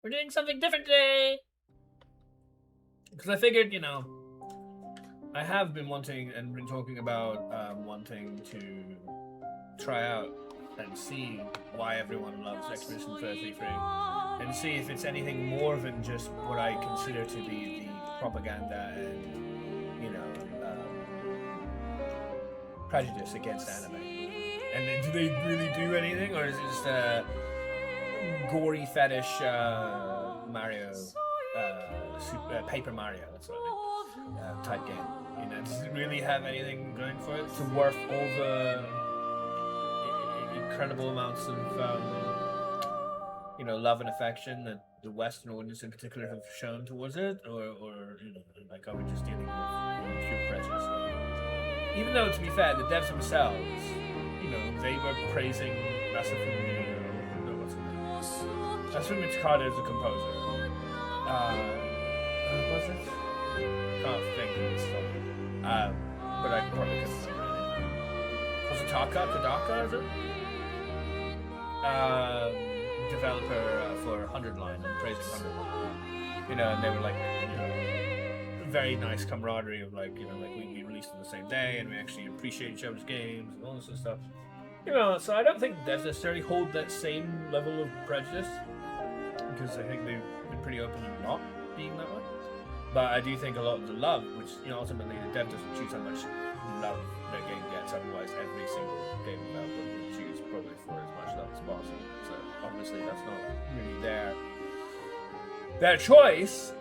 We're doing something different today. Because I figured, I have been wanting and been talking about wanting to try out and see why everyone loves Expedition 33 and see if it's anything more than just what I consider to be the propaganda and, prejudice against anime. And then, do they really do anything, or is it just a gory fetish Mario, Paper Mario, that's what I mean, type game? Does it really have anything going for it to worth all the incredible amounts of, love and affection that the Western audience in particular have shown towards it, or are we just dealing with pure prejudice? Even though, to be fair, the devs themselves, they were praising Masafumi, what's his name? Masafumi Takada as a composer. Was it? Can't think of this stuff. But I probably couldn't remember anything. Tadaka, is it? Developer for 100 Line and praising 100 Line. And they were like, very nice camaraderie of we released on the same day and we actually appreciate each other's games and all this sort of stuff. So I don't think devs necessarily hold that same level of prejudice, because I think they've been pretty open in not being that way. But I do think a lot of the love, which ultimately the dev doesn't choose how much love their game gets, otherwise every single game developer would choose probably for as much love as possible. So obviously that's not really their choice.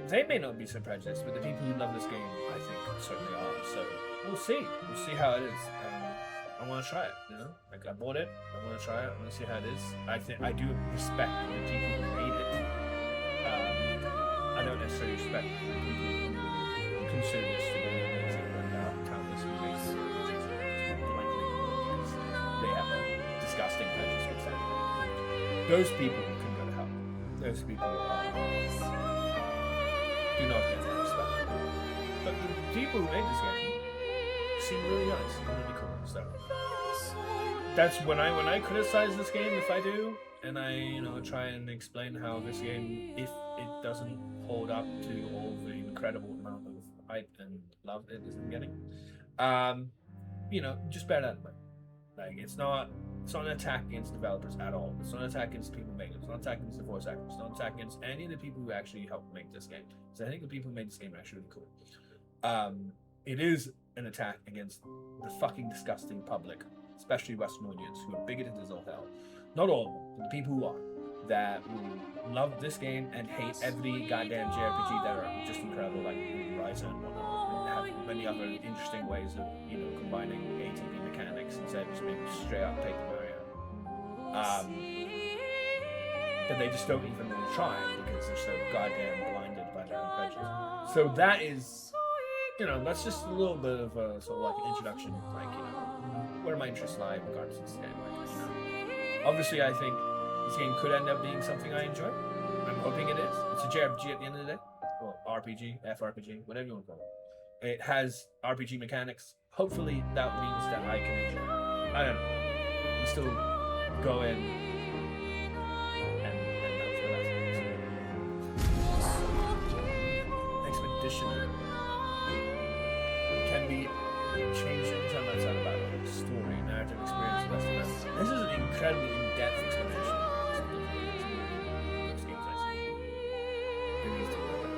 They may not be so prejudiced, but the people who love this game, I think, certainly are. So we'll see. We'll see how it is. I want to try it. I bought it. I want to try it. I want to see how it is. I do respect the people who made it. I don't necessarily respect the people who consider this to be amazing, and countless who make it blankly because they have a disgusting prejudice with them. Those people can go to hell. Those people do not get that respect. But the people who made this game seem really nice and really cool. So that's when I criticize this game, if I do, and I try and explain how this game, if it doesn't hold up to all the incredible amount of hype and love it isn't getting, just bear that in mind. It's not an attack against developers at all. It's not an attack against the people who make it. It's not an attack against the voice actors. It's not an attack against any of the people who actually helped make this game. So I think the people who made this game are actually really cool. It is an attack against the fucking disgusting public, especially Western audience, who are bigoted as all hell. Not all of them, but the people who are, that will love this game and hate every goddamn JRPG that are just incredible, like Rise and whatnot, and have many other interesting ways of, combining ATB mechanics instead of just being straight up Paper Mario. That they just don't even want to try because they're so goddamn blinded by their own prejudice. So that is, that's just a little bit of a sort of like an introduction, where my interests lie in regards to this game. Obviously, I think this game could end up being something I enjoy. I'm hoping it is. It's a JRPG at the end of the day. Well, RPG, FRPG, whatever you want to call it. It has RPG mechanics. Hopefully, that means that I can enjoy it. I don't know. You still go in and hope for the best. Expedition can be changed anytime outside of battle. Story, narrative experience, less than that. This is an incredibly in-depth explanation of those games I see. It needs to be better.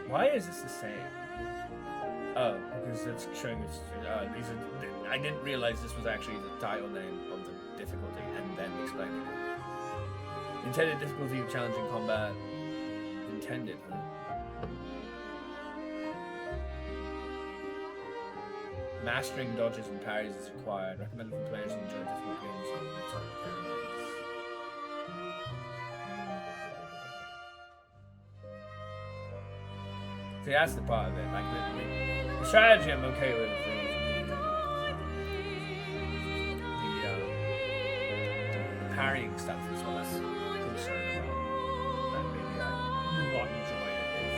Why is this the same? Oh, because it's showing us. I didn't realize this was actually the title name of the difficulty, and then explaining it. Intended difficulty of challenging combat. Intended, huh? Mastering dodges and parries is required. Recommended for players who enjoy difficult games and top pyramids. See, that's the part of it. The strategy I'm okay with. The parrying stuff is what I'm concerned about. That maybe I will not enjoy it if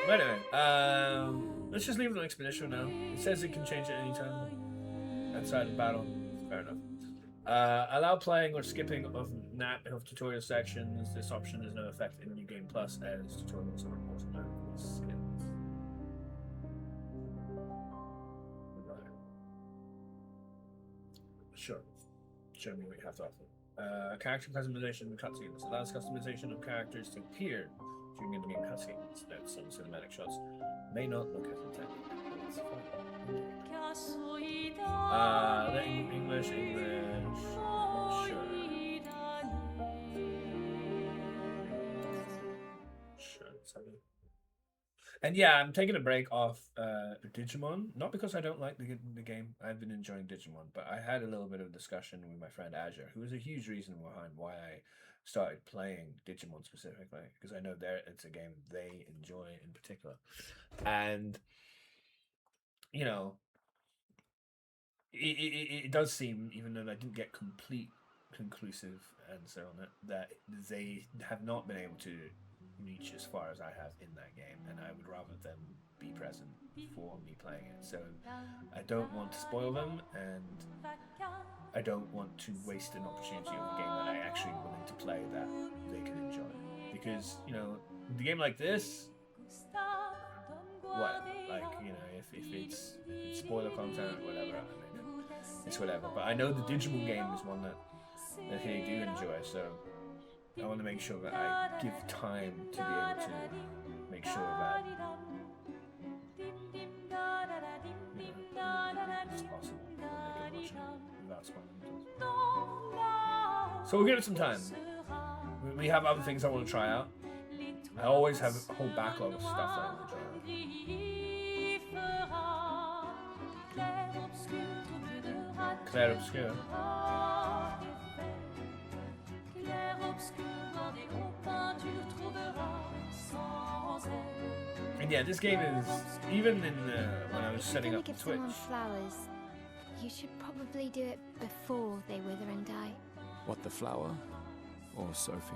But anyway, let's just leave it on expedition now. It says it can change at any time outside of battle. Fair enough. Allow playing or skipping of tutorial sections. This option has no effect in New Game Plus as tutorials are automatically skipped. Sure. Show me what you have to offer. Character customization and cutscenes. Allows customization of characters to appear during in-game cutscenes. Note some cinematic shots may not look as intended. English. Sure. And yeah, I'm taking a break off Digimon, not because I don't like the game. I've been enjoying Digimon, but I had a little bit of discussion with my friend Azure, who was a huge reason behind why I started playing Digimon specifically, because I know it's a game they enjoy in particular. And, you know, it does seem, even though I didn't get conclusive answer on it, that they have not been able to reach as far as I have in that game, and I would rather them be present for me playing it. So I don't want to spoil them, and I don't want to waste an opportunity of a game that I actually willing to play that they can enjoy. Because, you know, the game like this, what, like, you know, if it's spoiler content or whatever, I mean, it's whatever. But I know the Digimon game is one that they do enjoy, so I want to make sure that I give time to be able to make sure that it's possible to make it without spoiling. So we'll give it some time. We have other things I want to try out. I always have a whole backlog of stuff that I want to try out. Clair Obscur. And yeah, this game is, even in when I was setting up Twitch. Someone flowers, you should probably do it before they wither and die. What, the flower? Or Sophie?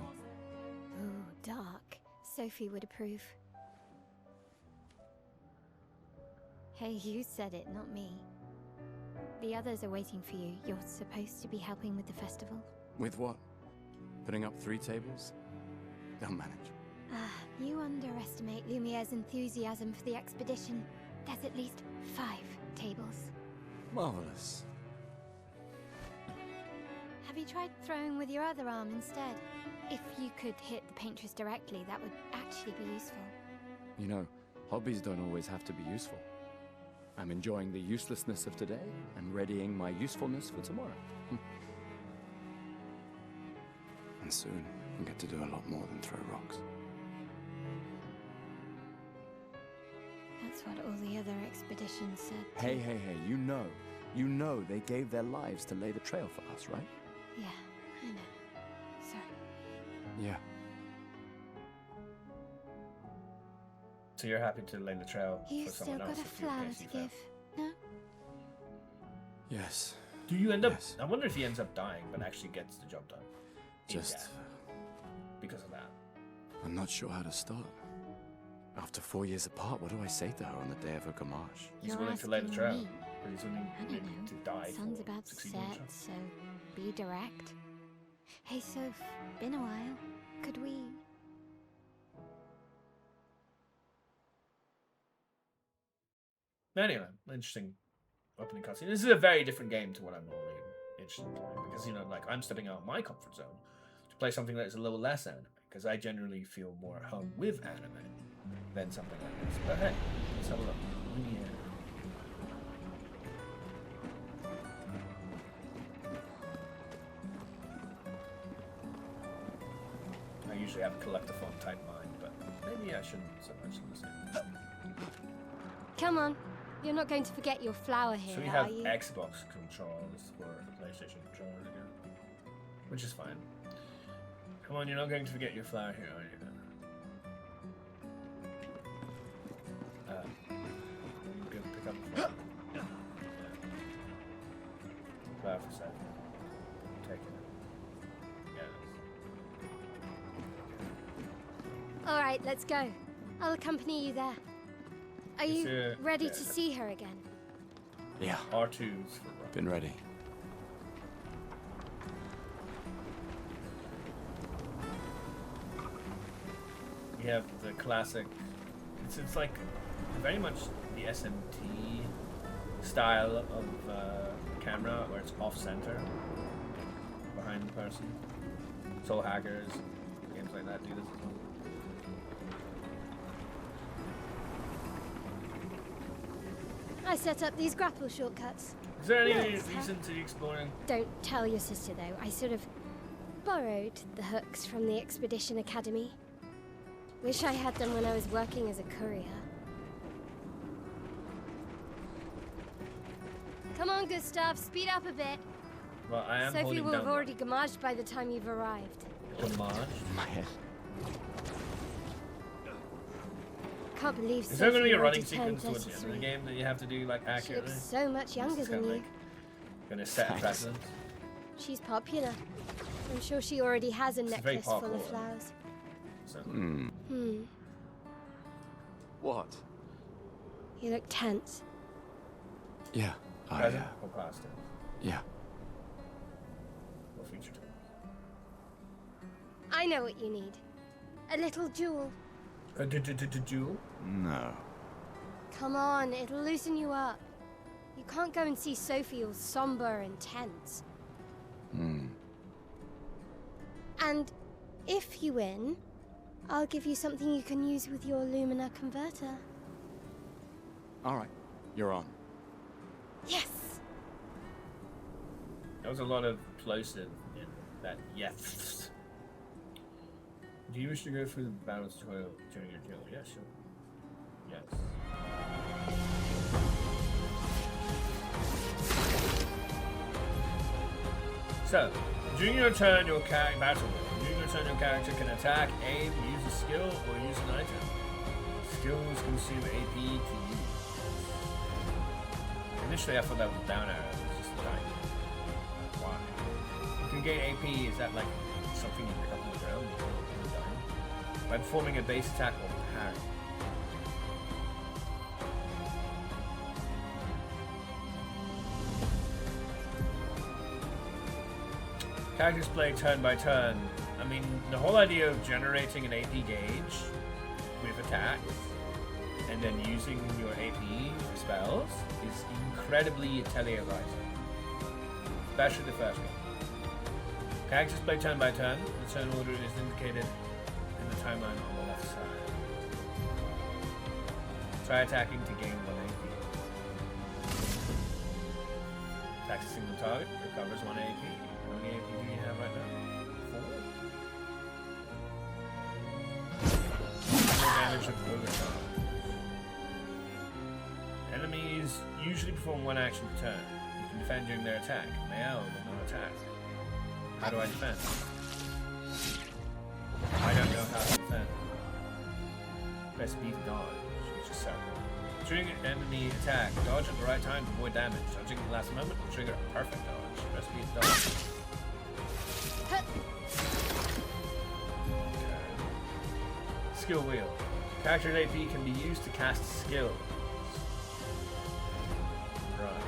Ooh, dark. Sophie would approve. Hey, you said it, not me. The others are waiting for you. You're supposed to be helping with the festival. With what? Putting up 3 tables? They'll manage. You underestimate Lumiere's enthusiasm for the expedition. There's at least 5 tables. Marvelous. Have you tried throwing with your other arm instead? If you could hit the paintress directly, that would actually be useful. You know, hobbies don't always have to be useful. I'm enjoying the uselessness of today and readying my usefulness for tomorrow. And soon, I'll get to do a lot more than throw rocks. That's what all the other expeditions said. Hey, you know they gave their lives to lay the trail for us, right? Yeah, I know. Sorry. Yeah. So you're happy to lay the trail You've for someone else? You've still got a flower to give, no? Yes. Do you end up? Yes. I wonder if he ends up dying, but actually gets the job done. Just because of that. I'm not sure how to start. After 4 years apart, what do I say to her on the day of her gamage? He's You're willing to lay the asking trail, me. but he's willing I don't know. to die Sun's for about to succeeding in the set, trail. so be direct. Hey, Soph, been a while. Could we... Anyway, interesting opening cutscene. This is a very different game to what I'm normally interested in playing, because, you know, like, I'm stepping out of my comfort zone to play something that is a little less anime, because I generally feel more at home with anime than something like this. But hey, let's have a look. I usually have a collectathon type mind, but maybe I shouldn't so much in this game. Come on. You're not going to forget your flower here, So we have are you? Xbox controls for the PlayStation controllers again, which is fine. Come on, you're not going to forget your flower here, are you? Go pick up the flower. Yeah. Flower for 7. Take it. Yeah. All right, let's go. I'll accompany you there. Are Is you there- ready yeah. to see her again? Yeah, R2's for Run. been ready. We have the classic. It's like very much the SMT style of camera, where it's off center, behind the person. Soul Hackers, games like that do this as well. I set up these grapple shortcuts. Is there any Yes, reason to exploring? Don't tell your sister, though. I sort of borrowed the hooks from the Expedition Academy. Wish I had them when I was working as a courier. Come on, Gustav, speed up a bit. Well, I am Sophie holding will down have already gamaged by the time you've arrived. Homage. My head. Can't believe Is there going to be a Sophie running wanted to turn sequence towards the end of the 33. game that you have to do like She accurately? looks so much younger It's than kinda you. like going to set a Thanks. precedent. She's popular. I'm sure she already has a It's very necklace full of parkour. flowers. So. Hmm. What? You look tense. Yeah, Present or past tense? yeah. Or future tense? I know what you need. A little jewel. A jewel? No. Come on, it'll loosen you up. You can't go and see Sophie all somber and tense. And if you win, I'll give you something you can use with your Lumina converter. All right, you're on. Yes! There was a lot of plosive in that yes. Do you wish to go through the battles during your duel? Yes, sure. Yes. So, during your turn, your character can attack, aim, use a skill, or use an item. Skills consume AP to use. Initially, I thought that was down arrow. It's just like, why? You can gain AP. Is that like something you pick up on the ground? By performing a base attack or parry. Characters play turn by turn. I mean, the whole idea of generating an AP gauge with attacks and then using your AP for spells is incredibly Atelier Rising. Especially the first one. Characters play turn by turn. The turn order is indicated in the timeline on the left side. Try attacking to gain 1 AP. Attacks a single target, recovers 1 AP. How many AP do you have right now? 4? More damage of overcharge. Enemies usually perform 1 action per turn. You can defend during their attack. Now will not attack. How do I defend? I don't know how to defend. Press B to dodge, which is circle. During an enemy attack, dodge at the right time to avoid damage. Dodging at the last moment will trigger a perfect dodge. Press B to dodge. Okay. Skill wheel. Character's AP can be used to cast skills. Right.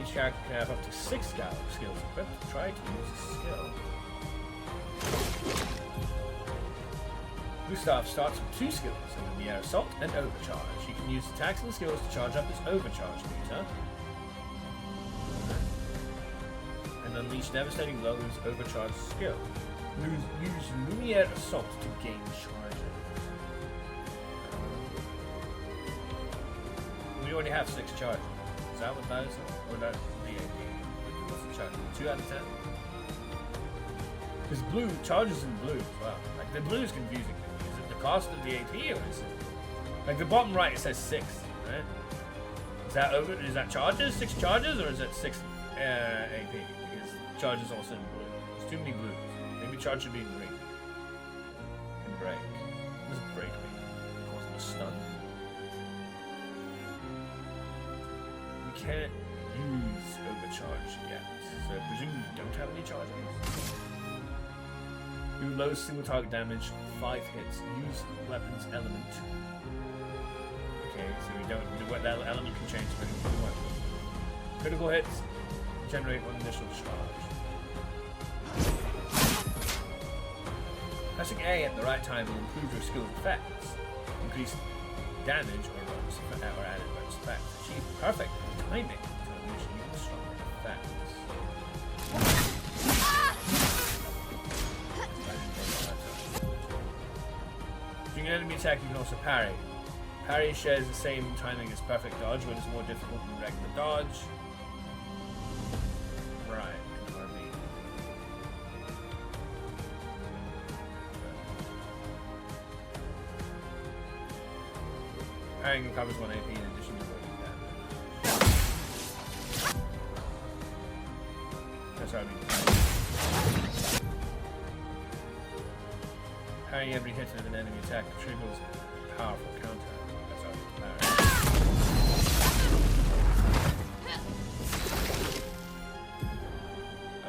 Each character can have up to 6 skills equipped. Try to use a skill. Gustav starts with 2 skills in the air assault and overcharge. He can use attacks and skills to charge up his overcharge meter and unleash devastating blows overcharge skill. Use Lumiere Assault to gain charges. We already have 6 charges. Is that what that is? Or that the AP? What's the charge? 2 out of 10? Because blue, charges in blue as well. Like, the blue is confusing me. Is it the cost of the AP or is it... Like, the bottom right, it says 6, right? Is that charges? 6 charges? Or is it 6 AP? Because charges also in blue. There's too many blues. Maybe charge should be in green. And break. What does break mean? Cause them a stun? We can't use overcharge yet. So presumably you don't have any charges. Do low single target damage, 5 hits. Use weapons element. Okay, so we don't. That element can change depending on the weapon. Critical hits generate 1 initial charge. Pressing A at the right time will improve your skill's effects, increase damage or added bonus effects. Achieve perfect timing to unleash even stronger effects. During an enemy attack, you can also parry. Parry shares the same timing as perfect dodge, but is more difficult than regular dodge. Right, that's what I mean. Parrying recovers 1 AP in addition to what that's what I mean. Parrying every hit of an enemy attack triggers a powerful counter. That's how I mean parry.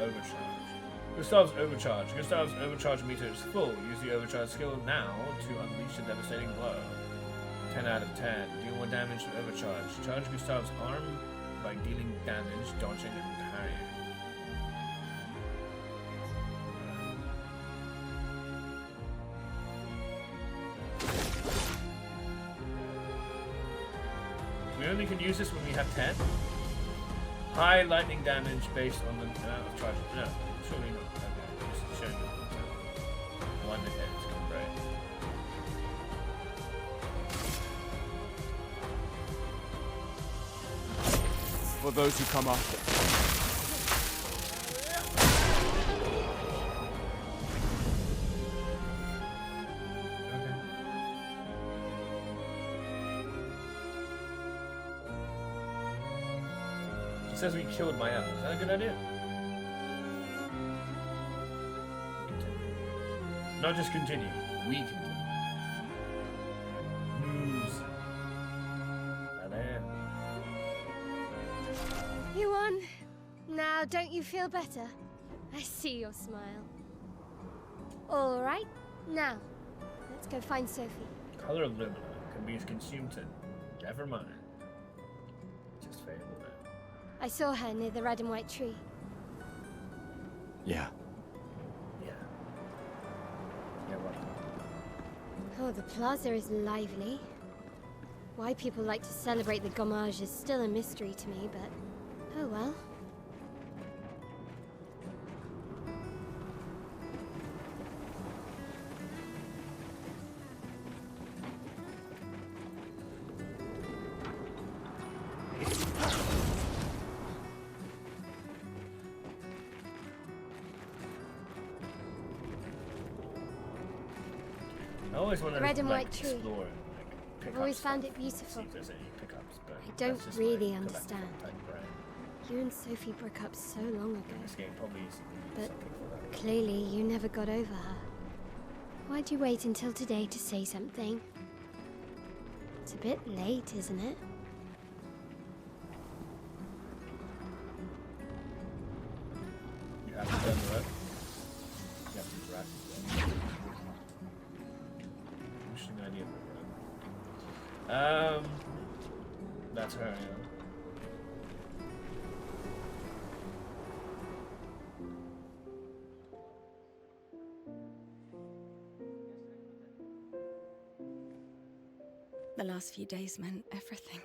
Overcharge. Gustav's overcharge. Gustav's overcharge meter is full. Use the overcharge skill now to unleash a devastating blow. 10 out of 10. Deal more damage to overcharge. Charge Gustav's arm by dealing damage, dodging, and parrying. We only can use this when we have 10. High lightning damage based on the amount of charge. No, surely not. Okay, just showing you. 1 hit. Right. For those who come after. It says we killed my elf. Is that a good idea? Continue. Not just continue. We continue. News. Hello. You won. Now, don't you feel better? I see your smile. All right. Now, let's go find Sophie. Color of Lumina can be consumed to. Never mind. Just fade away. I saw her near the red and white tree. Yeah. Yeah. Yeah, what? Oh, the plaza is lively. Why people like to celebrate the Gommage is still a mystery to me, but oh well. I always want to Red and like, white tree. explore and like, pick I've always up found stuff, it beautiful. See if there's any pickups, but I don't that's just really my collectible understand. type brain. You and Sophie broke up so long ago, This game probably is But- something for that. clearly you never got over her. Why'd you wait until today to say something? It's a bit late, isn't it? You have to turn the road. You have to interact with them. Interesting idea for the road. That's her, yeah. The last few days meant everything.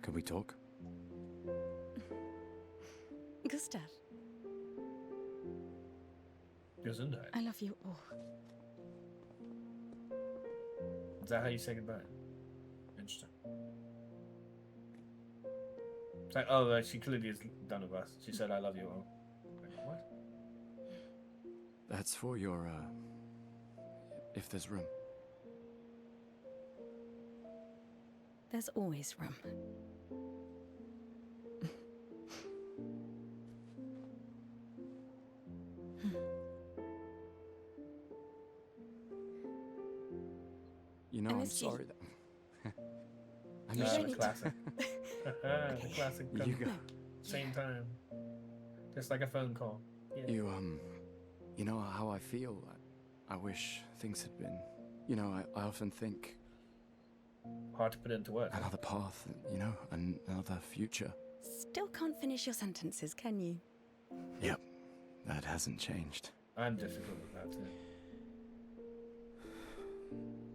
Can we talk? Gustav, Gesundheit. I love you all. Is that how you say goodbye? Interesting. It's like, oh, she clearly is done with us. She said, I love you all. Like, what? That's for your, if there's room. There's always room. You know, I I'm missed you. sorry that. I You miss don't The need to- classic. The classic. you. Go. Same time. Just like a phone call. Yeah. You know how I feel. I wish things had been. You know, I often think Hard to put into words. another path. You know, another future. Still can't finish your sentences, can you? Yep, that hasn't changed. I'm difficult with that too.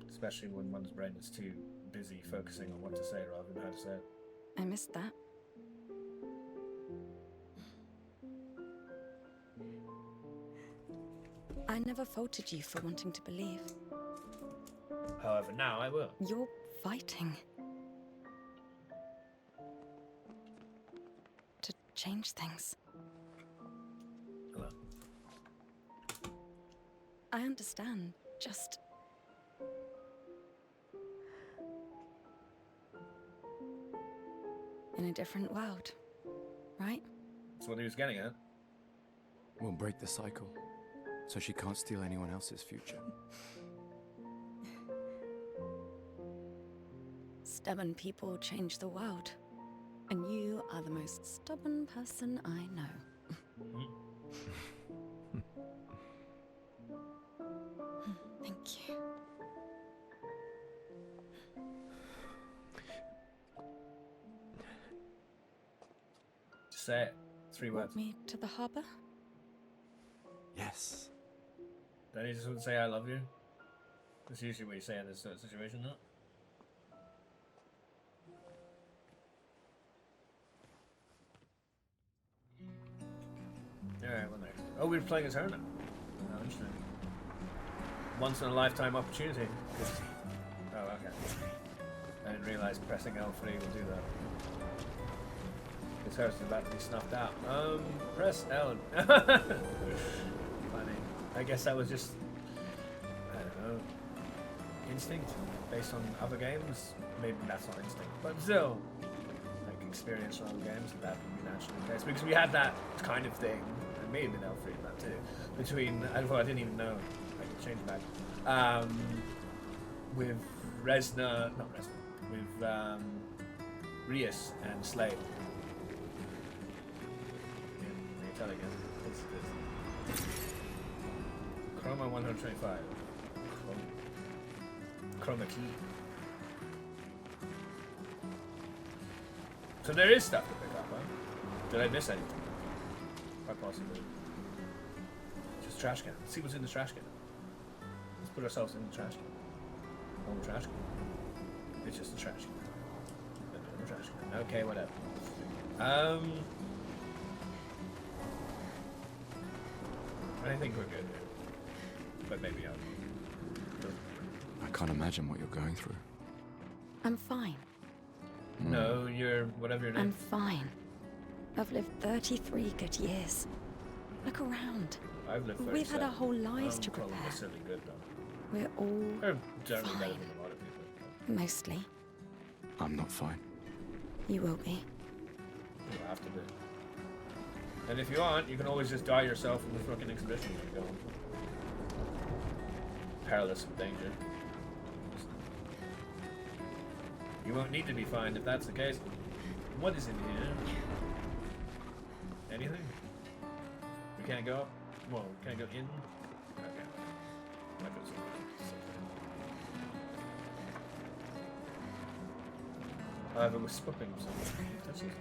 Especially when one's brain is too busy focusing on what to say rather than how to say it. I missed that. I never faulted you for wanting to believe. However, now I will. You're fighting. To change things. Hello. I understand. Just. In a different world, right? That's what he was getting at. We'll break the cycle, so she can't steal anyone else's future. Stubborn people change the world. And you are the most stubborn person I know. Thank you. Just say it. 3 words. Want me to the harbor? Yes. Then he just would say, I love you. That's usually what you say in this sort of situation, no? Alright, what next? Oh, we're playing as her now. Oh, interesting. Once in a lifetime opportunity. Oh, okay. I didn't realise pressing L3 will do that. This hers is about to be snuffed out. Press L. Funny. I guess that was just, I don't know, instinct based on other games. Maybe that's not instinct, but still, like experience from other games, that would be naturally the case. Because we had that kind of thing, and maybe in L3 that too, between, I didn't even know, I could change back, with with Rias and Slade. Tell again. It's Chroma 125. Chroma key. So there is stuff to pick up, huh? Did I miss anything? Quite possibly. Just trash can. Let's see what's in the trash can. Let's put ourselves in the trash can. Oh, the trash can. It's just a trash can. The trash can. Okay, whatever. I think we're good, but maybe I can't imagine what you're going through. I'm fine. No, you're whatever your name. I'm fine. I've lived 33 good years. Look around. I've lived 37. We've had our whole lives to Probably prepare. necessarily good though. We're all Or generally better fine. than a lot of people. Mostly. I'm not fine. You will be. You'll have to be. And if you aren't, you can always just die yourself in the fucking exhibition when you go. Perilous of danger. You won't need to be fine if that's the case. What is in here? Anything? We can't go up? Well, we can't go in? Okay. Might go somewhere. However, we're spoofing something. That's it.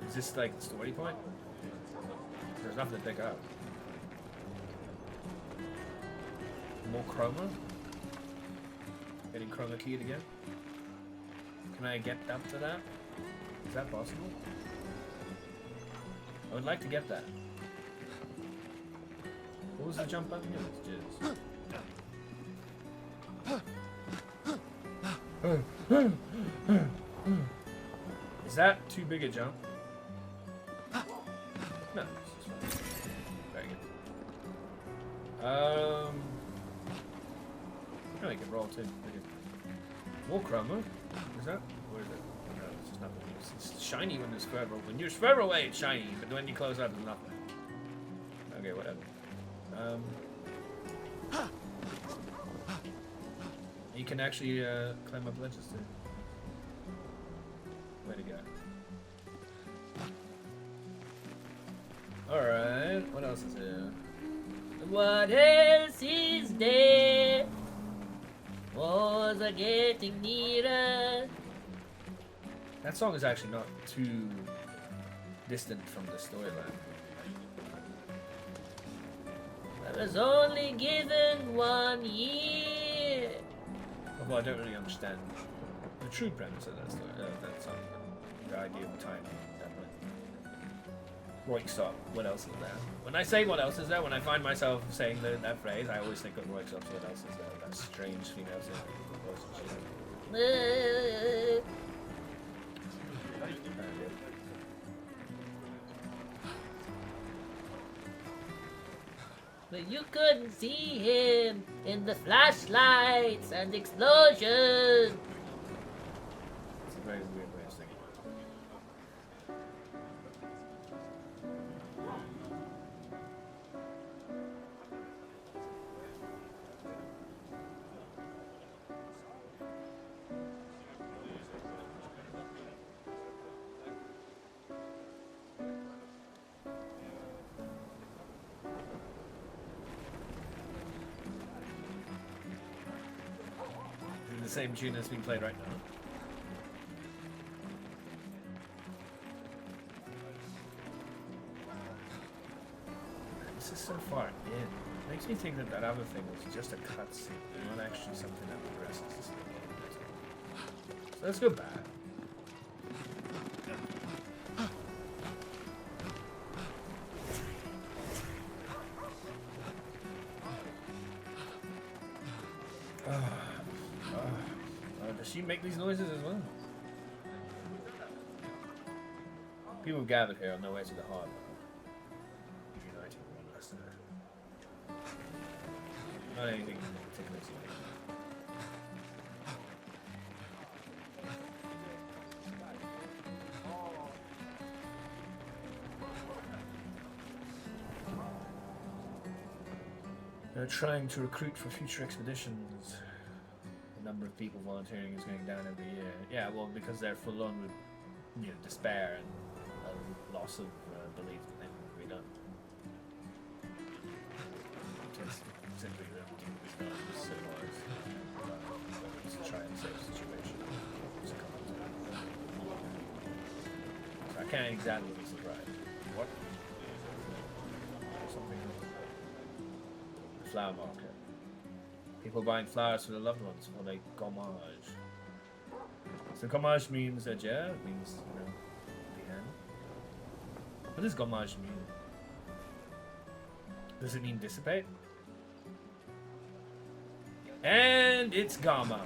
Is this like the story point? There's nothing to pick up. More chroma? Getting chroma keyed again? Can I get up to that? Is that possible? I would like to get that. What was the jump button? Is that too big a jump? No, it's just fine. Very good. I can roll too. More chroma? Is that? Or is it? No, it's just nothing. It's shiny when it's further. When you're further away, it's shiny, but when you close up, there's nothing. Okay, whatever. You can actually climb up ledges too. Way to go. Alright, what else is there? What else is there? Walls are getting nearer. That song is actually not too distant from the storyline. I was only given 1 year. Although I don't really understand the true premise of that story, that song, the idea of time. Roykstop. What else is there? When I say what else is there, when I find myself saying that phrase, I always think of Roykstop's what else is there. That strange female voice. But you couldn't see him in the flashlights and explosions. It's a very weird way of singing. The same tune that's being played right now. This is so far in. It makes me think that that other thing was just a cutscene, not actually something that progresses the story. So let's go back. Does she make these noises as well? People gathered here on their way to the harbor. Uniting one last night. Not anything particularly significant. They're trying to recruit for future expeditions. Number of people volunteering is going down every year. Yeah, well, because they're full on with, despair and a loss of belief that they can be done. Just simply that it's not civilized. To try and save the situation. So I can't exactly be surprised. What? Something. The flower market. People buying flowers for their loved ones for like gommage. So gommage means it means, the end. What does gommage mean? Does it mean dissipate? And it's gommage.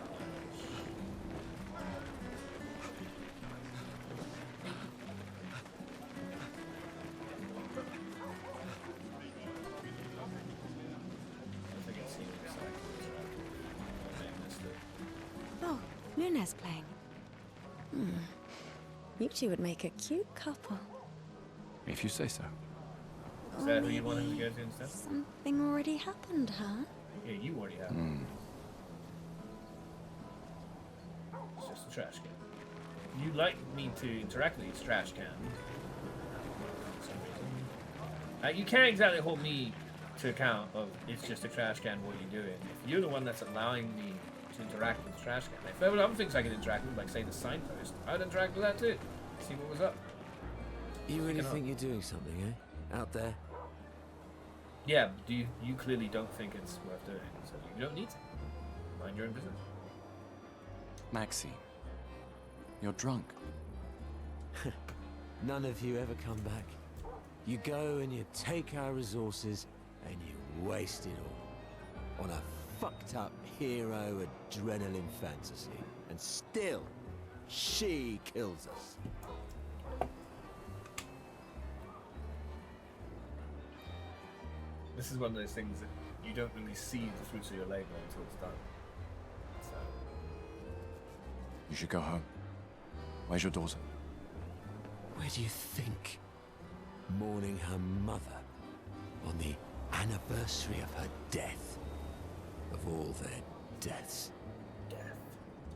Luna's playing. You two would make a cute couple. If you say so. Is that who you want him to go to instead? Something already happened, huh? Yeah, you already have. It's just a trash can. You like me to interact with these trash cans. For some reason. You can't exactly hold me to account of it's just a trash can, what are you doing? If you're the one that's allowing me to interact with the trash can. If there were other things I could interact with, like say the signpost, I'd interact with that too. See what was up. You really think you're doing something, eh? Out there? Yeah, but you clearly don't think it's worth doing, so you don't need to. Mind your own business. Maxine, you're drunk. None of you ever come back. You go and you take our resources and you waste it all on a fucked up hero adrenaline fantasy. And still, she kills us. This is one of those things that you don't really see the fruits of your labor until it's done. So. You should go home. Where's your daughter? Where do you think? Mourning her mother on the anniversary of her death. Of all their deaths. Death.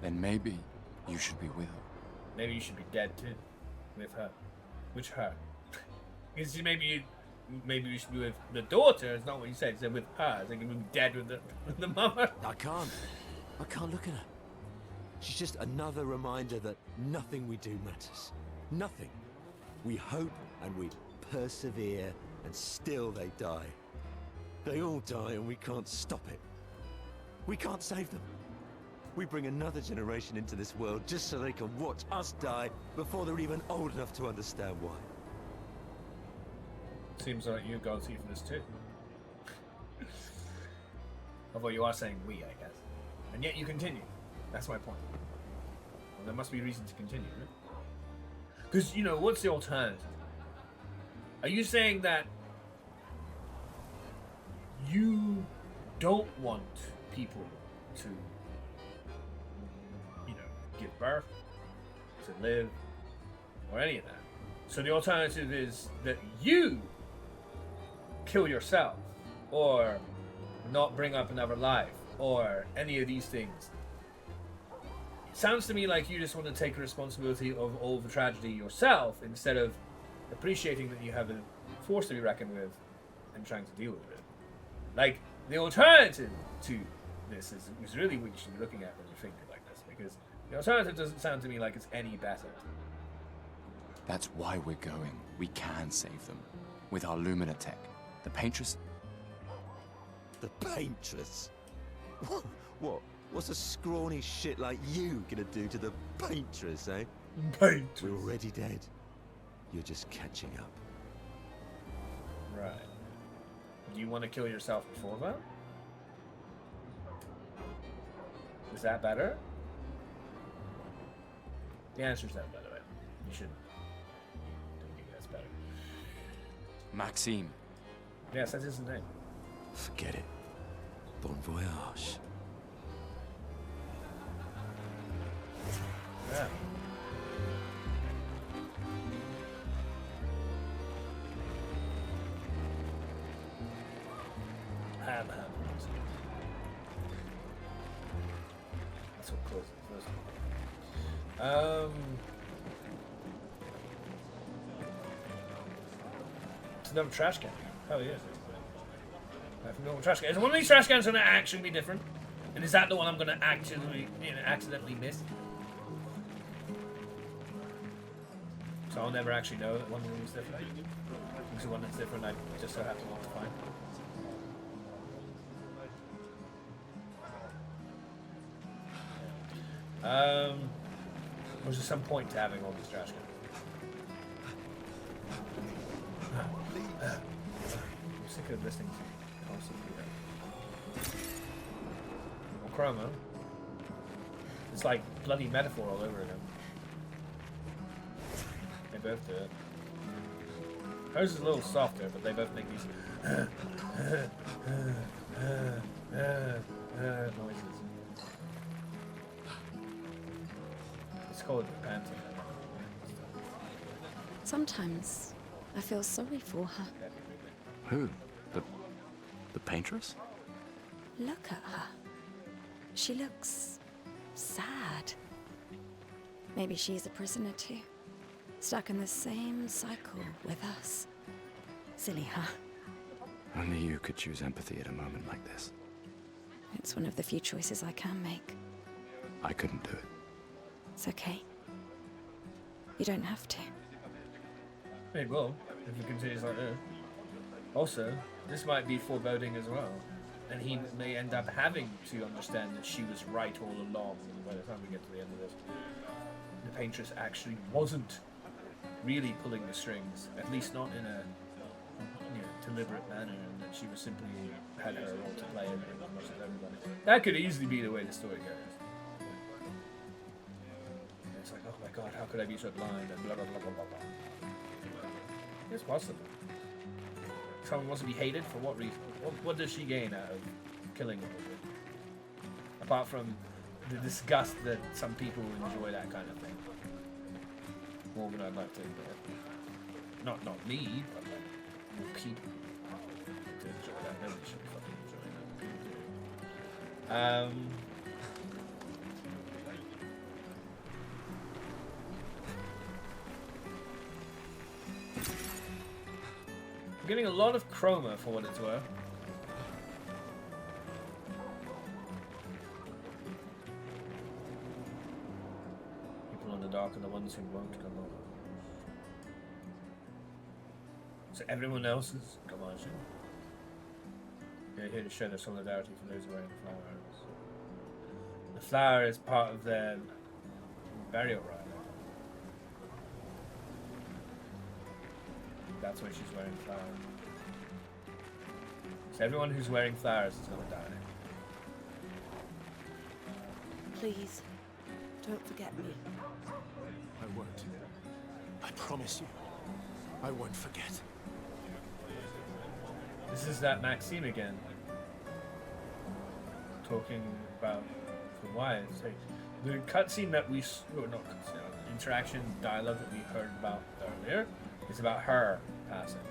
Then maybe you should be with her. Maybe you should be dead too. With her. Which her? Because maybe you should be with the daughter. It's not what you said. You said with her. It's like you would be dead with the mother. I can't look at her. She's just another reminder that nothing we do matters. Nothing. We hope and we persevere, and still they die. They all die and we can't stop it. We can't save them. We bring another generation into this world just so they can watch us die before they're even old enough to understand why. Seems like you go see for this too. Although you are saying we, I guess. And yet you continue. That's my point. Well, there must be reason to continue, right? Because, you know, what's the alternative? Are you saying that you don't want people to, you know, give birth, to live, or any of that? So the alternative is that you kill yourself, or not bring up another life, or any of these things. It sounds to me like you just want to take responsibility of all the tragedy yourself, instead of appreciating that you have a force to be reckoned with and trying to deal with it. Like, the alternative to this is really what you should be looking at when you think like this, because the alternative doesn't sound to me like it's any better. That's why we're going. We can save them. With our Lumina tech. The Paintress... The Paintress? What? What's a scrawny shit like you gonna do to the Paintress, eh? Paintress. We're already dead. You're just catching up. Right. Do you want to kill yourself before that? Is that better? The answer's no, by the way. You shouldn't. Don't think that's better. Maxime. Yes, that's his name. Forget it. Bon voyage. Yeah. Ham. That's what closes this one. It's another trash can. Oh yeah. Trash can. Is one of these trash cans going to actually be different? And is that the one I'm going to actually, accidentally miss? So I'll never actually know that one of them is different. Because the one that's different, I just so happen not to find. Was there some point to having all these trash cans? I'm sick of listening to constantly that. Well, Chroma. It's like bloody metaphor all over again. They both do it. Hers is a little softer, but they both make these noises. It's called panting. Sometimes I feel sorry for her. Who? The Paintress? Look at her. She looks sad. Maybe she's a prisoner too. Stuck in the same cycle with us. Silly her. Only you could choose empathy at a moment like this. It's one of the few choices I can make. I couldn't do it. It's okay. You don't have to. It will, if it continues like this. Also, this might be foreboding as well. And he may end up having to understand that she was right all along by the time we get to the end of this. The Paintress actually wasn't really pulling the strings, at least not in a deliberate manner, and that she was simply had her role to play as much as everybody. That could easily be the way the story goes. And it's like, oh my god, how could I be so blind, and blah blah blah blah blah blah. It's possible. Someone wants to be hated for what reason? What does she gain out of killing them? Apart from the disgust that some people enjoy that kind of thing. more than I'd like to admit. Not me, but like more people to enjoy that. Nobody should be fucking enjoying that. I'm getting a lot of chroma for what it's worth. People in the dark are the ones who won't come on. So everyone else is Gamashi. They're here to show their solidarity for those wearing flowers. The flower is part of their burial rite. That's why she's wearing flowers. So everyone who's wearing flowers is gonna die. Please, don't forget me. I won't. I promise you. I won't forget. This is that Maxine again. Talking about the wives. Like, the cutscene that we or not cutscene, interaction dialogue that we heard about earlier is about her passing.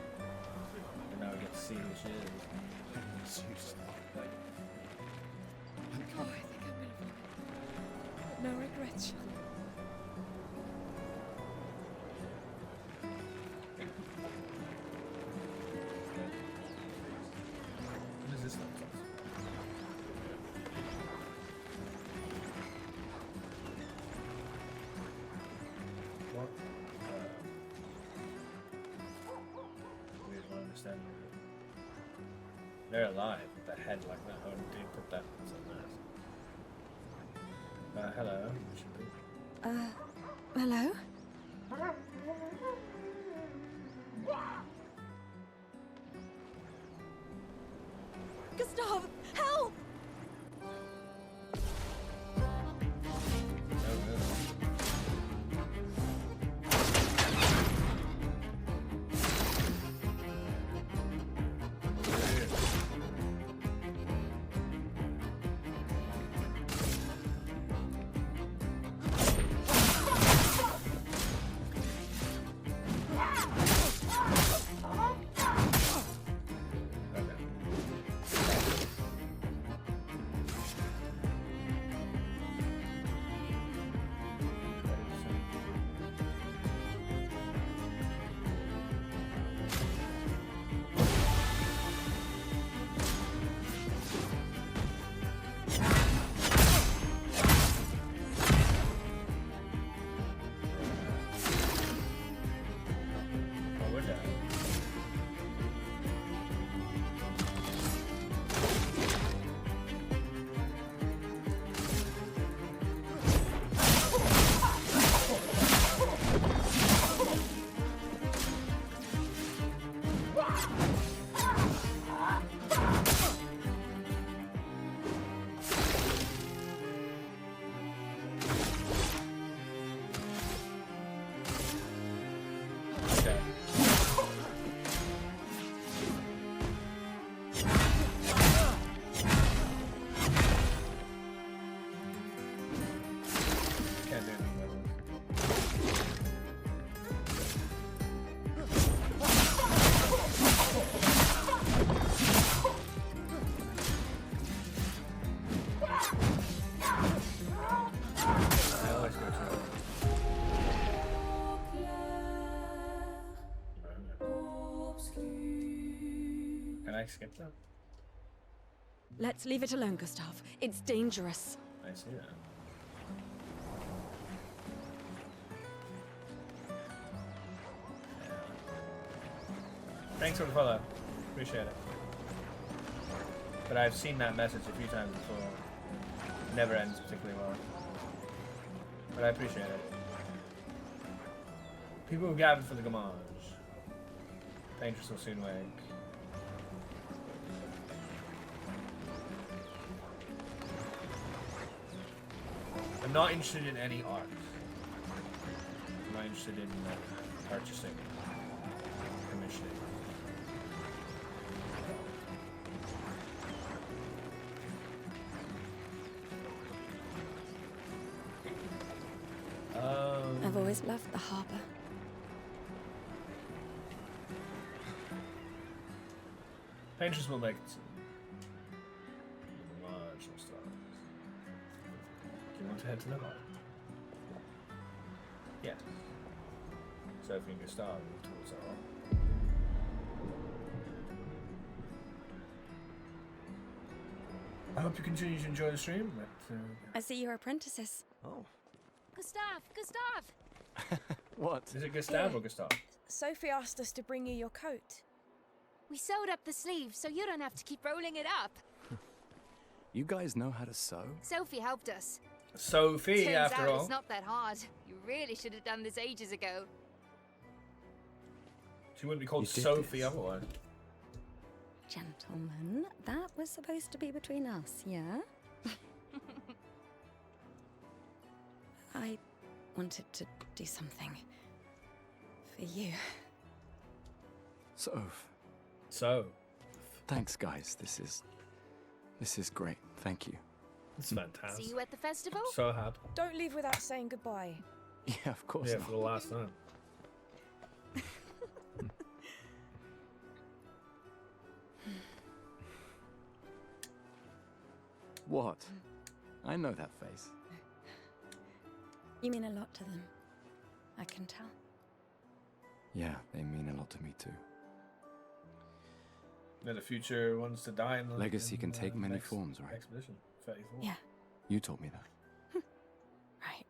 And now we get to see who she is. Seriously. Oh, I think I'm gonna. No regrets, Sean. What is this one? What? Weird, I don't understand. They're alive. The head like that. Oh, they put that somewhere else. Hello. Should be. Hello? Gustav, help! Oh, really? I skip that? Let's leave it alone, Gustav. It's dangerous. I see that. Yeah. Thanks for the follow. Appreciate it. But I've seen that message a few times before. It never ends particularly well. But I appreciate it. People who gathered for the Gamage. Dangerous will soon wake. I'm not interested in any art. I'm not interested in purchasing, commissioning. I've always loved the harbor. Painters will make it. Marginal stars. Do you want to head to the heart? Yeah. So if you can start towards the heart. I hope you continue to enjoy the stream. But, I see you're apprentices. Oh. Gustav! What? is it Gustav or Gustav? Sophie asked us to bring you your coat. We sewed up the sleeves so you don't have to keep rolling it up. You guys know how to sew? Sophie helped us. Sophie, Turns after out all. it's not that hard. You really should have done this ages ago. She wouldn't be called You did Sophie this. otherwise. Gentlemen, that was supposed to be between us, yeah? I wanted to do something for you. Soph. So, Thanks, guys. This is great. Thank you. it's fantastic. See you at the festival? So happy. Don't leave without saying goodbye. Yeah, of course Yeah, not. for the last time. What? I know that face. You mean a lot to them. I can tell. Yeah, they mean a lot to me too. Yeah, the future wants to die in the Legacy in can the take many next forms, right? Expedition 34. Yeah, You told me that. right.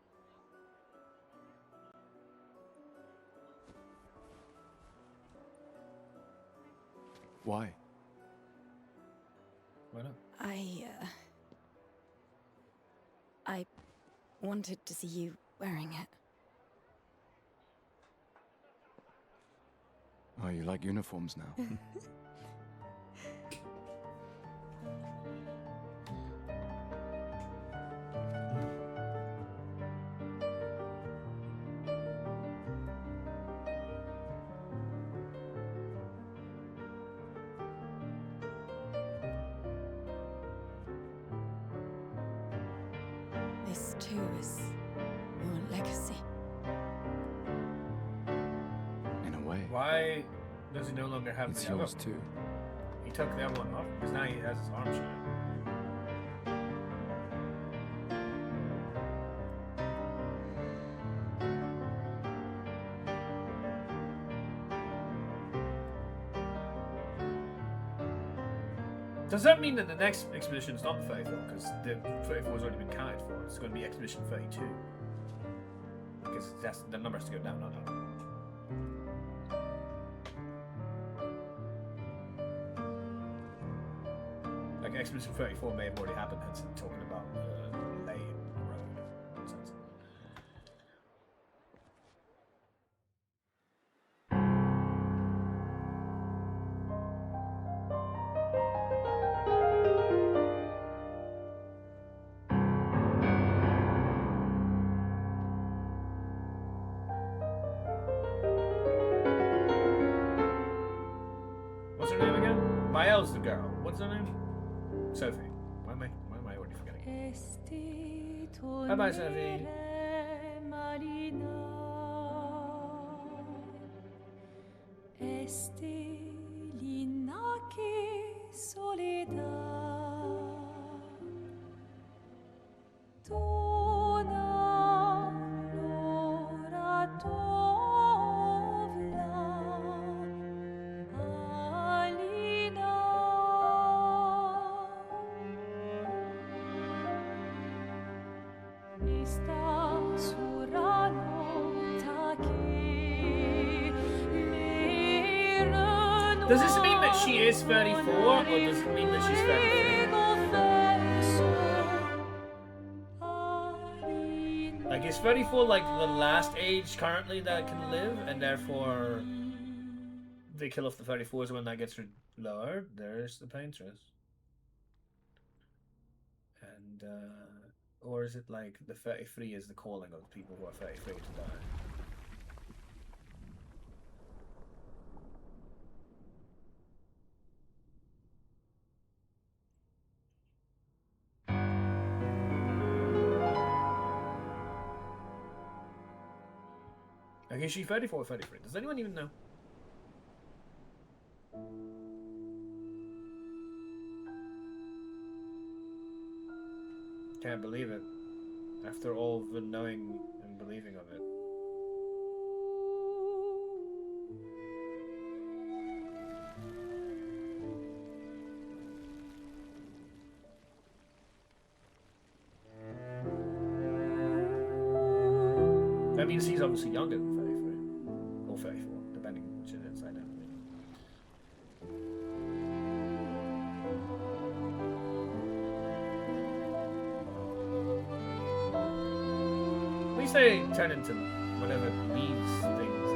Why? Why not? I wanted to see you wearing it. Oh, you like uniforms now? This too is your legacy. In a way. Why does he no longer have It's the other? yours too. He took the other one off because now he has his arm shot. Does that mean that the next expedition is not 34? Because the 34 has already been counted for. It's going to be expedition 32. Because that's the number has to go down, not up. Like expedition 34 may have already happened, hence talking about laying the road. Makes sense. What's her name again? Mael's the girl. What's her name? Sophie. Why am I already forgetting? Bye bye, Sophie. Does this mean that she is 34, or does it mean that she's 33? Like, is 34 like the last age currently that can live, and therefore they kill off the 34s when that gets lowered? There's the paintress. And, or is it like the 33 is the calling of people who are 33 to die? Like, is she 34 or 33? Does anyone even know? Can't believe it. After all the knowing and believing of it. That means he's obviously younger than 33. Or 34, depending on which it is. I know. At least they turn into whatever leaves things.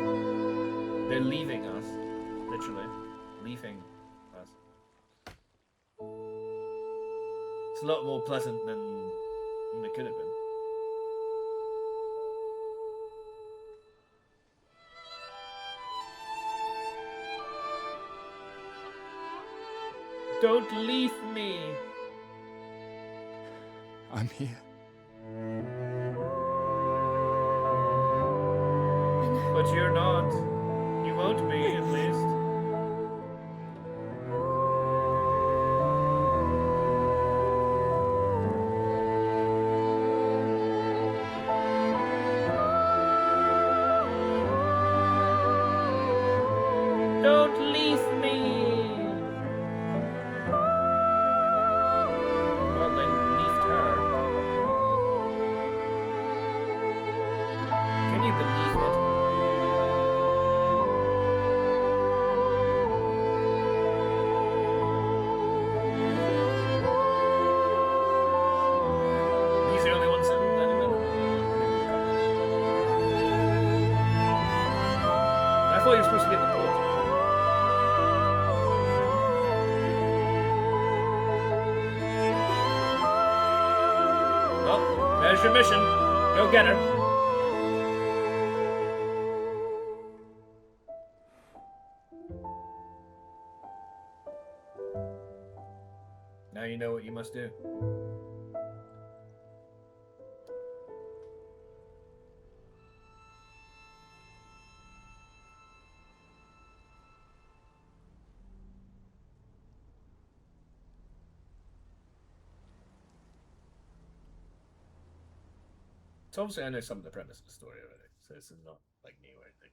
They're leaving us. Literally. Leaving us. It's a lot more pleasant than it could have been. Don't leave me. I'm here. But you're not. You won't be, at least. Don't leave me. Well, then leave her. Can you believe it? He's the only one sitting there. I thought you were supposed to be in the port. Well, there's your mission. Go get her. Now you know what you must do. So obviously I know some of the premise of the story already, so this is not like new or anything.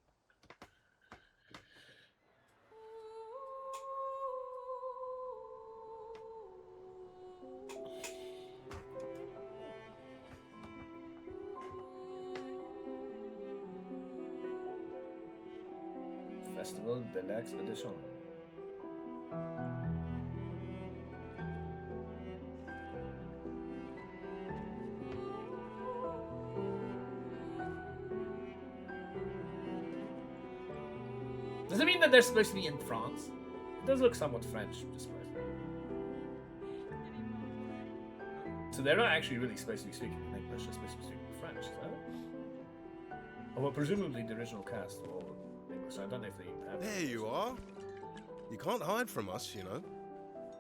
Festival de l'Expedition. Does it mean that they're supposed to be in France? It does look somewhat French, just right. So they're not actually really supposed to be speaking in English, they're supposed to be speaking French, is that it? Oh, well, presumably the original cast were all English, so I don't know if they even have There you are. You can't hide from us, you know.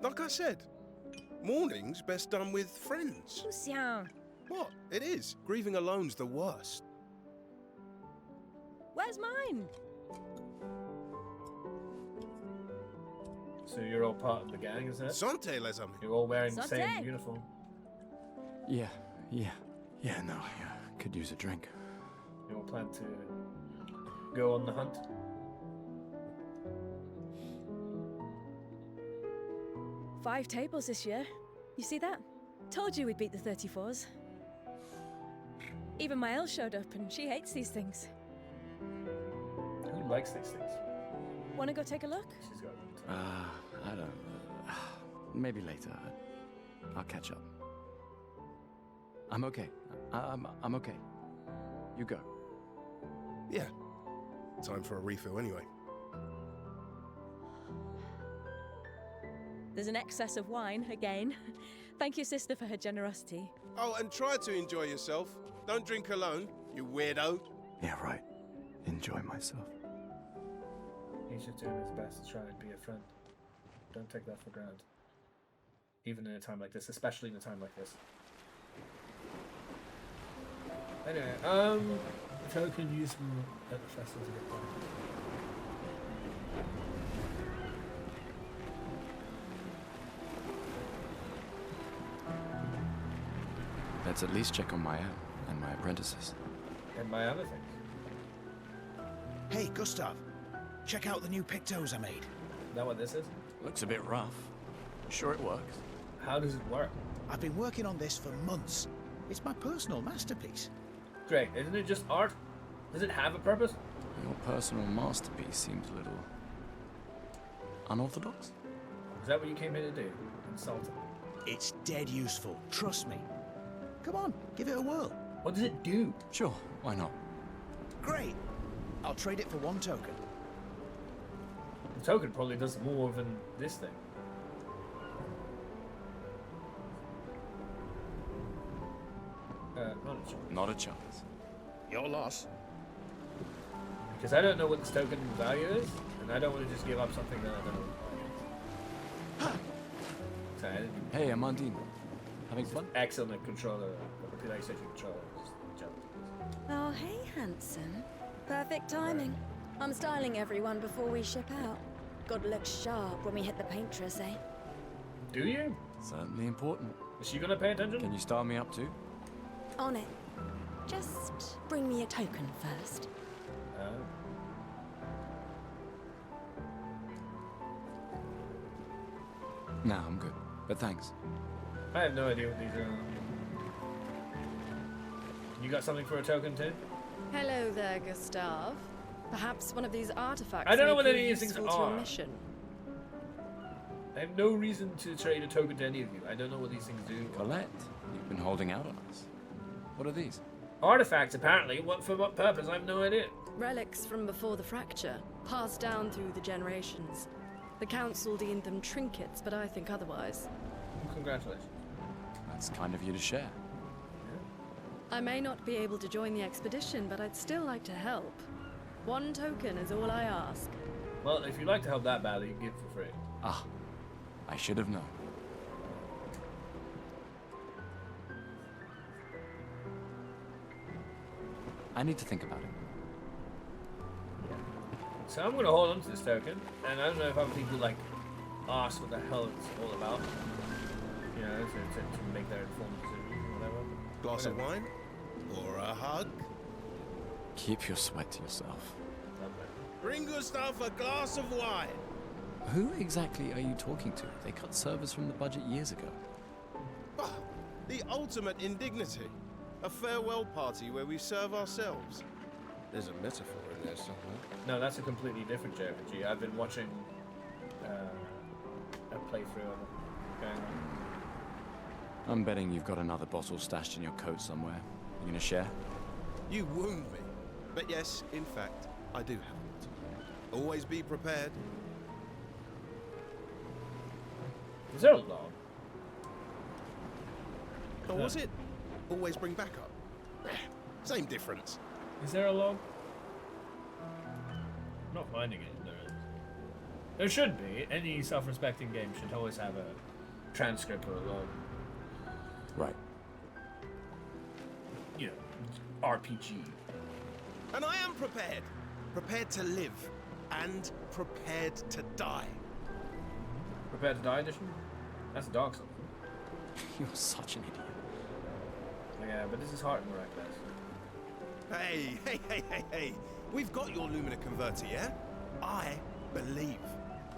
Like I said, mourning's best done with friends. Lucien, What? It is. Grieving alone's the worst. where's mine? So you're all part of the gang, is it? Santé, les amis. You're all wearing the same Santé. uniform. Yeah, no, I could use a drink. You all plan to go on the hunt? Five tables this year. You see that? Told you we'd beat the 34s. Even Maëlle showed up and she hates these things. Who likes these things? Wanna go take a look? She's got I don't. Maybe later. I'll catch up. I'm okay. I'm okay. You go. Yeah. Time for a refill anyway. There's an excess of wine, again. Thank your sister for her generosity. Oh, and try to enjoy yourself. Don't drink alone, you weirdo. Yeah, right. Enjoy myself. He's just doing his best to try and be a friend. Don't take that for granted. Even in a time like this, especially in a time like this. Anyway, if I could use them at the festival to get back. Let's at least check on my own and my apprentices. And my other things. Hey, Gustav. Check out the new pictos I made. Is that what this is? Looks a bit rough. Sure it works? How does it work? I've been working on this for months. It's my personal masterpiece. Great. Isn't it just art? Does it have a purpose? Your personal masterpiece seems a little unorthodox. Is that what you came here to do? Insult him? It's dead useful, trust me. Come on, give it a whirl. What does it do? Sure, why not? Great. I'll trade it for 1 token. The token probably does more than this thing. Not a chance. Not a chance. Your loss. Because I don't know what this token value is, and I don't want to just give up something that I don't know what value is. Sorry, I didn't Hey, Amandine. Having fun? excellent controller, the PlayStation controller. Just jump. Oh, hey, handsome. Perfect timing. I'm styling everyone before we ship out. Gotta look sharp when we hit the paintress, eh? Do you? Certainly important. Is she gonna pay attention? Can you style me up too? On it. Just bring me a token first. Nah, I'm good. But thanks. I have no idea what these are. You got something for a token too? Hello there, Gustav. Perhaps one of these artifacts. I don't know may what any prove of these things useful to your are. mission. I have no reason to trade a token to any of you. I don't know what these things do. Colette, you've been holding out on us. What are these? Artifacts, apparently. What for? What purpose? I have no idea. Relics from before the fracture, passed down through the generations. The council deemed them trinkets, but I think otherwise. Congratulations. That's kind of you to share. I may not be able to join the expedition, but I'd still like to help. 1 token is all I ask. Well, if you'd like to help that badly, you can give it for free. Ah, I should have known. I need to think about it. So I'm gonna hold on to this token, and I don't know if other people like ask what the hell it's all about. You know, to make their informed decision or whatever. Glass of wine? Or a hug? Keep your sweat to yourself. Bring Gustav a glass of wine. Who exactly are you talking to? They cut servers from the budget years ago. Ah, the ultimate indignity. A farewell party where we serve ourselves. There's a metaphor in there somewhere. No, that's a completely different JRPG. I've been watching a playthrough of it going on. I'm betting you've got another bottle stashed in your coat somewhere. You gonna share? You wound me. But yes, in fact, I do have it. Always be prepared. Is there a log? Or was it always bring backup? Same difference. Is there a log? I'm not finding it. There is. There should be. Any self-respecting game should always have a transcript or a log. Right. You know, RPG. And I am prepared. Prepared to live. And prepared to die. Prepared to Die edition? That's a Dark Souls. You're such an idiot. Yeah, but this is Heart in the right place. Hey. We've got your Lumina converter, yeah? I believe.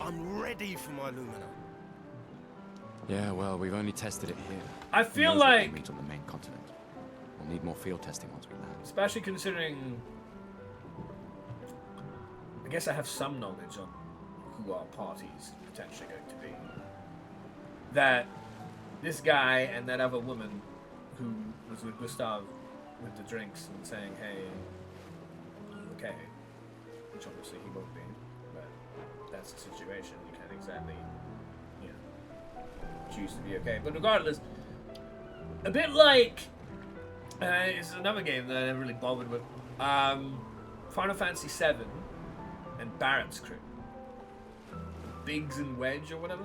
I'm ready for my Lumina. Yeah, well, we've only tested it here. I Who feel knows what like, we'll meet on the main continent. We'll need more field testing once we land. especially considering, I guess I have some knowledge on who our party's potentially going to be. That this guy and that other woman who was with Gustav with the drinks and saying, hey, okay, which obviously he won't be, but that's the situation. You can't exactly, you know, choose to be okay. But regardless, a bit like, it's another game that I never really bothered with, Final Fantasy VII and Barrett's crew. Biggs and Wedge or whatever.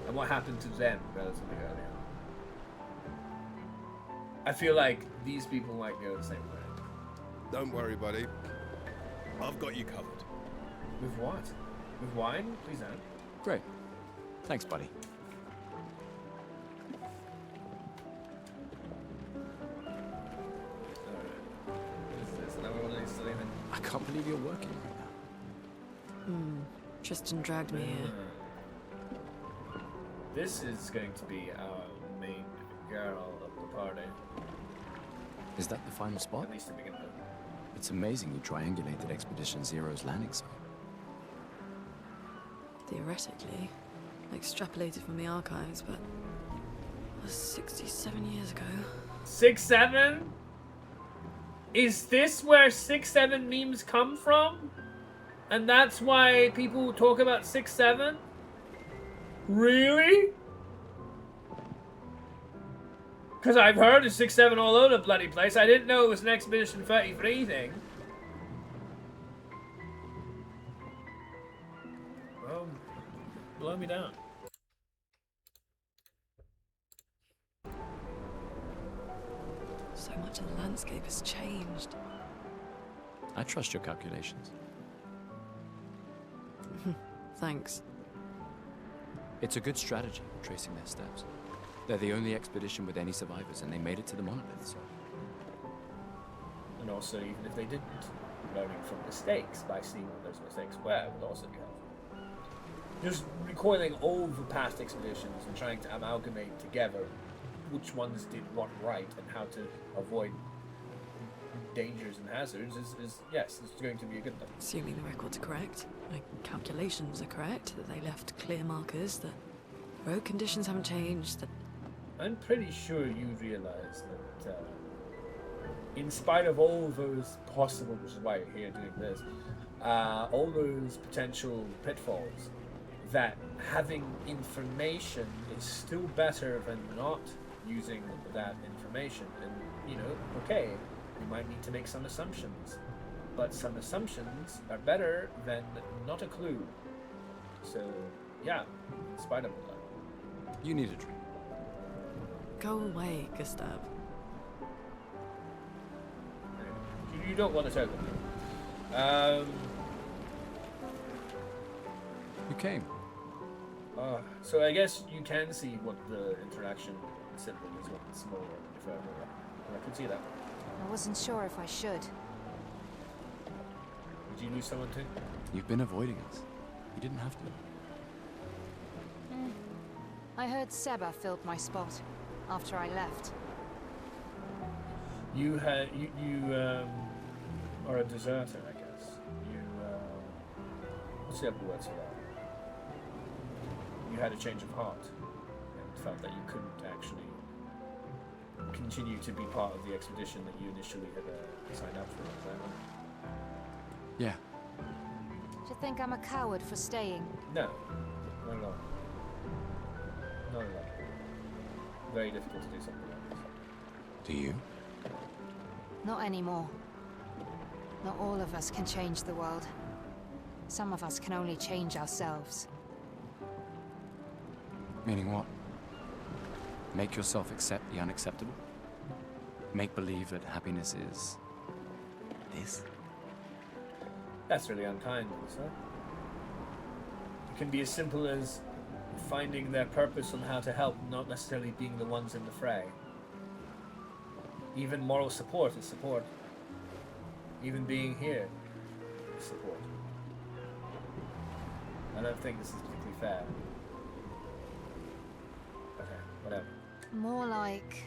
And what happened to them relatively early on. I feel like these people might go the same way. Don't worry, buddy. I've got you covered. With what? With wine? Please don't. Great. Thanks, buddy. can't believe you're working right now. Tristan dragged me here. This is going to be our main girl of the party. Is that the final spot? At least to begin with. It's amazing you triangulated Expedition Zero's landing site. Theoretically, extrapolated from the archives, but that was 67 years ago. 6-7? Is this where 6-7 memes come from? And that's why people talk about 6-7? Really? Because I've heard of 6-7 all over the bloody place. I didn't know it was an Expedition 33 thing. Well, blow me down. So much of the landscape has changed. I trust your calculations. Thanks. It's a good strategy, tracing their steps. They're the only expedition with any survivors, and they made it to the monolith, so... And also, even if they didn't, learning from mistakes by seeing what those mistakes were would also be helpful. Just recoiling over past expeditions and trying to amalgamate together which ones did what right and how to avoid dangers and hazards is yes, it's going to be a good thing. Assuming the records are correct, my calculations are correct, that they left clear markers, that road conditions haven't changed, that... I'm pretty sure you realize that in spite of all those possible, which is why you're here doing this, all those potential pitfalls, that having information is still better than not using that information. And, you know, okay, we might need to make some assumptions, but some assumptions are better than not a clue. So, yeah, in spite of all that. You need a drink. Go away, Gustav. You don't want to tell them. You came. So I guess you can see what the interaction symbol is when it's smaller and further up. I can see that. I wasn't sure if I should. Did you lose someone too? You've been avoiding us. You didn't have to. I heard Seba filled my spot after I left. You had you are a deserter, I guess. You what's the other word for that? You had a change of heart and felt that you couldn't actually continue to be part of the expedition that you initially had signed up for. Is that right? Yeah. Do you think I'm a coward for staying? No, not at all. Not at all. Very difficult to do something like this. Do you? Not anymore. Not all of us can change the world. Some of us can only change ourselves. Meaning what? Make yourself accept the unacceptable? Make believe that happiness is... this? That's really unkind, sir. It can be as simple as finding their purpose on how to help, not necessarily being the ones in the fray. Even moral support is support. Even being here is support. I don't think this is particularly fair. Okay, whatever. More like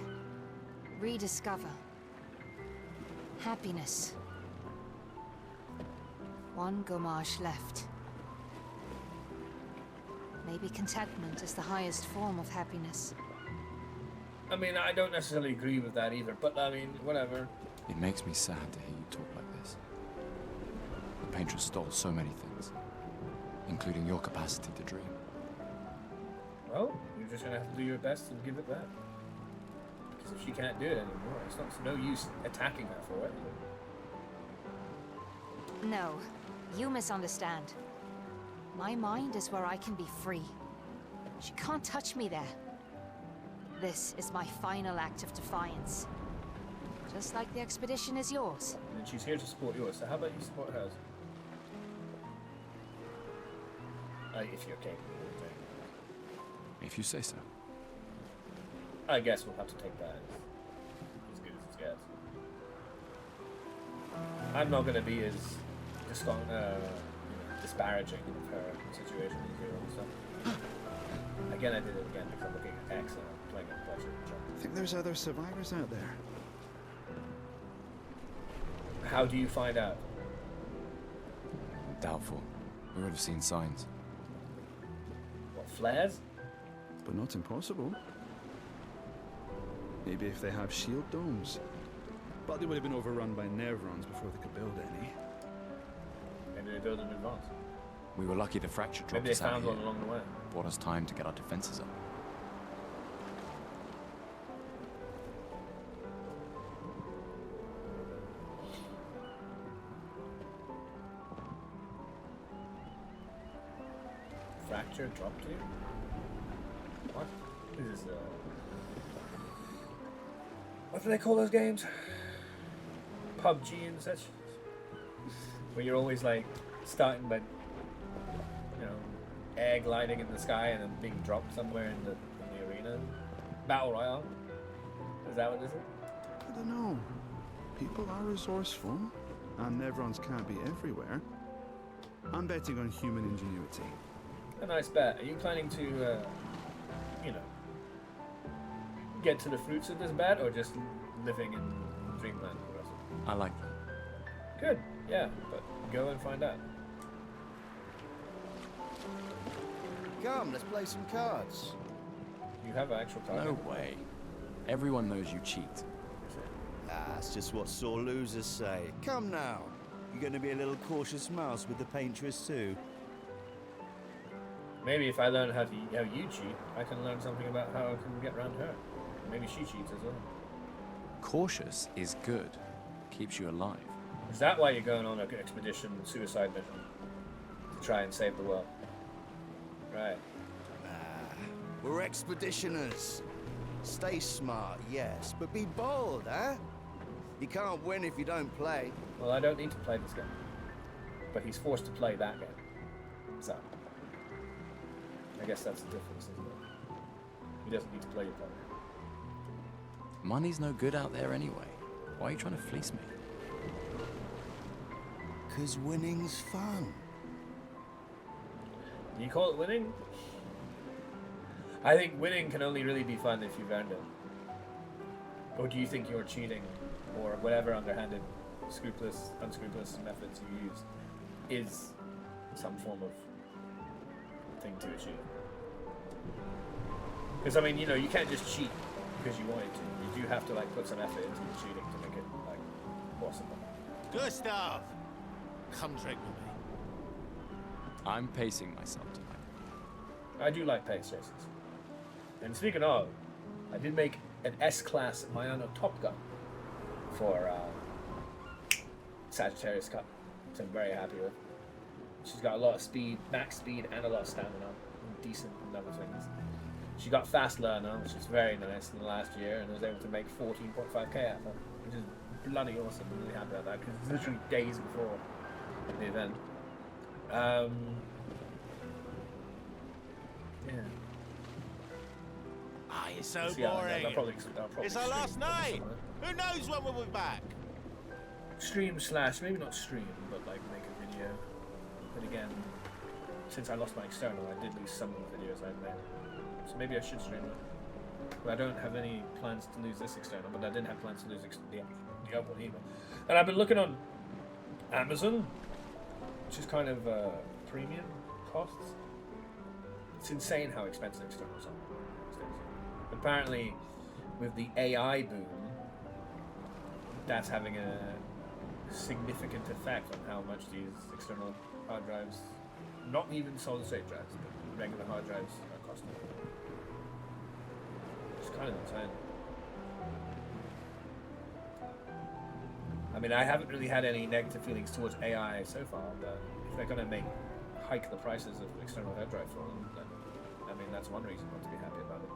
rediscover happiness. One Gomarsh left. Maybe contentment is the highest form of happiness. I mean, I don't necessarily agree with that either, but I mean, whatever. It makes me sad to hear you talk like this. The painter stole so many things, including your capacity to dream. Well, you're just gonna have to do your best and give it that. Because if she can't do it anymore, it's no use attacking her for it. No, you misunderstand. My mind is where I can be free. She can't touch me there. This is my final act of defiance. Just like the expedition is yours. And she's here to support yours, so how about you support hers? If you're capable of doing it. If you say so. I guess we'll have to take that as good as it gets. I'm not going to be as disparaging of her situation in Zero and stuff. Again, I did it again because I'm looking at X and I'm playing at pleasure. I think there's other survivors out there. How do you find out? Doubtful. We would have seen signs. What, flares? But not impossible. Maybe if they have shield domes. But they would have been overrun by Nevrons before they could build any. Maybe they build in advance. We were lucky the fracture dropped Maybe they us out found here. one along the way. Bought us time to get our defenses up. Fracture dropped you? What? This is what do they call those games? PUBG and such? Where you're always like starting by, you know, air gliding in the sky and then being dropped somewhere in the arena. Battle Royale. Is that what this is? I don't know. People are resourceful, and Nevrons can't be everywhere. I'm betting on human ingenuity. A nice bet. Are you planning to, you know, get to the fruits of this bet, or just living in dreamland for the rest of it? I like that. Good. Yeah, but go and find out. Come, let's play some cards. You have an actual target. No way. Everyone knows you cheat. That's just what sore losers say. Come now. You're going to be a little cautious mouse with the paintress too. Maybe if I learn how you cheat, I can learn something about how I can get around her. Maybe she cheats as well. Cautious is good. Keeps you alive. Is that why you're going on an expedition, suicide mission, to try and save the world? Right. We're expeditioners. Stay smart, yes, but be bold, huh? You can't win if you don't play. Well, I don't need to play this game, but he's forced to play that game. So, I guess that's the difference, isn't it? He doesn't need to play your part. Money's no good out there anyway. Why are you trying to fleece me? 'Cause winning's fun. You call it winning? I think winning can only really be fun if you've earned it. Or do you think you're cheating, or whatever underhanded, unscrupulous methods you use is some form of thing to achieve? Because I mean, you know, you can't just cheat because you wanted to. You do have to like put some effort into the cheating to make it like possible. Gustav, come drink with me. I'm pacing myself tonight. I do like pace races. And speaking of, I did make an S-Class Mayano Top Gun for Sagittarius Cup, which I'm very happy with. She's got a lot of speed, max speed, and a lot of stamina, and decent and other things. She got fast learner, which is very nice in the last year, and was able to make 14.5k out of her, which is bloody awesome. I'm really happy about that, because it's literally days before the event. Yeah. Ah, you're so See how that boring. goes. I'll probably It's our stream last night. somewhere. Who knows when we'll be back? Stream / maybe not stream, but like make a video. But again, since I lost my external, I did lose some of the videos I've made. So maybe I should stream it. But I don't have any plans to lose this external, but I didn't have plans to lose the other one either. And I've been looking on Amazon, which is kind of premium costs. It's insane how expensive externals are. Apparently, with the AI boom, that's having a significant effect on how much these external hard drives, not even solid state drives, but regular hard drives are costing. It's kind of insane. I mean, I haven't really had any negative feelings towards AI so far, but if they're going to hike the prices of external hard drive for them, then I mean, that's one reason not to be happy about it.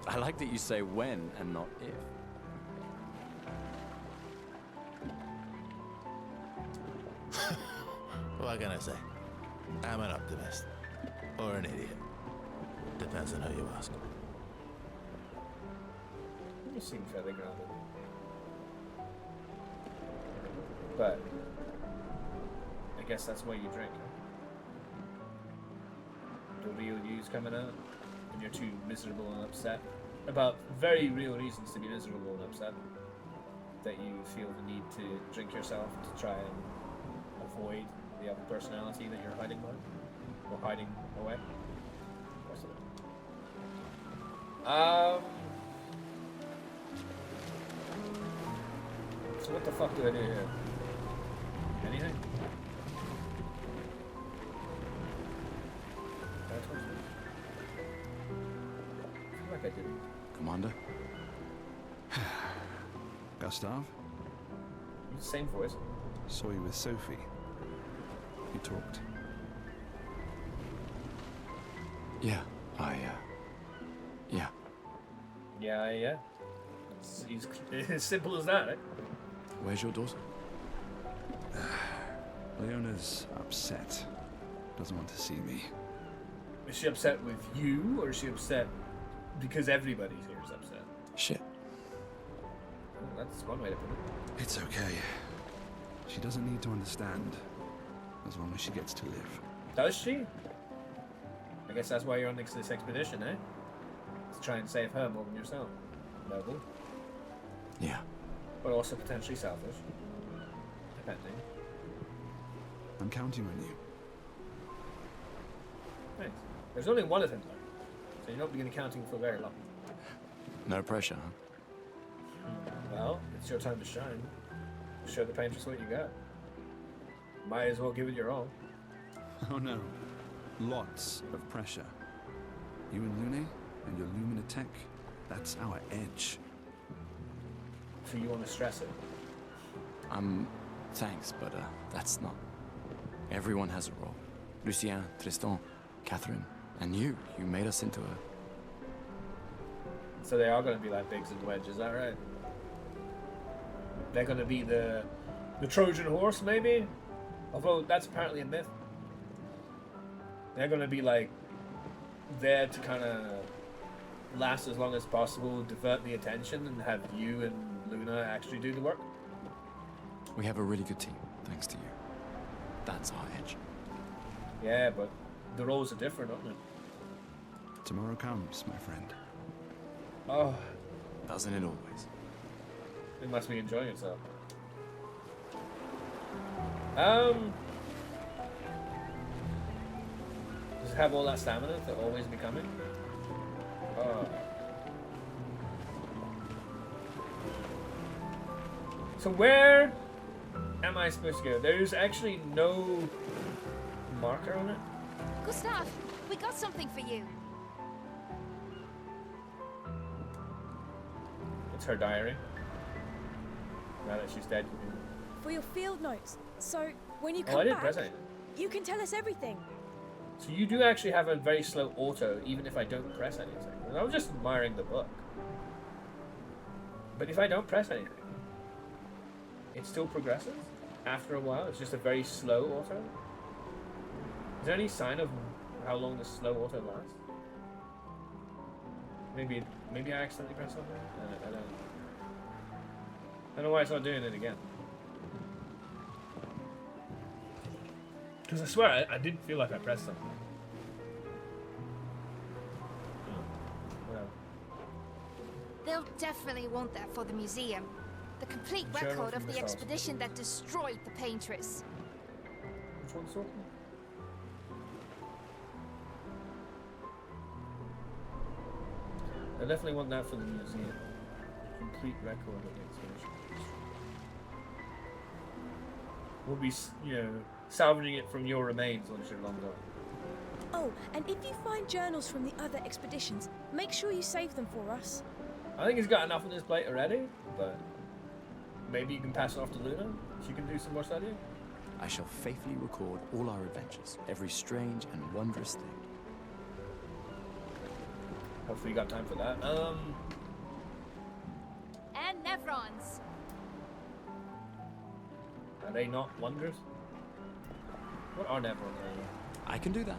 I like that you say when and not if. What am I gonna say? I'm an optimist. Or an idiot. Depends on who you ask. You seem fairly grounded. But I guess that's why you drink. The real you's coming out, and you're too miserable and upset about very real reasons to be miserable and upset. That you feel the need to drink yourself to try and avoid the other personality that you're hiding behind or hiding away. So what the fuck do I do here? Anything? I feel like I didn't. Commander? Gustav, Same voice. saw you with Sophie. You talked. Yeah, yeah. Yeah. It's as simple as that, eh? Where's your daughter? Leona's upset. Doesn't want to see me. Is she upset with you, or is she upset because everybody here is upset? Shit. Well, that's one way to put it. It's okay. She doesn't need to understand, as long as she gets to live. Does she? I guess that's why you're on this expedition, eh? To try and save her more than yourself. Noble. Yeah. But also potentially selfish. Depending. I'm counting on you. Thanks. There's only one of them, though. So you're not beginning counting for very long. No pressure, huh? Well, it's your time to shine. Show the painters what you got. Might as well give it your all. Oh no. Lots of pressure. You and Lune and your Lumina tech, that's our edge. So you want to stress it? Thanks, but that's not. Everyone has a role. Lucien, Tristan, Catherine, and you. You made us into a... So they are going to be like Biggs and Wedge, is that right? They're going to be the Trojan horse, maybe? Although that's apparently a myth. They're going to be like there to kind of last as long as possible, divert the attention, and have you and Luna actually do the work. We have a really good team, thanks to you. That's our edge. Yeah, but the roles are different, aren't they? Tomorrow comes, my friend. Oh, Doesn't it always? it must be enjoying itself. Does it have all that stamina to always be coming? Oh. So where am I supposed to go? There's actually no marker on it. Gustav, we got something for you. It's her diary. Now that she's dead. For your field notes. So when you Oh, I come didn't back, press anything. you can tell us everything. So you do actually have a very slow auto, even if I don't press anything. And I was just admiring the book. But if I don't press anything, it still progresses after a while. It's just a very slow auto. Is there any sign of how long this slow auto lasts? Maybe I accidentally pressed something. I don't know why it's not doing it again. Because I swear I didn't feel like I pressed something. Well, They'll definitely want that for the museum. The complete Journal record from of Miss the Austin. expedition that destroyed the Paintress. which one's talking? I definitely want that for the museum. Complete record of the expedition. We'll be, salvaging it from your remains once you're long gone. Oh, and if you find journals from the other expeditions, make sure you save them for us. I think he's got enough on his plate already, but maybe you can pass it off to Luna. She can do some more studying. I shall faithfully record all our adventures, every strange and wondrous thing. Hopefully you got time for that. And Nevrons. Are they not wonders? What are Nevrons? I can do that.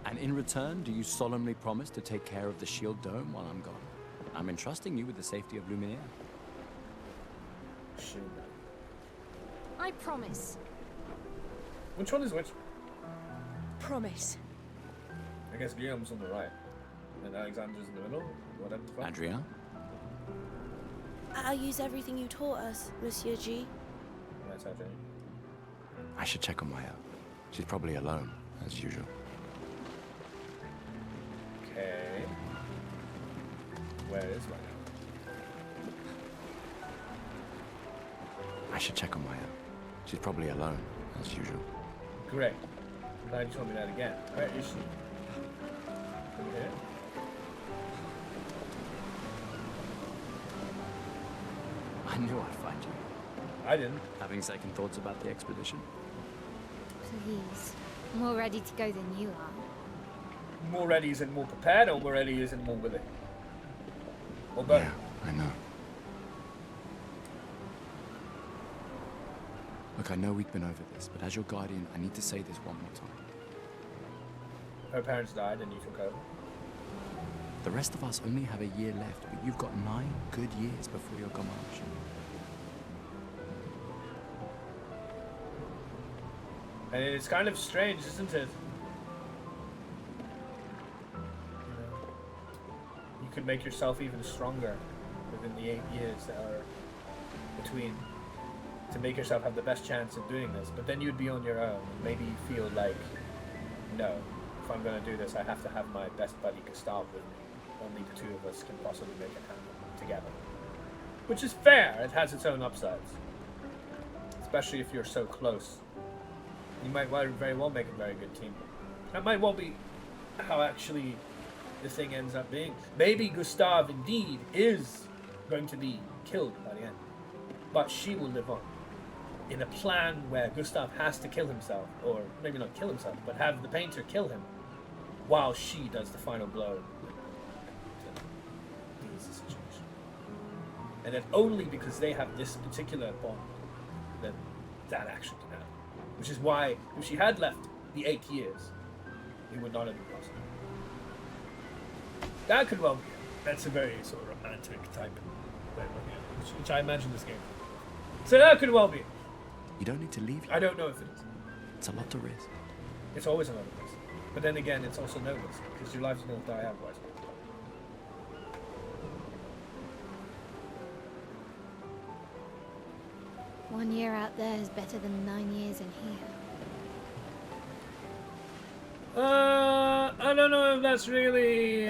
And in return, do you solemnly promise to take care of the shield dome while I'm gone? I'm entrusting you with the safety of Luminaire. Shoot. I promise. Which one is which? Promise. I guess Guillaume's on the right. And Alexander's in the middle? Whatever the fuck. Adrien? I'll use everything you taught us, Monsieur G. Nice, Adrien. I should check on Maya. She's probably alone, as usual. Okay. Where is Maya? I should check on Maya. She's probably alone, as usual. Great. Glad you told me that again. Where is she? Over here? I knew I'd find you. I didn't. Having second thoughts about the expedition? Please. I'm more ready to go than you are. More ready isn't more prepared, or more ready isn't more willing? Or both? Yeah, I know. Look, I know we've been over this, but as your guardian, I need to say this one more time. Her parents died and you took over. The rest of us only have a year left, but you've got 9 good years before your Gamache. And it's kind of strange, isn't it? You could make yourself even stronger within the 8 years that are between, to make yourself have the best chance of doing this. But then you'd be on your own, and maybe you feel like, no, if I'm going to do this, I have to have my best buddy Gustav with me. Only the 2 of us can possibly make it happen together. Which is fair, it has its own upsides. Especially if you're so close. You might very well make a very good team. That might well be how actually the thing ends up being. Maybe Gustav indeed is going to be killed by the end. But she will live on. In a plan where Gustav has to kill himself, or maybe not kill himself, but have the painter kill him, while she does the final blow. And then only because they have this particular bond that that action can happen. Which is why, if she had left the 8 years, it would not have been possible. That could well be it. That's a very sort of romantic type way of looking at it, which I imagine this game. So that could well be it. You don't need to leave. I don't know if it is. It's a lot to risk. It's always another risk. But then again, it's also no risk, because your life's going to die otherwise. One year out there is better than 9 years in here. I don't know if that's really,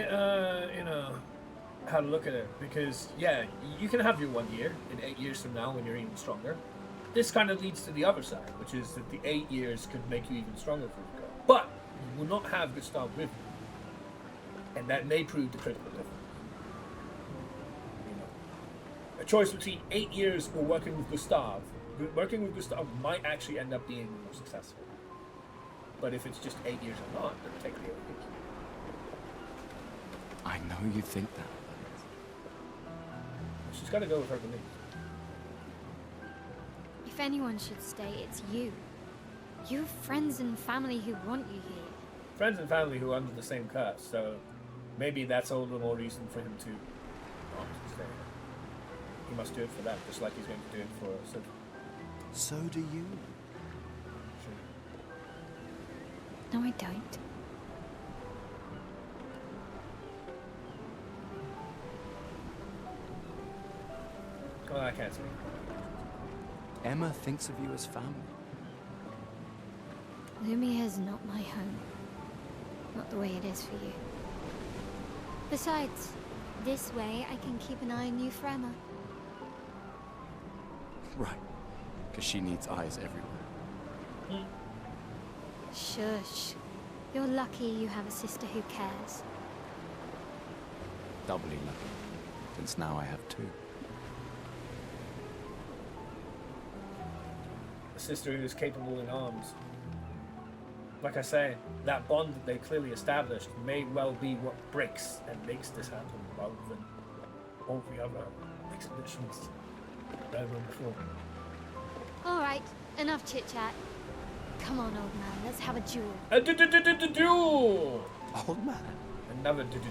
how to look at it. Because, yeah, you can have your 1 year in 8 years from now when you're even stronger. This kind of leads to the other side, which is that the 8 years could make you even stronger for you go. But you will not have Gustav with you. And that may prove the critical difference. A choice between 8 years or working with Gustav. Working with Gustav might actually end up being more successful. But if it's just 8 years or not, then take the 8 years. I know you think that, but She's got to go with her beliefs. If anyone should stay, it's you. You have friends and family who want you here. Friends and family who are under the same curse, so maybe that's all the more reason for him to not stay. He must do it for them, just like he's going to do it for Sid. so do you. No, I don't. Well, I can't speak. Emma thinks of you as family. Lumia's not my home. Not the way it is for you. Besides, this way I can keep an eye on you for Emma. Right. Because she needs eyes everywhere. Shush. You're lucky you have a sister who cares. Doubly lucky. Since now I have 2. A sister who is capable in arms. Like I say, that bond that they clearly established may well be what breaks and makes this happen, rather than all the other expeditions that I've run before. Alright, enough chit-chat. Come on, old man, let's have a duel. A duel! Old man. Another duel.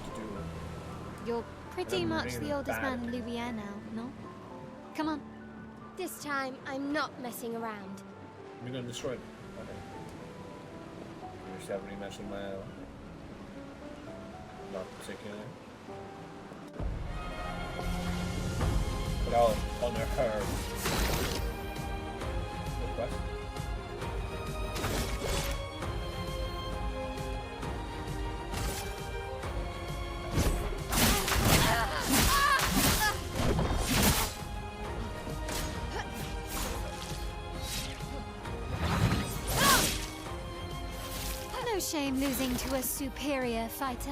You're pretty I'm much really the oldest bad man in Louvier now, no? Come on. This time, I'm not messing around. You're gonna destroy them. Okay. You just have rematching my not particularly. But I'll honor her request. No shame losing to a superior fighter.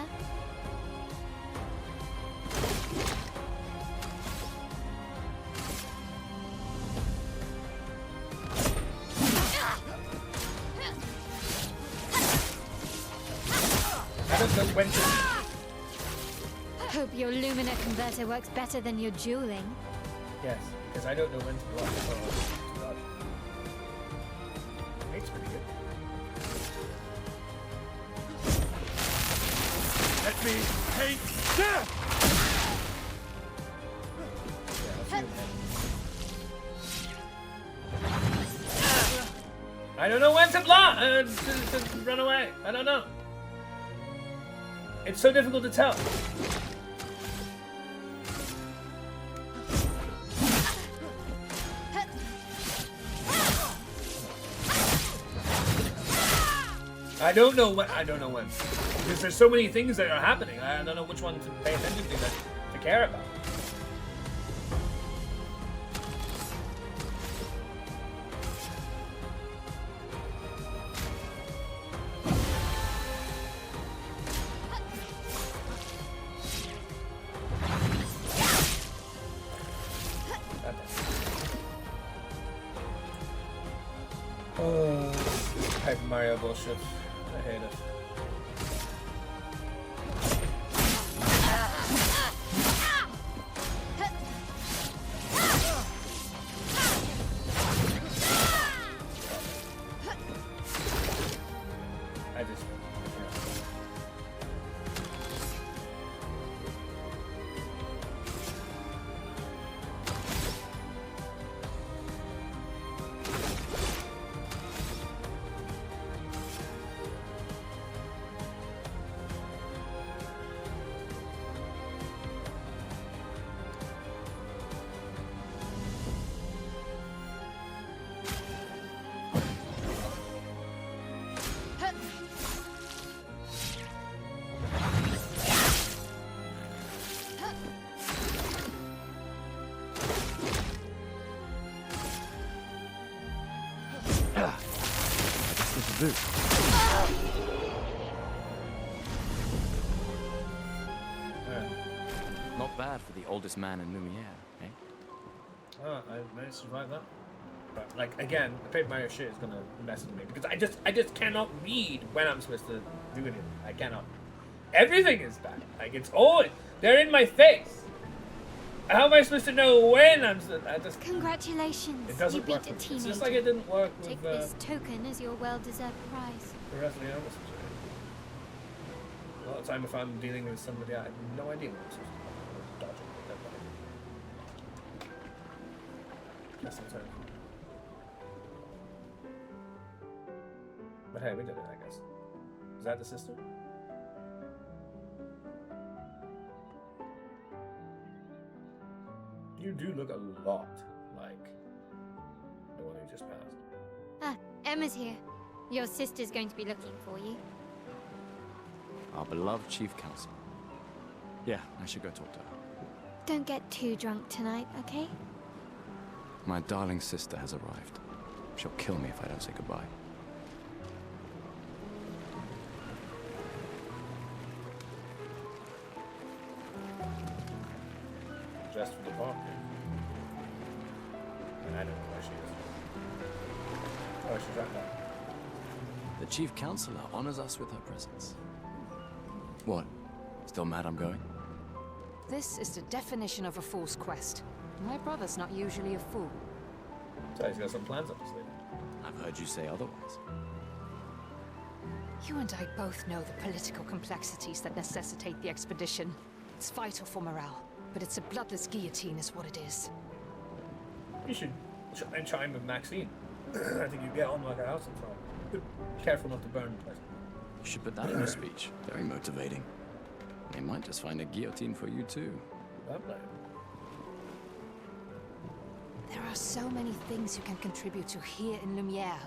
Hope your Lumina converter works better than your dueling. Yes, because I don't know when to block. Oh, it's pretty good. Let me take death! I don't know when to block! To run away. I don't know. It's so difficult to tell. I don't know when. Because there's so many things that are happening. I don't know which one to pay attention to care about. Oh, Paper Mario bullshit. I hate it. I just... Not bad for the oldest man in Lumiere, eh? Oh, I managed to survive that. But like again, the Paper Mario shit is gonna mess with me because I just cannot read when I'm supposed to do anything. I cannot. Everything is bad. Like it's all they're in my face. How am I supposed to know when I'm? I just. Congratulations, It doesn't you work. beat a It's teenager. just like it didn't work with Take this token as your well-deserved prize. the rest of the animals. A lot of time if I'm dealing with somebody, I have no idea what I'm supposed to do. Dodging. That's sometimes. But hey, we did it, I guess. Is that the sister? You do look a lot like the one who just passed. Ah, Emma's here. Your sister's going to be looking for you. Our beloved chief counsel. Yeah, I should go talk to her. Don't get too drunk tonight, okay? My darling sister has arrived. She'll kill me if I don't say goodbye. Dressed for the park. And I don't know where she is. Oh, she's right there. The chief counselor honors us with her presence. What? Still mad I'm going? This is the definition of a fool's quest. My brother's not usually a fool. So he's got some plans up his sleeve. I've heard you say otherwise. You and I both know the political complexities that necessitate the expedition. It's vital for morale, but it's a bloodless guillotine is what it is. You should and chime with Maxine. I think you get on like a house on fire. Be careful not to burn the place. You should put that in your speech. Very motivating. They might just find a guillotine for you too. Lovely. There are so many things you can contribute to here in Lumiere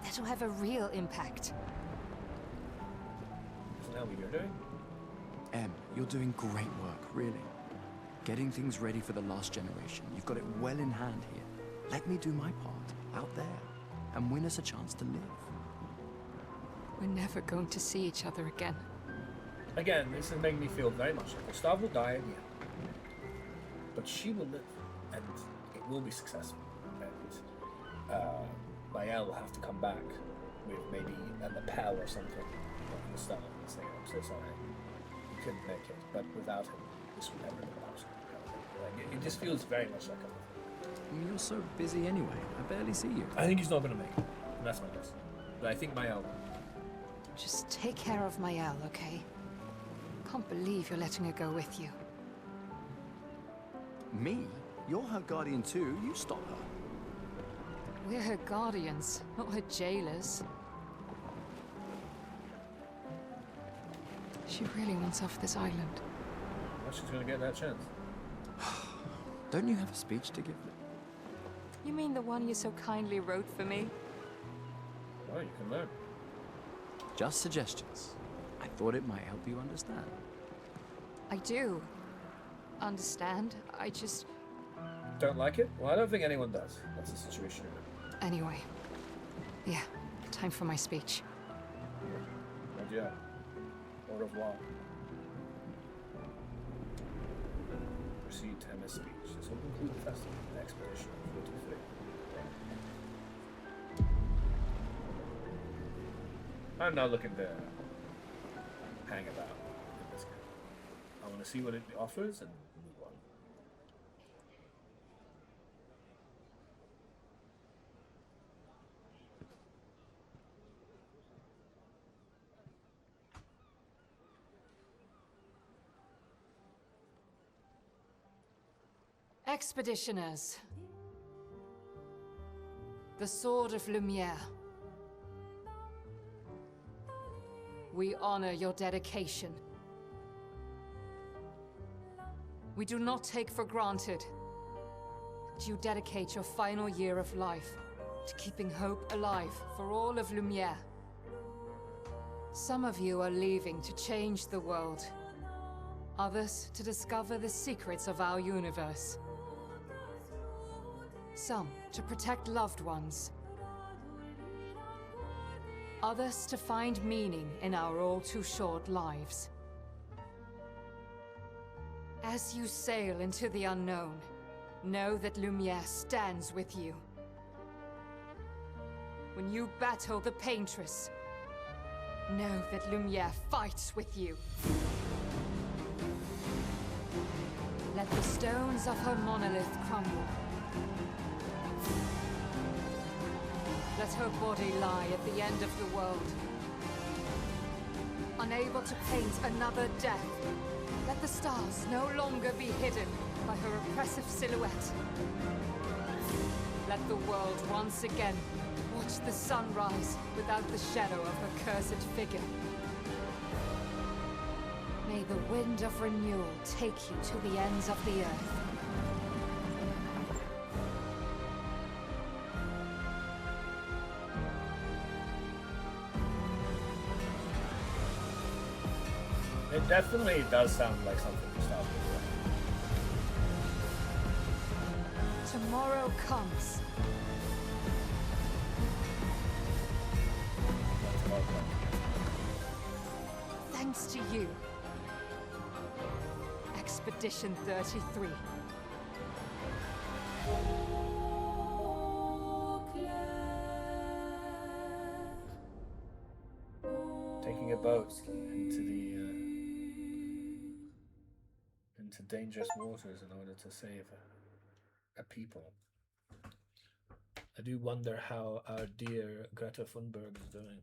that will have a real impact. Isn't that what you're doing? Em, you're doing great work, really. Getting things ready for the last generation. You've got it well in hand here. Let me do my part, out there, and win us a chance to live. We're never going to see each other again. Again, this is making me feel very much like Gustav will die at the end. But she will live, and it will be successful. And Mael will have to come back with maybe a lapel or something on the start and say, I'm so sorry, you couldn't make it. But without him, this would never be possible. Like, it just feels very much like a... You're so busy anyway. I barely see you. I think he's not going to make it. And that's my guess. But I think Mael will. Just take care of Mael, okay? Can't believe you're letting her go with you. Me? You're her guardian too. You stop her. We're her guardians, not her jailers. She really wants off this island. Well, she's going to get that chance. Don't you have a speech to give them? You mean the one you so kindly wrote for me? Well, you can learn. Just suggestions. I thought it might help you understand. I do. Understand? I just... Don't like it? Well, I don't think anyone does. That's the situation you're in. Anyway. Yeah, time for my speech. Adieu. Au revoir. Proceed to MS speech. This will conclude the festival of the expedition of 43. I'm not looking to hang about in this game. I want to see what it offers and move on. Expeditioners. The Sword of Lumiere. We honor your dedication. We do not take for granted that you dedicate your final year of life to keeping hope alive for all of Lumiere. Some of you are leaving to change the world. Others to discover the secrets of our universe. Some to protect loved ones. Others to find meaning in our all-too-short lives. As you sail into the unknown, know that Lumiere stands with you. When you battle the Paintress, know that Lumiere fights with you. Let the stones of her monolith crumble. Let her body lie at the end of the world. Unable to paint another death, let the stars no longer be hidden by her oppressive silhouette. Let the world once again watch the sun rise without the shadow of her cursed figure. May the wind of renewal take you to the ends of the earth. It definitely does sound like something to start with. Tomorrow comes. Thanks to you. Expedition 33. Taking a boat into dangerous waters in order to save a people. I do wonder how our dear Greta Thunberg is doing.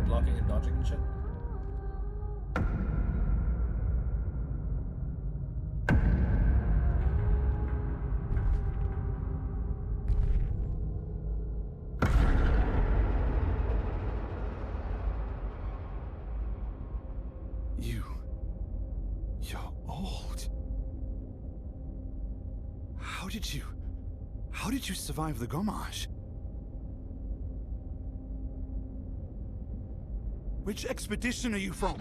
blocking and dodging and shit. You're old. How did you survive the Gommage? Which expedition are you from?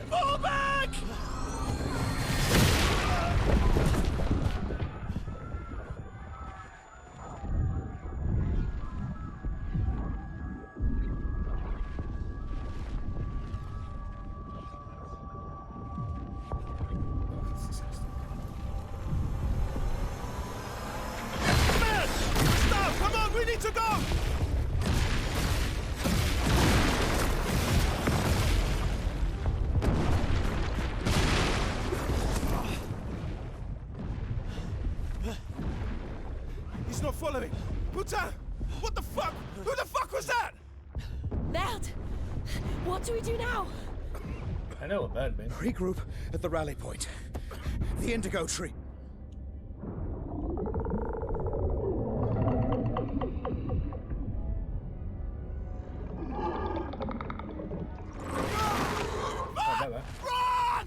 Fall back! Man! Stop! Come on, we need to go! He's not following. Putain! What the fuck? Who the fuck was that? Merde! What do we do now? I know what that means. Regroup at the rally point. The indigo tree. Oh, there we are. Run!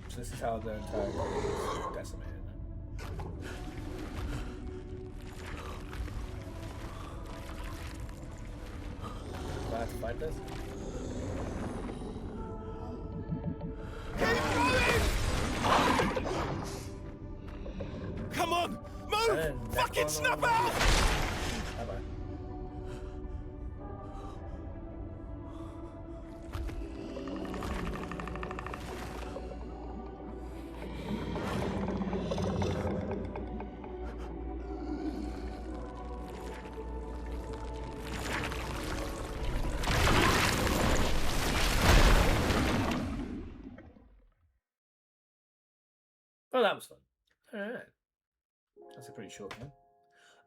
So this is how the entire body is decimated. Do I have to fight this? Keep going! Come on! Move! Fucking snap out! Bye-bye. Oh, that was fun. Alright. That's a pretty short one.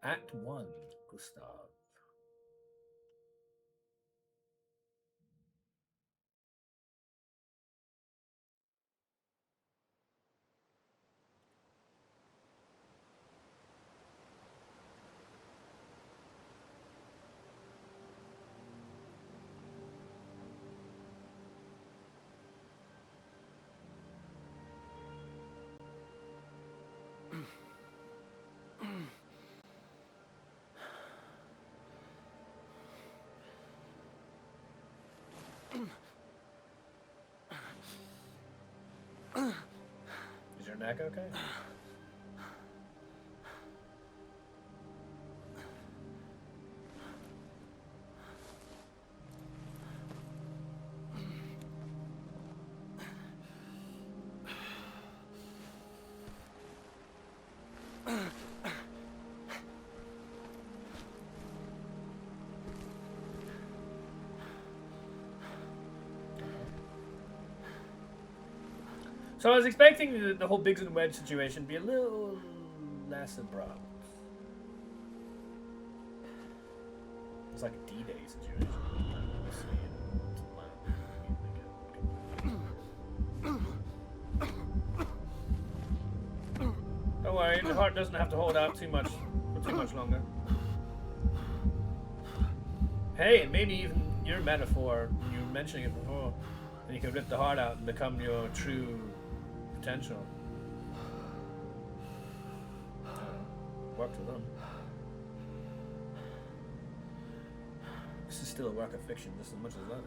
Act 1, Gustav. Is your neck okay? So I was expecting the whole Biggs and Wedge situation to be a little less abrupt. It's like a D-Day situation. Don't worry, the heart doesn't have to hold out too much for too much longer. Hey, and maybe even your metaphor, you were mentioning it before, that you can rip the heart out and become your true potential. Worked with them. This is still a work of fiction just as much as that is.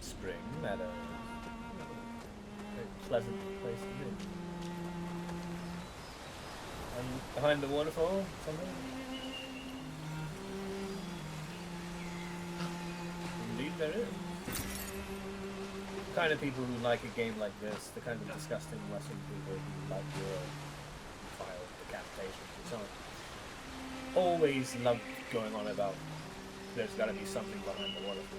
Spring Meadows. Very pleasant place to be. behind the waterfall, something. Indeed, there is. The kind of people who like a game like this, the kind of disgusting Western people who like war, fire, decapitations, and so on, always love going on about there's got to be something behind the waterfall.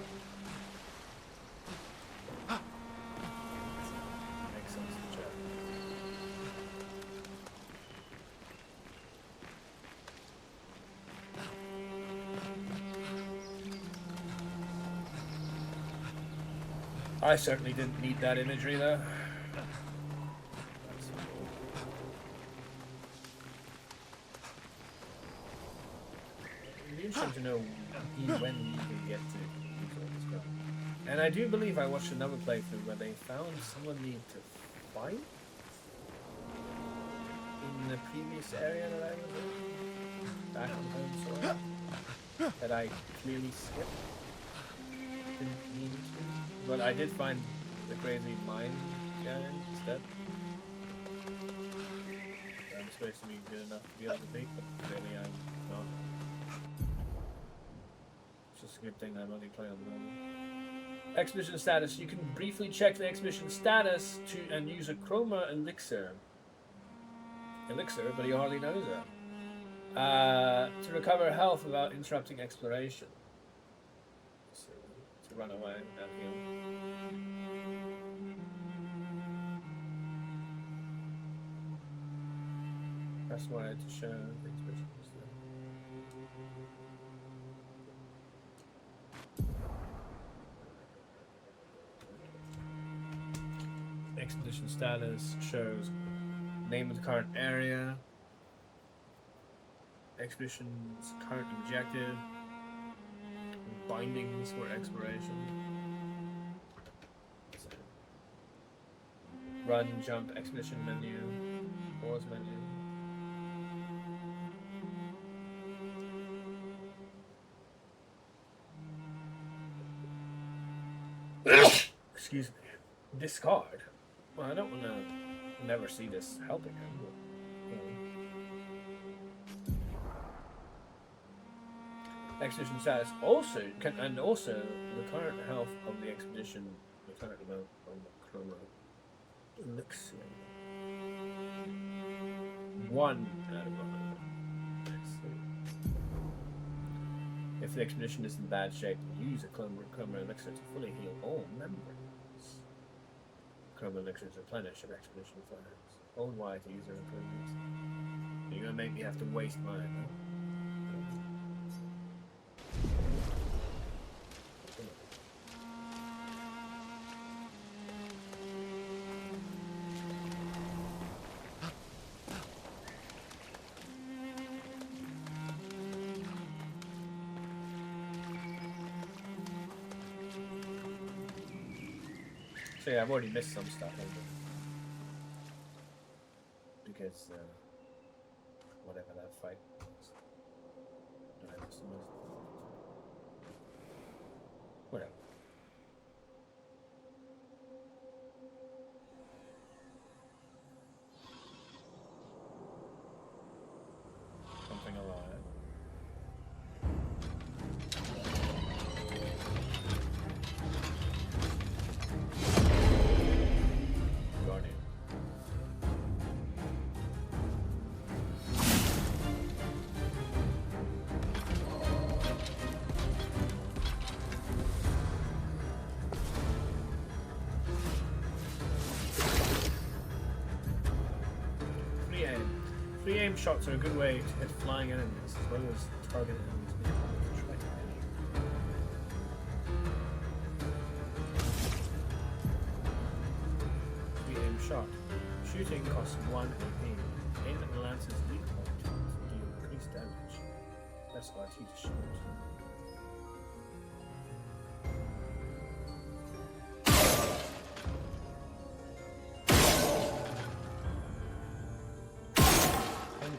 Makes sense to check. I certainly didn't need that imagery though. It'd be interesting to know when you can get to use all this stuff. And I do believe I watched another playthrough where they found someone needed to fight in the previous area that I was in, back on home soil, that I clearly skipped. Didn't mean to. But I did find the crazy mine guy instead. I'm supposed to be good enough to be able to beat, but clearly I'm not. It's just a good thing I'm only playing on the normal. Expedition status. You can briefly check the expedition status and use a chroma elixir. But he hardly knows it. To recover health without interrupting exploration. To run away and heal. Press Y to show the expedition. Expedition status shows name of the current area, expedition's current objective, bindings for exploration. Run, jump, expedition menu, pause menu. Excuse me. Discard. Well, I don't want to never see this helping him. Expedition status also and also the current health of the expedition, the current amount of chroma elixir. 1 out of 100. Let's see. If the expedition is in bad shape, use a chroma elixir to fully heal all members. Chroma elixirs replenish if expedition fails. Hold Y to use their improvements. You're gonna make me have to waste mine, huh? So yeah, I've already missed some stuff because whatever that fight was. I missed the most. Whatever. Something alive. Free aim shots are a good way to hit flying enemies as well as target enemies. Free aim shot. Shooting costs 1 AP. Aim at the lance's weak point to deal increased damage. That's why it's used to shoot.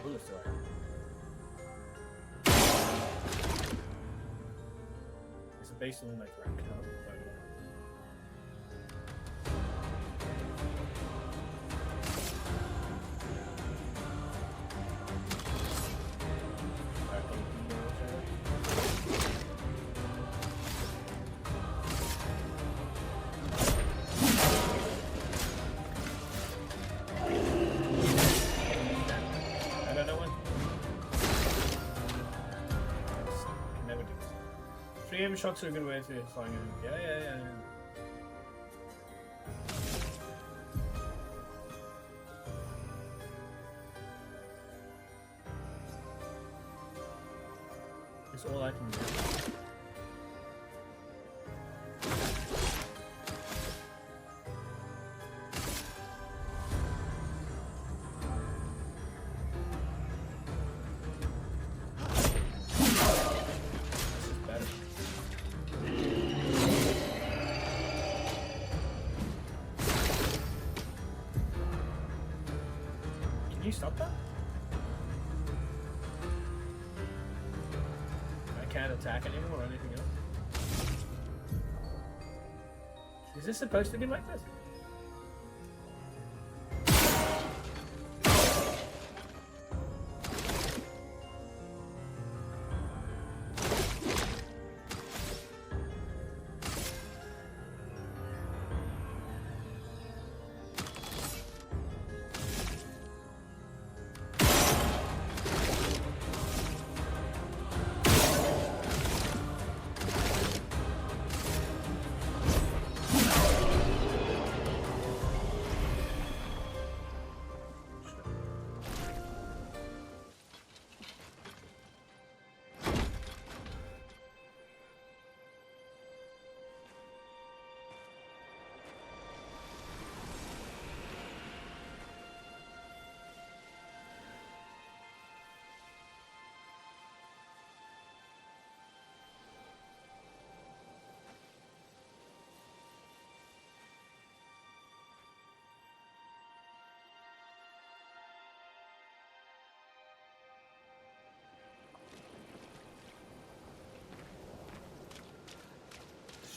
Bullets are. It's based on like rank. Medium shots are a good way to flying in. Yeah. It's all I can do. Can you stop that? I can't attack anymore or anything else. Is this supposed to be like this?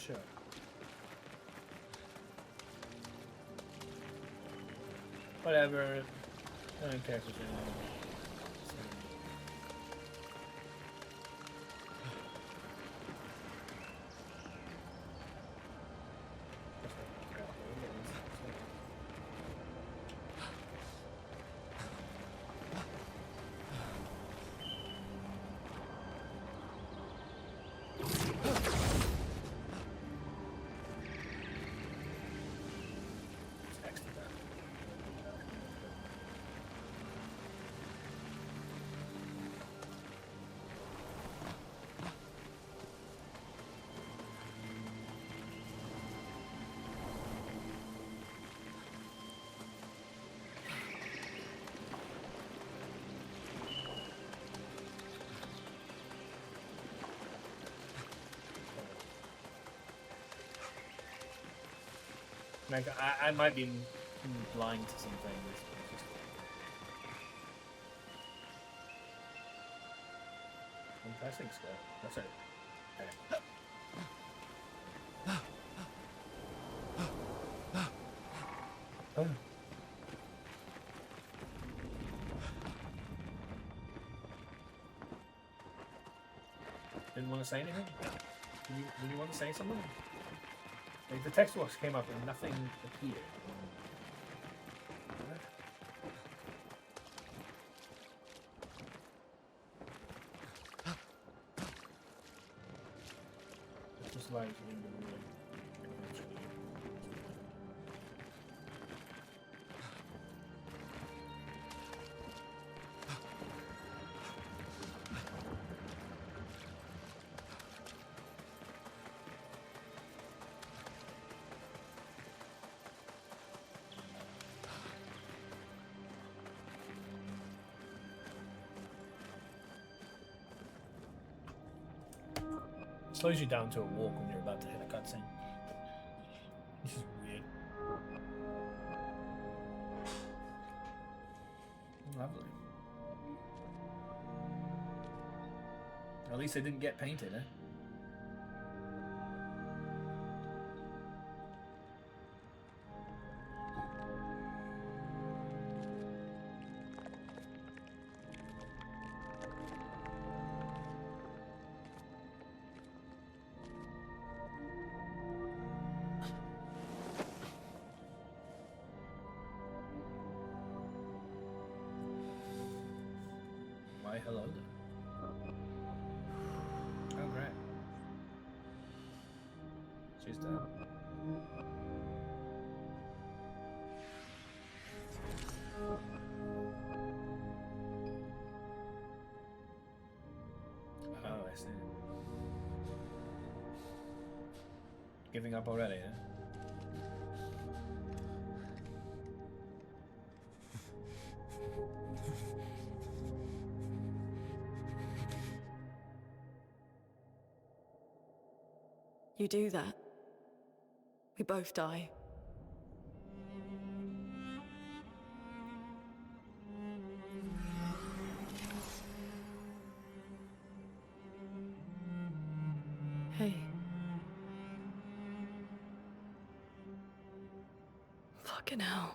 Sure. Whatever. I don't care if it's anymore. Like, I might be blind to some things. Fantastic score. That's it. Okay. Oh. Didn't want to say anything? Did you want to say something? Like, the text box came up and nothing appeared. It's just like slows you down to a walk when you're about to hit a cutscene. This is weird. Lovely. At least they didn't get painted, eh? Why, hello there. Oh, great. Giving up already, eh? You do that, we both die. Hey. Fucking hell.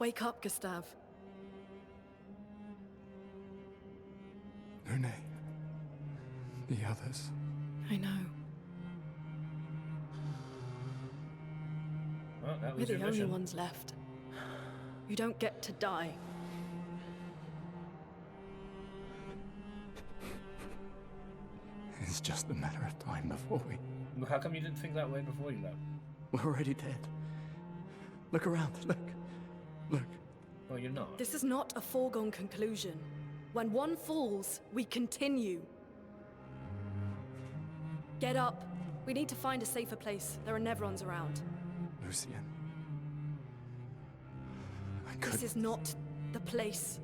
Wake up, Gustav. Lune. The others. I know. Well, that We're was the your only mission. ones left. You don't get to die. It's just a matter of time before we... Well, how come you didn't think that way before you left? We're already dead. Look around, look. Look. Well, you're not. This is not a foregone conclusion. When one falls, we continue. Get up. We need to find a safer place. There are Nevrons around. Lucian. This is not the place.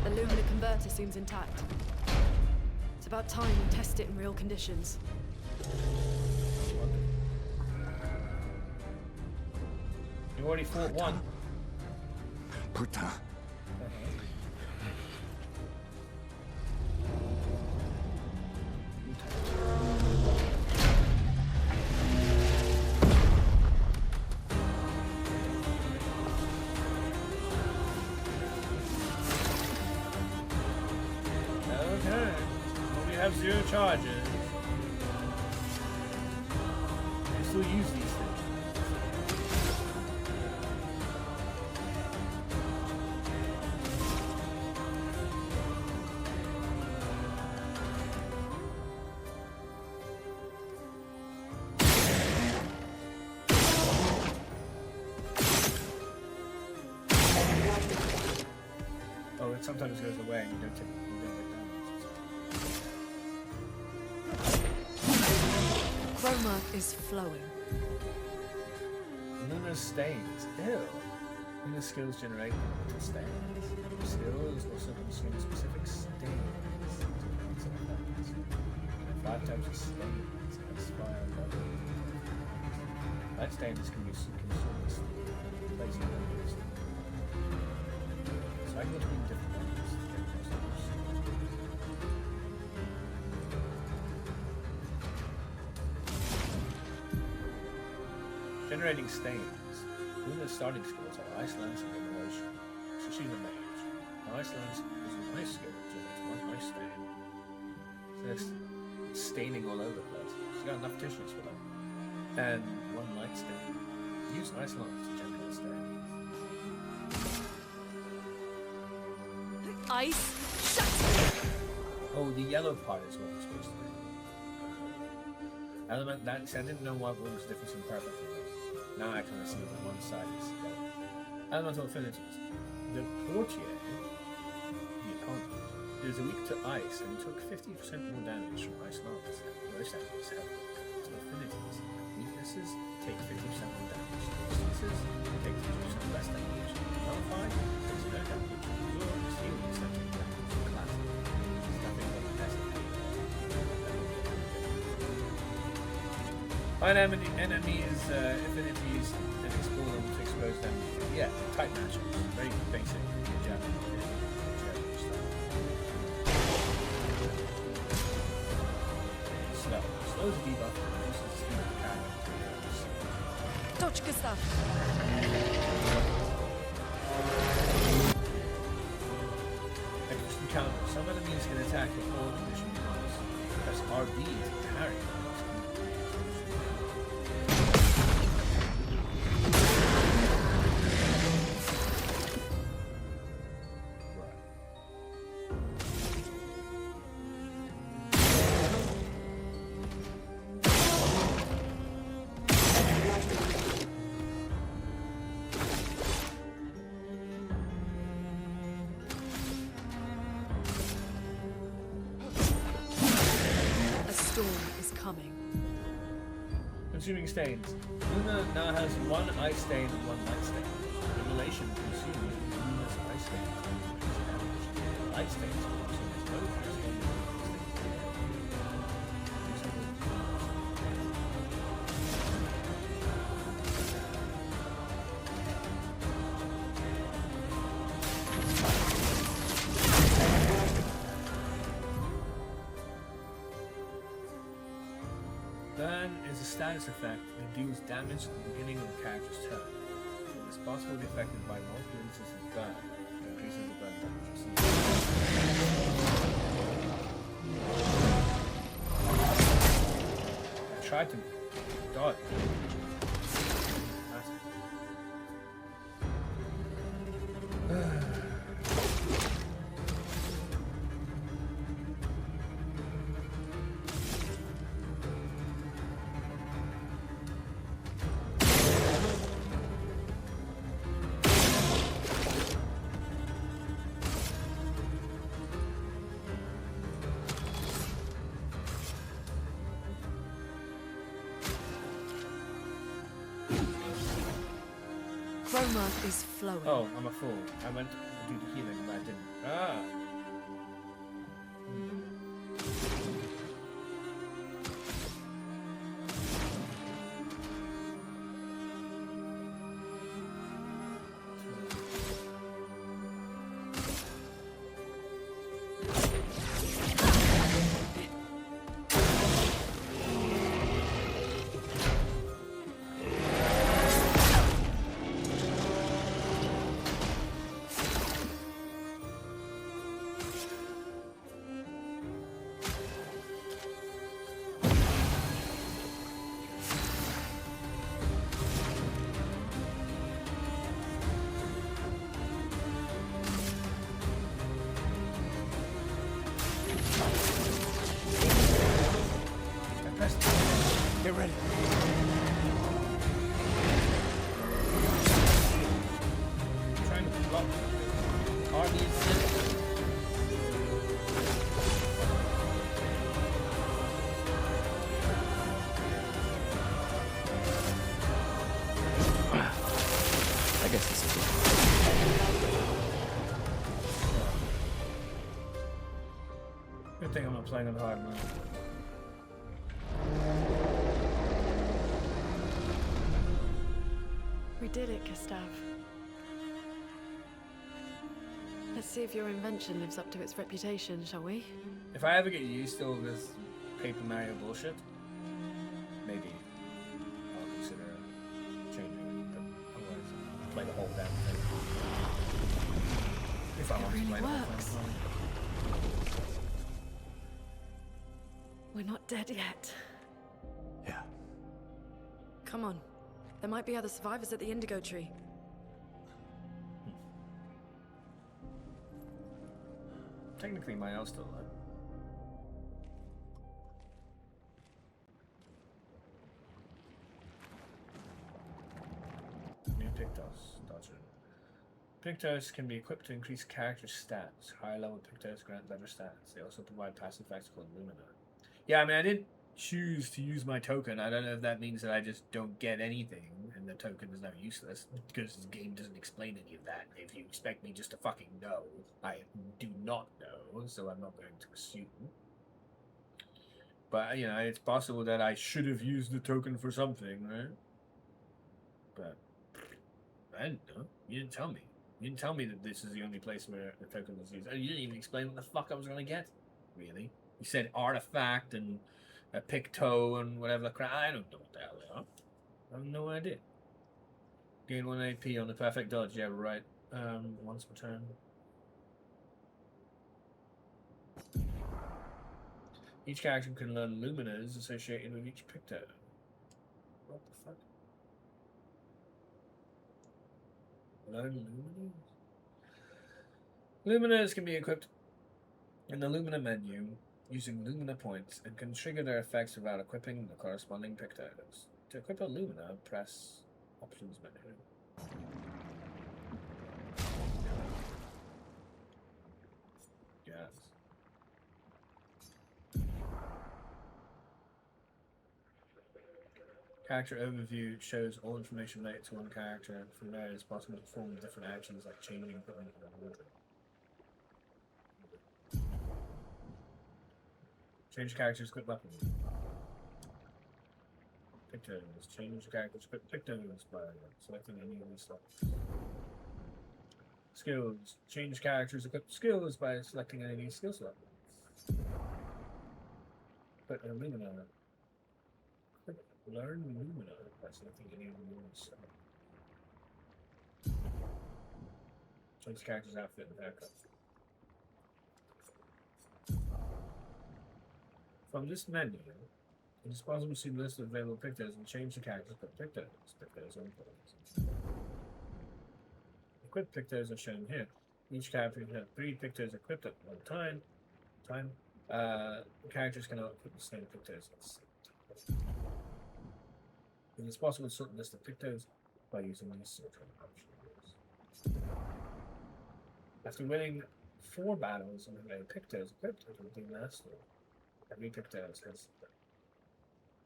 The Lumina converter seems intact. It's about time we test it in real conditions. You already fought one. Puta. Okay. Well, we have 0 charges. I still use these things. Oh, it sometimes goes away and you don't take Chroma is flowing. Luna's stains. Ew. Luna's skills generate stains. Skills also consume specific stains. 5 types of stains. Expire level. Light stains can be consumed. Placing them used. Cycle between different ones. Generating stains. Luna's starting skills are Ice Lance and Immolation. So she's a mage. Ice Lance is a nice skill, generates 1 ice stain. So it's staining all over the place. She's got enough tissues for that. And 1 light stain. Use Ice Lance to generate a stain. Ice, shut! Oh, the yellow part is what we're supposed to do. Element that I didn't know what was the difference in perfect. Now I kind of see that one side is yellow. Elemental affinities. The courtier, the opponent, is weak to ice and took 50% more damage from ice lance. Most enemies have affinities. Weaknesses take 50% more damage. Weaknesses take 50% less damage. Nullified takes no damage. Your healing is taking damage. Classic. It's nothing but the best. Find enemies' affinities and explore them to expose them. Yeah, type matches. Very basic Japanese style. Slow. Slow is debuff. Reduces speed of characters. Dodge, Gustav. Extra counter. Some enemies can attack before the mission begins. Press RB to parry. coming. Consuming stains. Luna now has 1 ice stain and 1 light stain. In relation to consuming Luna's ice stain, light stains will consume its both ice stain and Burn is a status effect that deals damage at the beginning of the character's turn. It is possible to be affected by multiple instances of burn, that increases the burn damage received. I tried to dodge. Chroma is flowing. Oh, I'm a fool. I meant to do the healing, but I didn't. Ah! Get ready. Trying to block RBC. I guess this is it. Good thing I'm not playing on hard mode. We did it, Gustav. Let's see if your invention lives up to its reputation, shall we? If I ever get used to all this Paper Mario bullshit, maybe I'll consider changing it, but otherwise I'll play the whole damn thing. If I want to play the whole thing. We're not dead yet. Yeah. Come on. There might be other survivors at the Indigo Tree. Technically, my el's still alive. New Pictos. Dodger. Pictos can be equipped to increase character stats. Higher level Pictos grant better stats. They also provide passive effects called Lumina. Yeah, I mean, I did choose to use my token. I don't know if that means that I just don't get anything and the token is now useless, because the game doesn't explain any of that. If you expect me just to fucking know, I do not know, so I'm not going to assume. But, you know, it's possible that I should have used the token for something, right? But I didn't know. You didn't tell me. You didn't tell me that this is the only place where the token was used. You didn't even explain what the fuck I was going to get, really. You said artifact and a picto and whatever the crap. I don't know what the hell they are. I have no idea. Gain 1 AP on the perfect dodge. Yeah, right. Once per turn. Each character can learn luminas associated with each picto. What the fuck? Learn luminas? Luminas can be equipped in the Lumina menu using Lumina points and can trigger their effects without equipping the corresponding pictos. To equip a Lumina, press Options menu. Yes. Character overview shows all information related to one character. From there, it's possible to perform different actions like changing equipment and wardrobe. Change characters, equip weapons. Pictos. Change characters, equip pictos by selecting any of these slots. Skills. Change characters, equip skills by selecting any of these skill slots. Put Illumina. Learn Lumina by selecting any of the moves. Change character's outfit and haircut. From this menu, it is possible to see the list of available pictures and change the characters to pictures. Pictures and pictures. Equipped pictures are shown here. Each character can have 3 pictures equipped at one time. Characters cannot equip the same pictures at the same time. It is possible to sort the list of pictos by using these sorting options. After winning 4 battles and having pictos equipped, it will be mastered. Every pictos has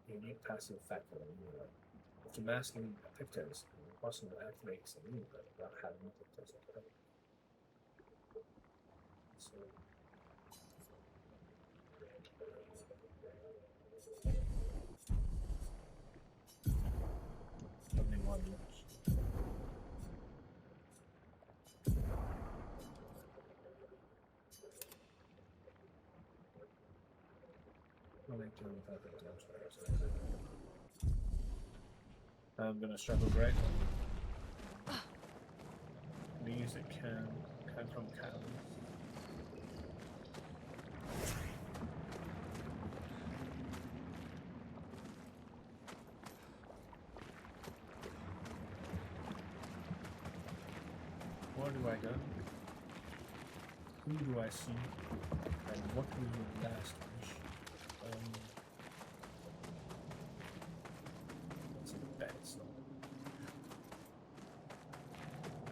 a unique passive effect on the ruler. After mastering pictos, it is possible to activate some ruler without having pictos equipped. So, something one much. I'm gonna struggle great. Music can from cows. Where do I go? Who do I see? And what was your last wish? What's in the bed?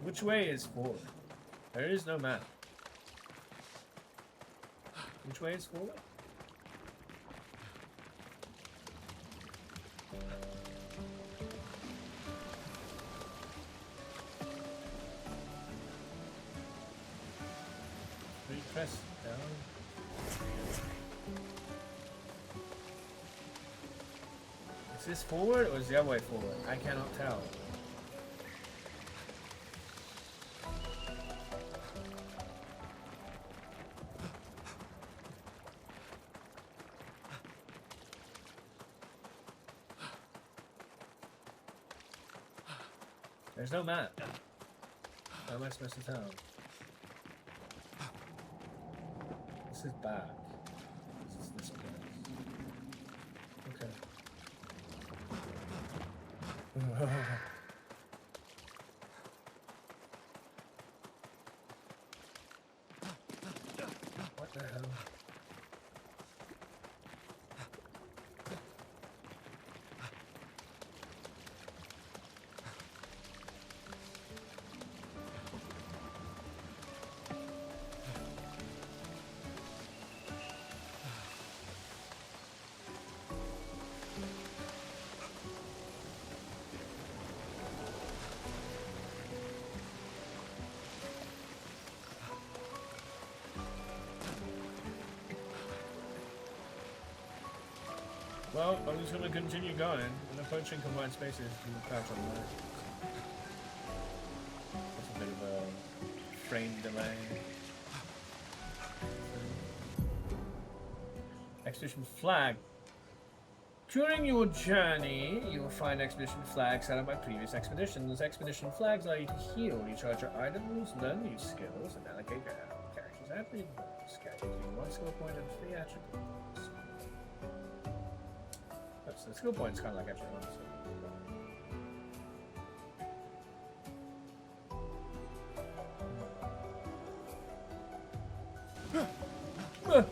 Which way is forward? There is no map. Which way is forward? Press down. Is this forward or is the other way forward? I cannot tell. There's no map. How am I supposed to tell? This is back. This is this place. Okay. What the hell? Well, I'm just going to continue going and approaching confined spaces to crouch on the left. That's a bit of a frame delay. Expedition flag. During your journey, you will find expedition flags set up by previous expeditions. Expedition flags allow you to heal, recharge your items, learn new skills, and allocate your character's attributes. Characters gain 1 skill point and 3 attributes. So the skill point's kind of like extra ones. So.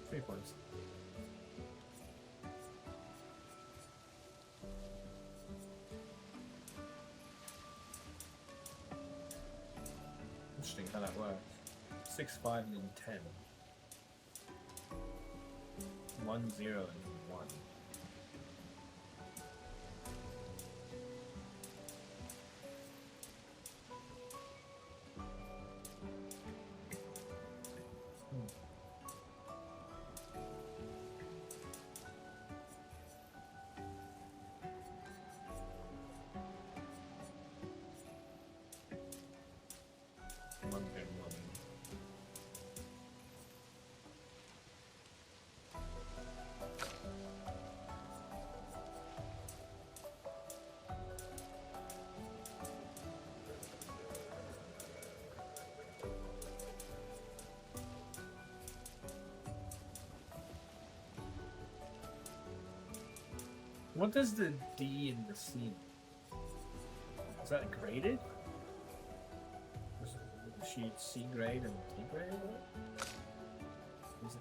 3 points. interesting how that works. 6, 5, and then 10. 1, 0, and 1. What does the D in the C mean? Is that graded? Is she C grade and D grade? Is it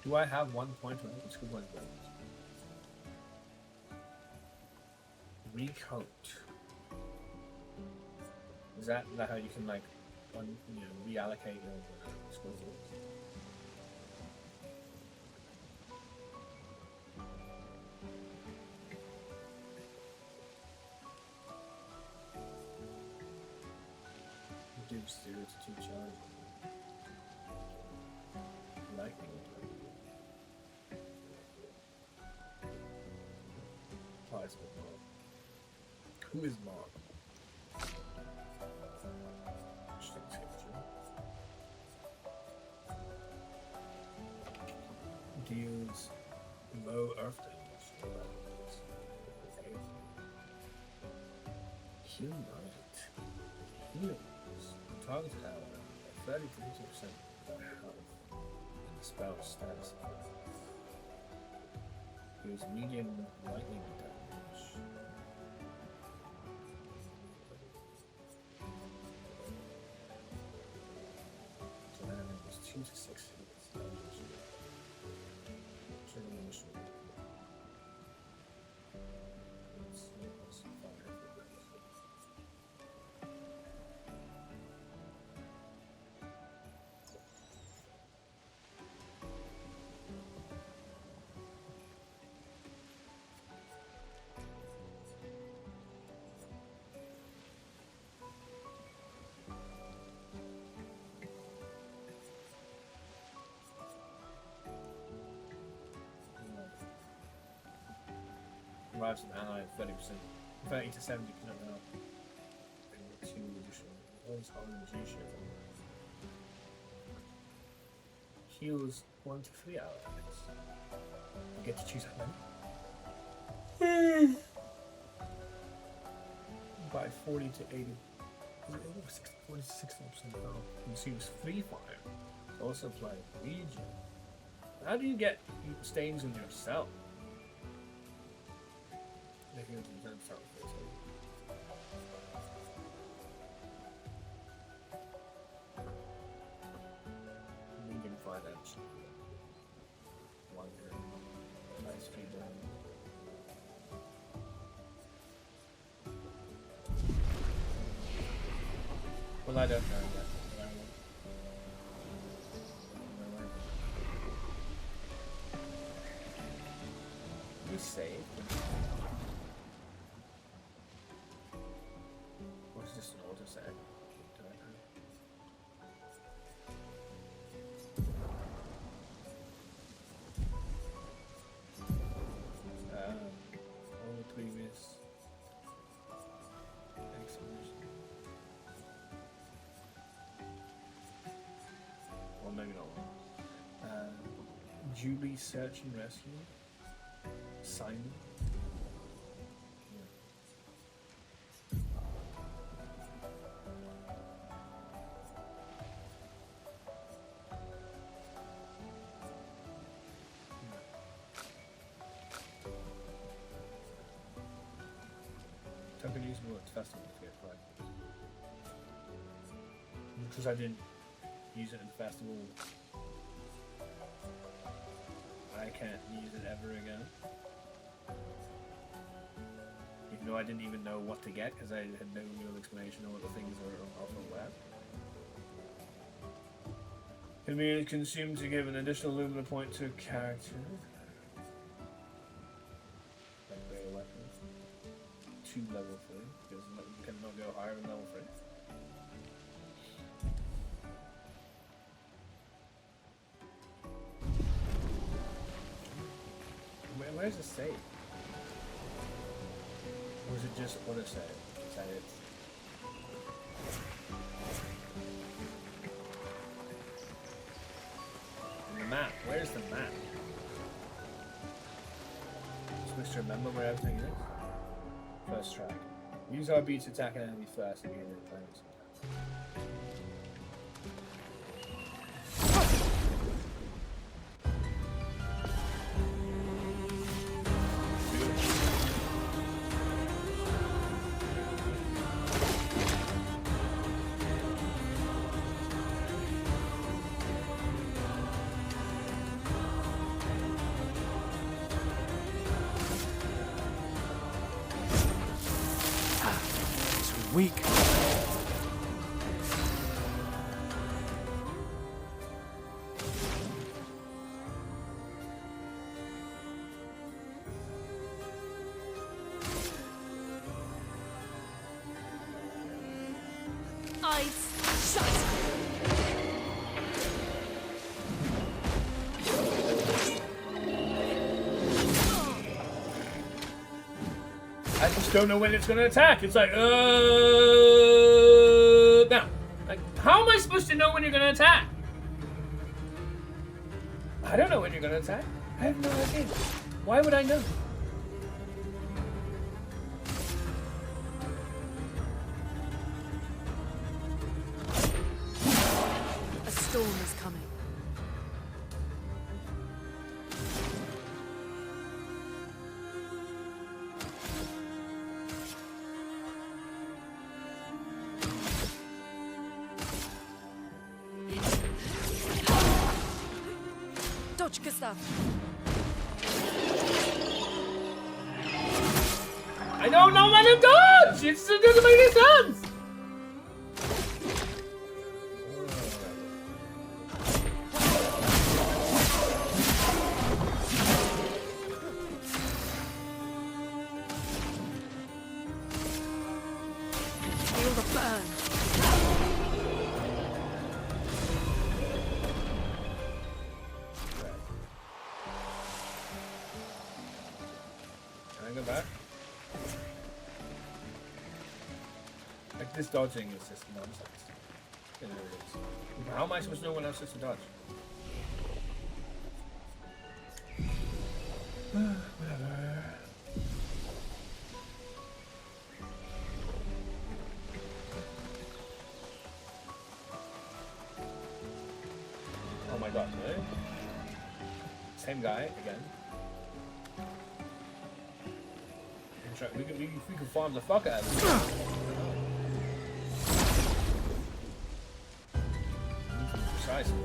do I have 1 point on it? School one grade. Recoat. Is that how you can like, reallocate your skills? Reduce 0 to 2 charge. Lightning. Prize with Mark. Who is Mark? Interesting description. Deals low earth damage. Heal Knight. Heals. Target have 30 to 50% of health in the spell status. Heals medium lightning damage. So then it was 2 to 6 hits. Arrives an ally at 30%, 30 to 70% now. And 2 additional. Always holding the G shield. Heals 1 to 3 allies. I get to choose how many. By 40 to 80. 40 to 60% now. Consumes free fire. Also apply Legion. How do you get stains on yourself? Medium finance. 1 year. Nice feedback. Well, I don't know yet. We saved. What's this an auto save? All the previous execution. Well, maybe not. Julie Search and Rescue. Simon. Token usable at festival to get right. Because I didn't use it in the festival, I can't use it ever again. Even though I didn't even know what to get because I had no real explanation of what the things were off of that. Can be consumed to give an additional Lumina point to a character. Legendary weapons. 2 level 3, because you cannot go higher than level 3. Where's the save? Or is it just auto save? Is that it? And the map. Where's the map? Supposed to remember where everything is. First track. Use our beats to attack an enemy first and get it plans. Weak. Eyes shut. I just don't know when it's gonna attack. It's like, now. Like, how am I supposed to know when you're gonna attack? I don't know when you're gonna attack. I have no idea. Why would I know? A storm is coming. Dodge, Gustav. I don't know when to dodge! It doesn't make any sense! Feel the burn. Can I go back? Like, this dodging is just nonsense. It really is. How am I supposed to know when I'm supposed to dodge? Whatever. Oh my god, really? Same guy again. We can farm the fuck out of this. Precise, man.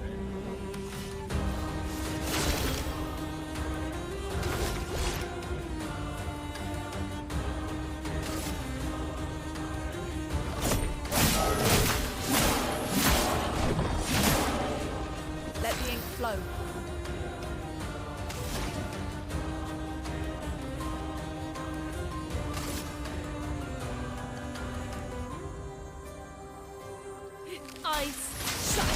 Let the ink flow. Eyes shut.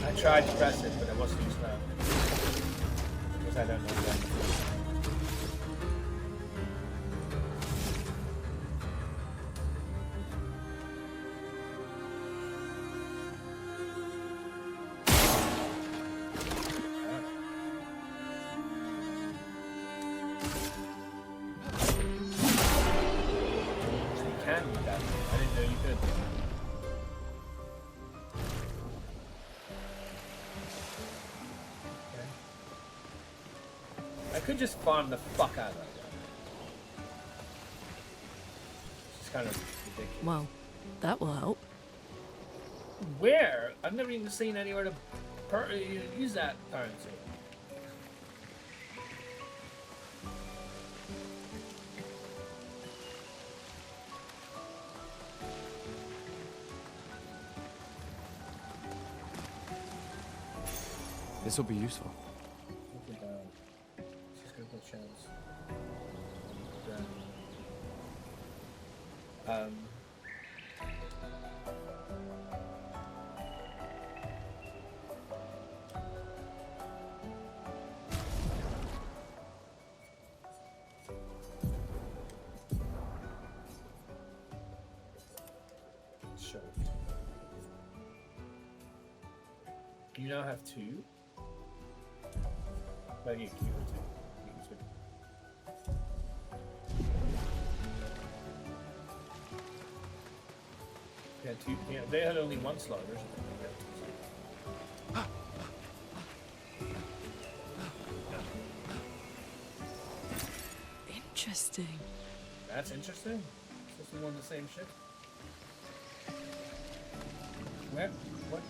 I tried to press it, but it wasn't used now. Because I don't know when. Good. Okay. I could just farm the fuck out of that guy. It's kind of ridiculous. Well, that will help. Where? I've never even seen anywhere to use that currency. This will be useful. Just gonna put chance. Sure. You now have 2. But you can keep it 2. You can switch. Yeah, 2. Yeah, they had only 1 slot originally. Interesting. That's interesting. Supposed to be one of the same ship. Where? What?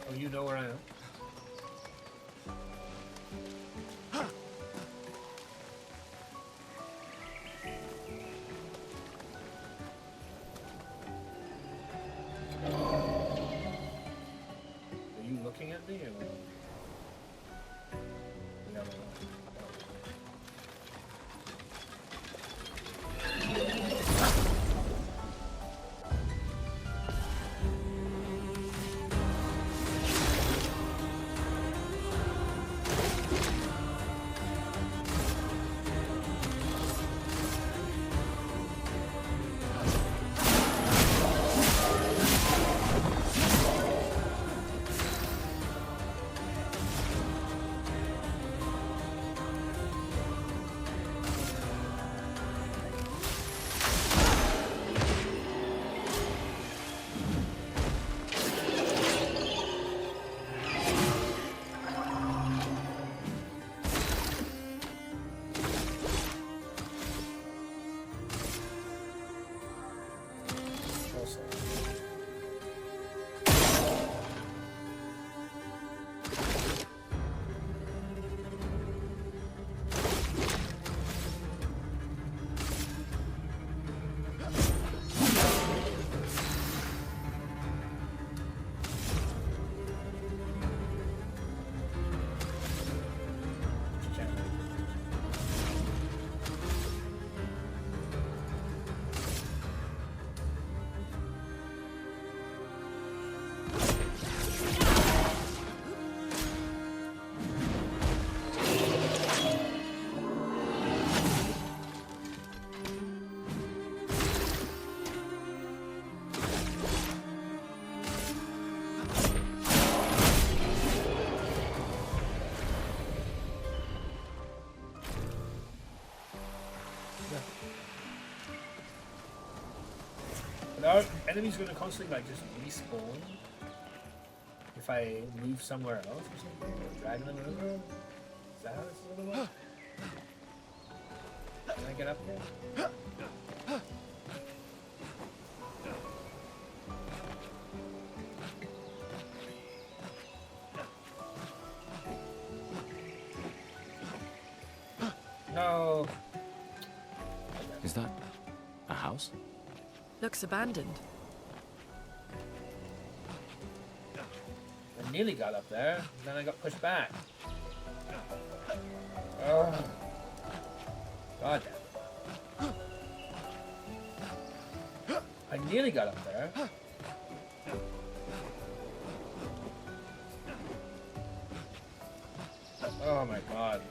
Oh, you know where I am? Are you looking at me or? Yeah, But are enemies going to constantly like just respawn if I move somewhere else or something? Or drag them over? Is that how this is going to work? Can I get up here? No. Is that a house? Looks abandoned. I nearly got up there, and then I got pushed back. Oh. God damn it. I nearly got up there. Oh my god.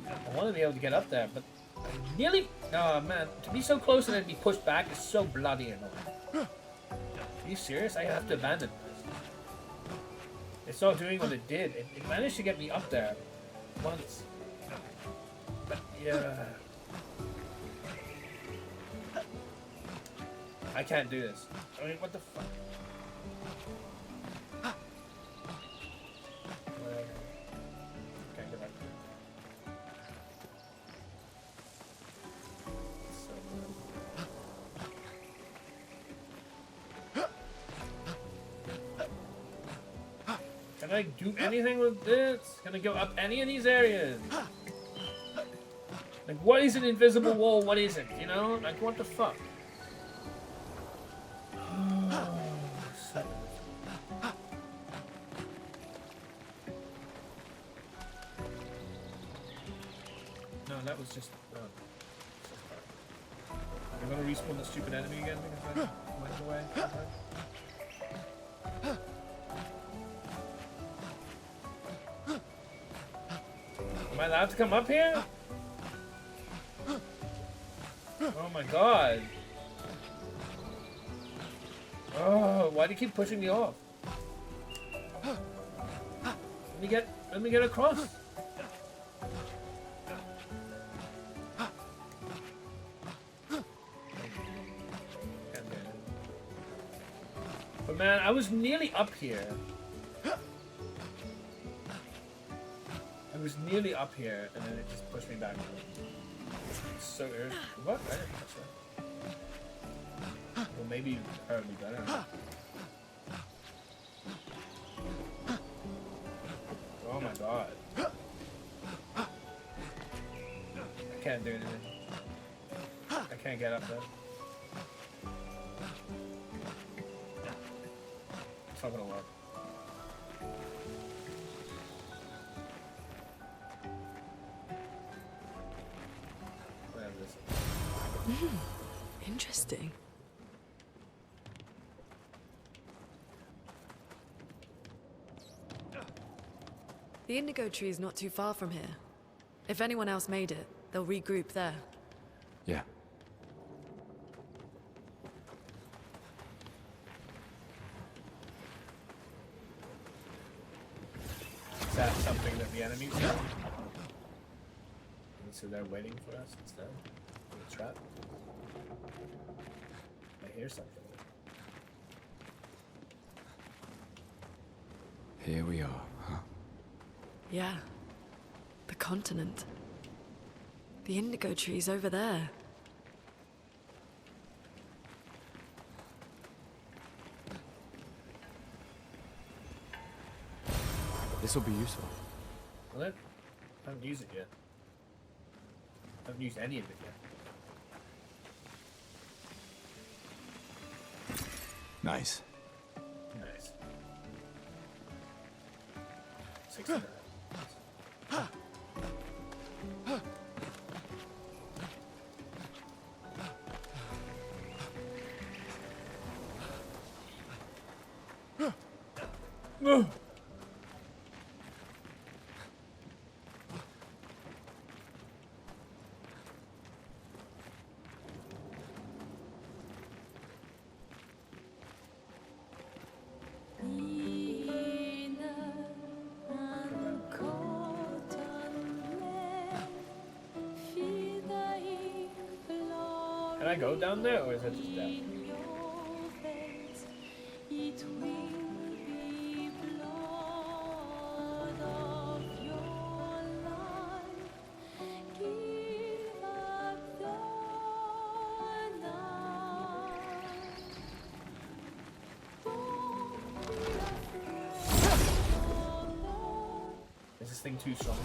I want to be able to get up there, but I nearly... Oh man, to be so close and then be pushed back is so bloody annoying. Are you serious? I have to abandon this. It's not doing what it did. It managed to get me up there once. But yeah. I can't do this. I mean, what the fuck? Can't get back there. Can I do anything with this? Can I go up any of these areas? Like, what is an invisible wall? What isn't? You know? Like, what the fuck? No, that was just. I'm gonna respawn the stupid enemy again because I went away. Am I allowed to come up here? Oh my god. Oh, why do you keep pushing me off? Let me get across. But man, I was nearly up here. I was nearly up here, and then it just pushed me back. It's so irritating. What? I didn't touch that. Well, maybe her would be better. Oh my god. I can't do anything. I can't get up there. It's not gonna work. Interesting. The indigo tree is not too far from here. If anyone else made it, they'll regroup there. Yeah. Is that something that the enemies do? So they're waiting for us instead of the trap? I hear something. Here we are, huh? Yeah. The continent. The indigo tree's over there. This will be useful. Will it? I haven't used it yet. I haven't used any of it yet. Nice. Nice. 69. No. Can I go down there, or is that just down? Is this thing too strong?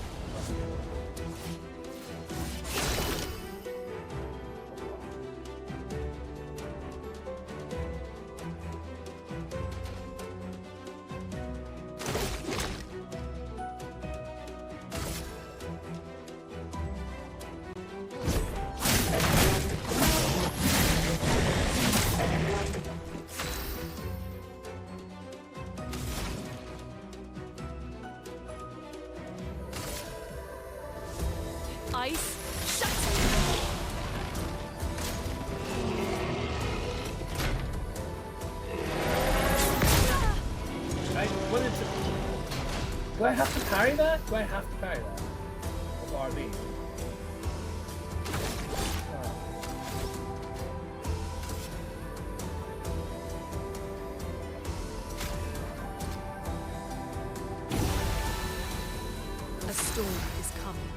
Ice, shut! I wanted to. I have to parry that? Do I have to parry that? With RB? A storm is coming.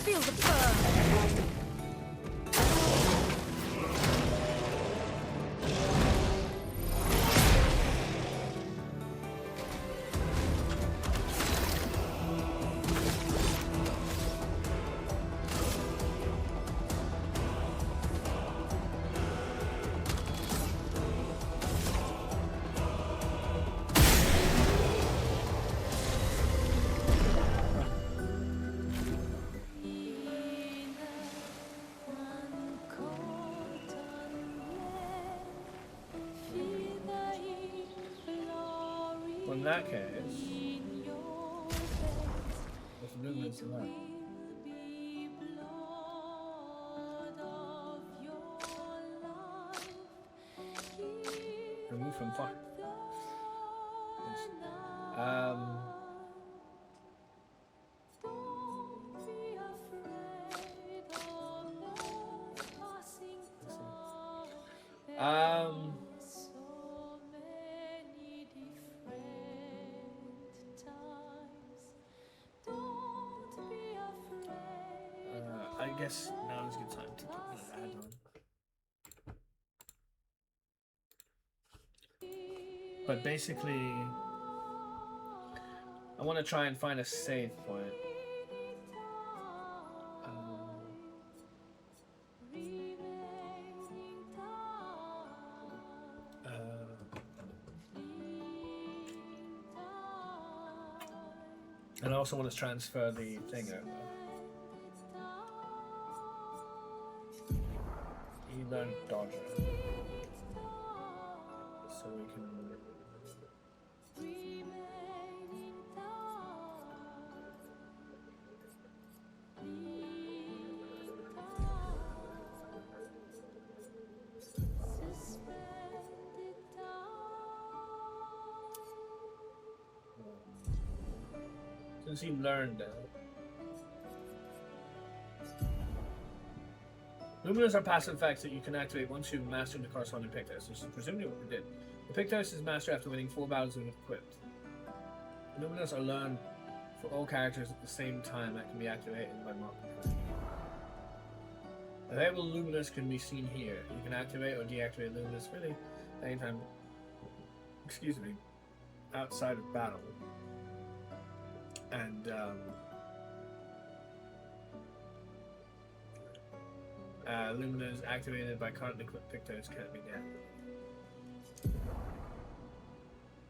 Feel the burn! In that case, there's movements in that. Remove from fire. I guess now is a good time to put an ad on. But basically, I want to try and find a save point. And I also want to transfer the thing over. You learn dodger. So we can. Since he learned that. Luminous are passive effects that you can activate once you've mastered the corresponding Pictos, which is presumably what we did. The Pictos is mastered after winning 4 battles when equipped. Luminous are learned for all characters at the same time that can be activated by marking. Available Luminous can be seen here. You can activate or deactivate Luminous really anytime, excuse me, outside of battle. And Luminous activated by currently equipped Pictos can't be deactivated.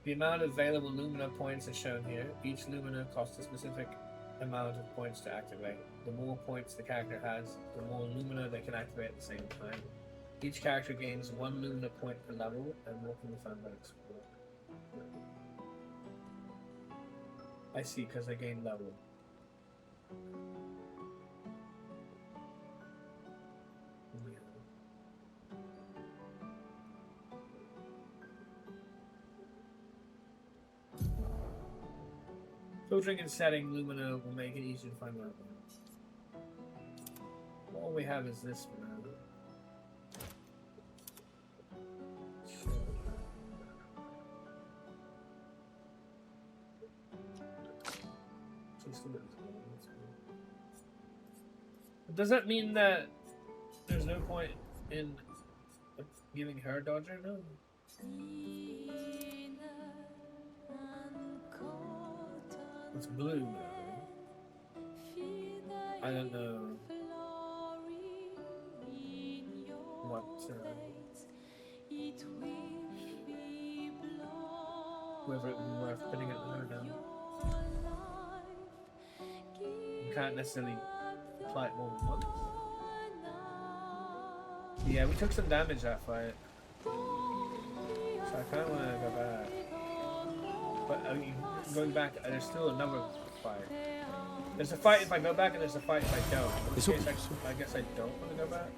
The amount of available Lumina points is shown here. Each Lumina costs a specific amount of points to activate. The more points the character has, the more Lumina they can activate at the same time. Each character gains 1 Lumina point per level, and more can be found by Explorer. I see, because I gain level. Filtering and setting Lumina will make it easier to find level. All we have is this for now. Does that mean that there's no point in giving her Dodger? No. It's blue now. I don't know what whether it would be worth putting it there now. You can't necessarily apply it more than once. Yeah, we took some damage that fight. So I kind of want to go back. But going back, there's still another fight. There's a fight if I go back and there's a fight if I don't. In which case, I guess I don't want to go back.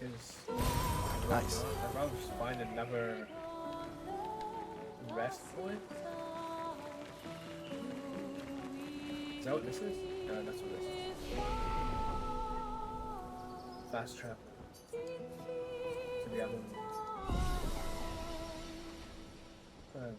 Because Nice. I'd rather just find another rest point. Is that what this is? No, that's what this is. Fast travel to the other one. That's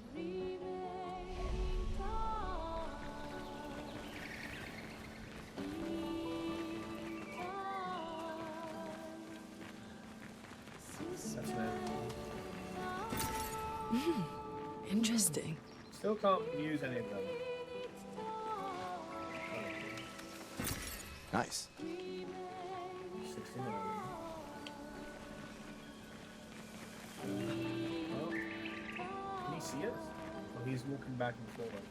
Interesting. still can't use any of them. Nice. 16 of them. Oh. Can he see us? Oh, he's walking back and forth.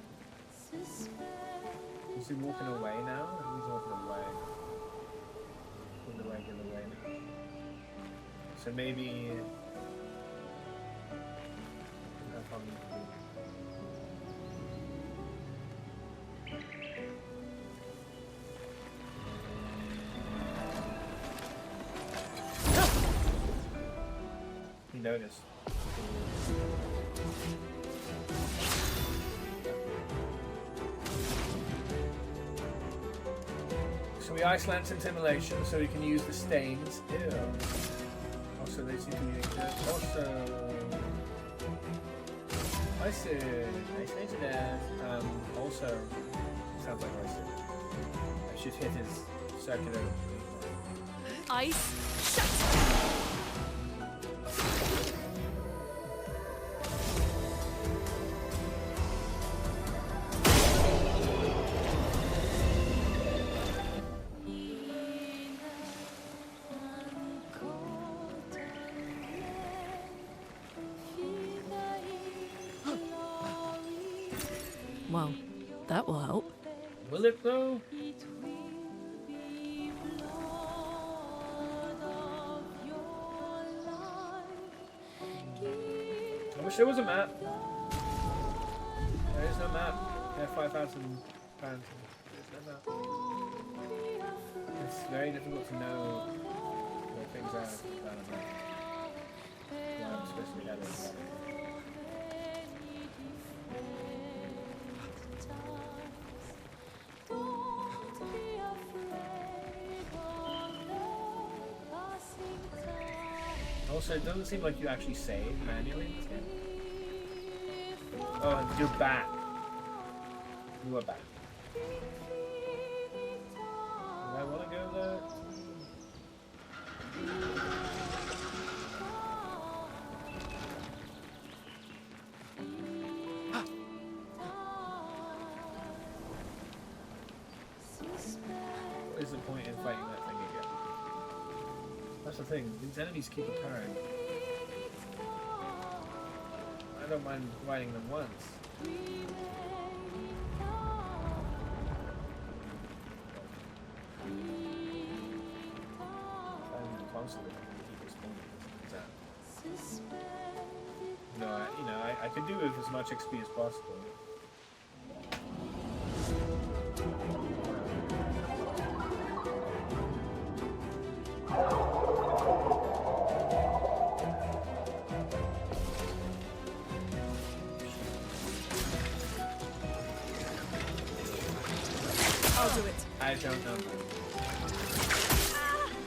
Is he walking away now? Or he's walking away. In the regular way now. So maybe... How far we can do. He noticed. So we Iceland simulation so we can use the stains. Ew. Also they seem to be good. Also I said that also sounds like I said. I should hit his circular. Ice. Shut. Well, that will help. Will it though? I wish there was a map. There is no map. There are 5,000 fans. There's no map. It's very difficult to know where things are without a map. Why I'm supposed to be headed. Also, it doesn't seem like you actually save manually in this game. Oh, and you're back. You are back. Do I want to go there? What is the point in fighting that thing again? That's the thing, these enemies keep appearing. I don't mind fighting them once. Fighting them constantly, keep responding. No, I could do with as much XP as possible. I'll do it. I don't know.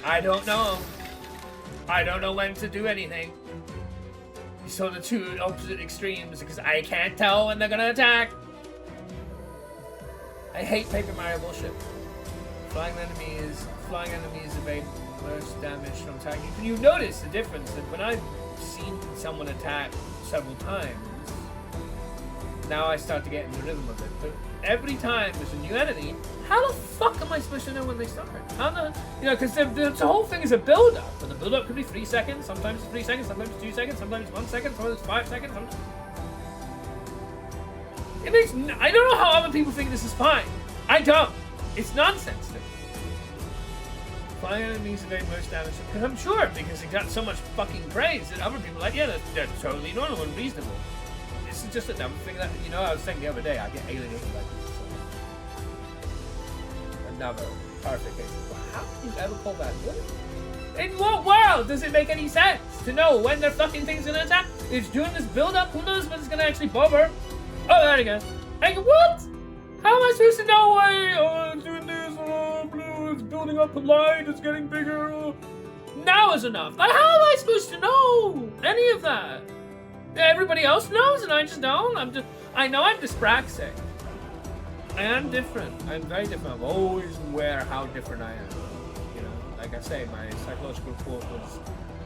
I don't know. I don't know when to do anything. These are the two opposite extremes because I can't tell when they're gonna attack. I hate Paper Mario bullshit. Flying enemies evade most damage from attacking. You notice the difference that when I've seen someone attack several times, now I start to get in the rhythm of it. But every time there's a new enemy, how the fuck am I supposed to know when they start? How the, because the whole thing is a build-up. And the build-up could be 3 seconds, sometimes it's 3 seconds, sometimes it's 2 seconds, sometimes it's 1 second, sometimes it's 5 seconds. It makes I don't know how other people think this is fine. I don't. It's nonsense to me. Flying enemies are very most damage. Because I'm sure, because it got so much fucking praise that other people are like, yeah, that's totally normal and reasonable. This is just another thing that, you know, I was saying the other day, I get alienated by people so much. Another perfect case. How can you ever call that good? In what world does it make any sense to know when their fucking thing's gonna attack? It's doing this build up, who knows when it's gonna actually bother? Oh, there it goes. Like, what? How am I supposed to know why? Oh, it's doing this, blue, it's building up the light, it's getting bigger. Now is enough. Like, how am I supposed to know any of that? Everybody else knows and I just don't. I know I'm dyspraxic. I am different. I'm very different. I'm always aware how different I am. You know, like I say, my psychological report was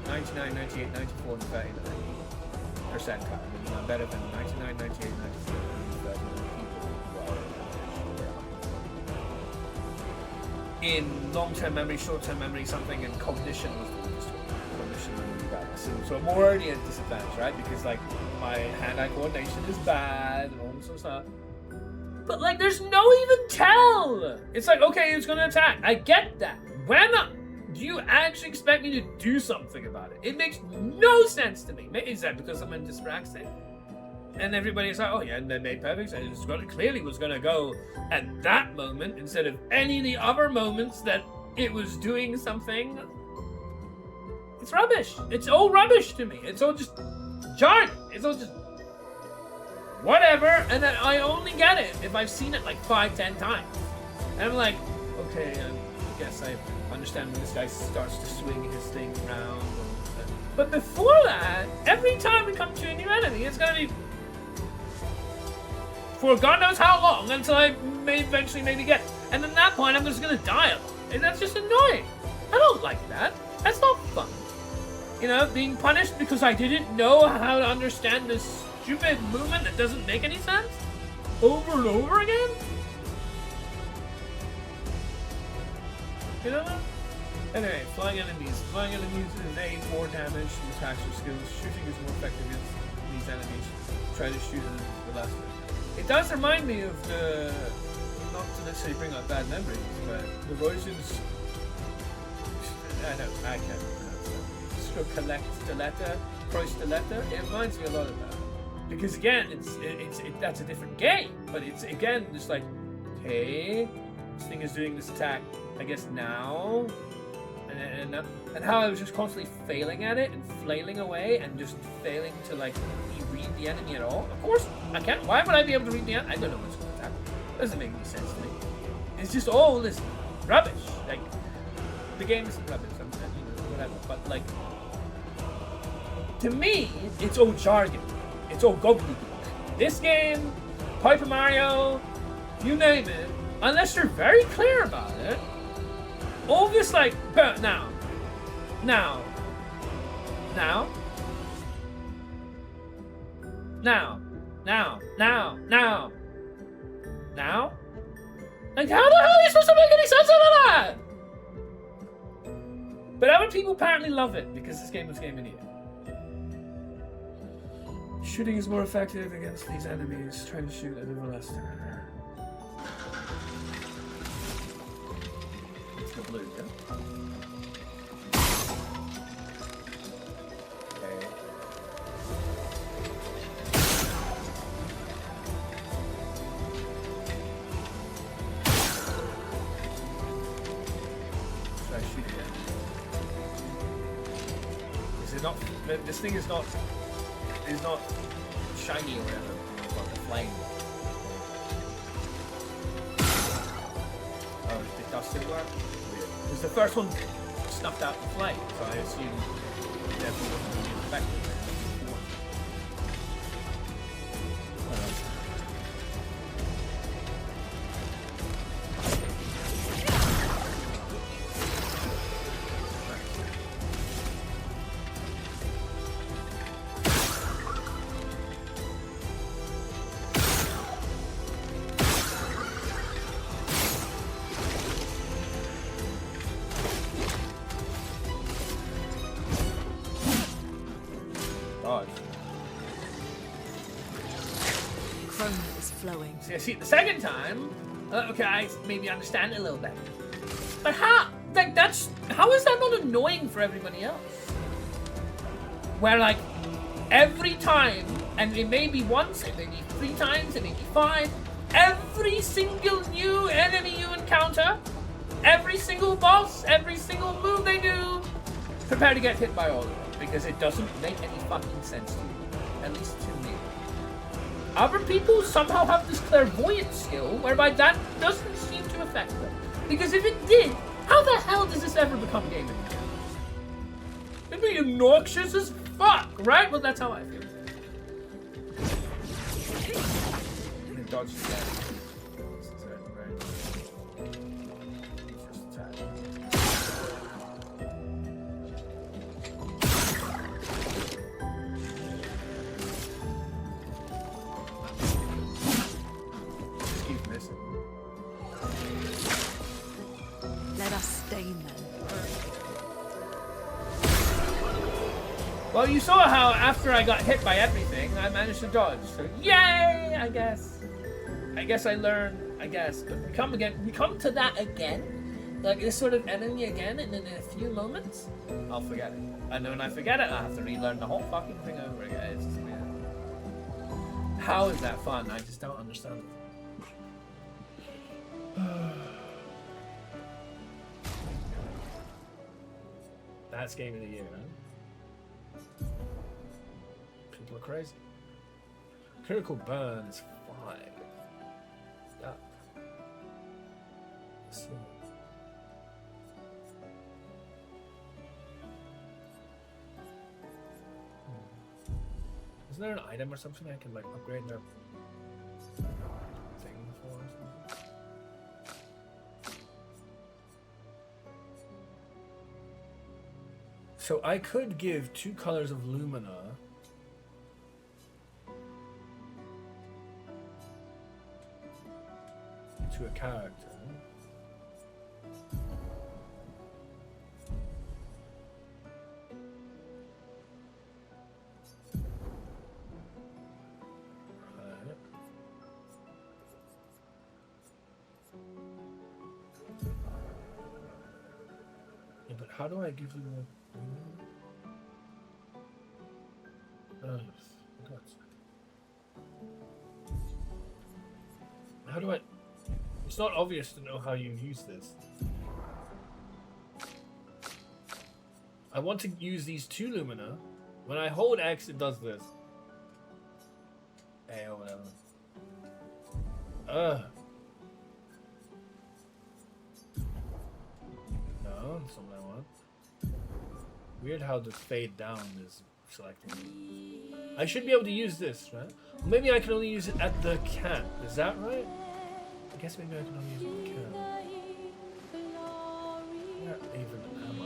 99, 98, 94, and 39 percentile. I mean, I'm better than 99, 98, 94, and 39 people who are in long-term memory, short-term memory, something, and cognition was the weakest one. Cognition and balance. So I'm already at a disadvantage, right? Because like my hand-eye coordination is bad and all this sort of stuff. But like, there's no even tell. It's like, okay, it's gonna attack. I get that. When do you actually expect me to do something about it? It makes no sense to me. Is that because I'm dyspraxic? And everybody's like, oh yeah, and they made perfect sense. It clearly was gonna go at that moment instead of any of the other moments that it was doing something. It's rubbish. It's all rubbish to me. It's all just jargon. It's all just whatever, and then I only get it if I've seen it like 5-10 times. And I'm like, okay, I guess I understand when this guy starts to swing his thing around. But before that, every time we come to a new enemy, it's gonna be for God knows how long until I may eventually maybe get it. And at that point, I'm just gonna die a lot. And that's just annoying. I don't like that. That's not fun. You know, being punished because I didn't know how to understand this stupid movement that doesn't make any sense over and over again. You know? Anyway, flying enemies. Flying enemies is more damage from attacks or skills. Shooting is more effective against these enemies. Try to shoot the last one. It does remind me of the, not to necessarily bring up bad memories, but the Voyage's, I can't pronounce that. Croisteletta. It reminds me a lot of that. Because again, that's a different game, but it's again just like, okay, this thing is doing this attack, I guess now, and how I was just constantly failing at it and flailing away and just failing to like read the enemy at all. Of course, I can't. Why would I be able to read the enemy? I don't know what's going to attack. Doesn't make any sense to me. It's just all this rubbish. Like the game isn't rubbish, whatever. But like to me, it's all jargon. It's all gobbledygook. This game, Paper Mario, you name it, unless you're very clear about it, all this like, now. Like, how the hell are you supposed to make any sense out of that? But other people apparently love it because this game was Game of the Year. Shooting is more effective against these enemies. Trying to shoot at the molester. It's the blue, yeah? Okay. Should I shoot again? Is it not? This thing is not shiny or whatever, but the flame. Oh, it does still work? Weird. Because the first one snuffed out the flame, so I assume it definitely wasn't really effective. See, the second time, okay, I maybe understand it a little better. But how? Like, how is that not annoying for everybody else? Where, like, every time, and it may be once, it may be 3 times, it may be 5, every single new enemy you encounter, every single boss, every single move they do, prepare to get hit by all of them, because it doesn't make any fucking sense to you, at least to me. Other people somehow have this clairvoyant skill, whereby that doesn't seem to affect them. Because if it did, how the hell does this ever become gaming? It'd be obnoxious as fuck, right? Well, that's how I feel. And dodge again. This is it, right? First attack. Just keep missing. Let us stain them. Well, you saw how after I got hit by everything, I managed to dodge. So yay, I guess. I guess I learned, I guess. But we come to that again. Like this sort of enemy again, and in a few moments, I'll forget it. And then when I forget it, I'll have to relearn the whole fucking thing over again. It's just weird. How is that fun? I just don't understand it. That's game of the year, man. People are crazy. Critical burn is 5. Yeah. Let's see. Isn't there an item or something I can like upgrade their thing for or something? So I could give 2 colors of lumina to a character. Right. Yeah, but how do I give you a... How do I... It's not obvious to know how you use this. I want to use these 2 lumina. When I hold X, it does this. A or whatever. No, that's not what I want. Weird how the fade down is selected. I should be able to use this, right? Or maybe I can only use it at the camp. Is that right? I guess maybe I can only use it at the camp. Where even am I?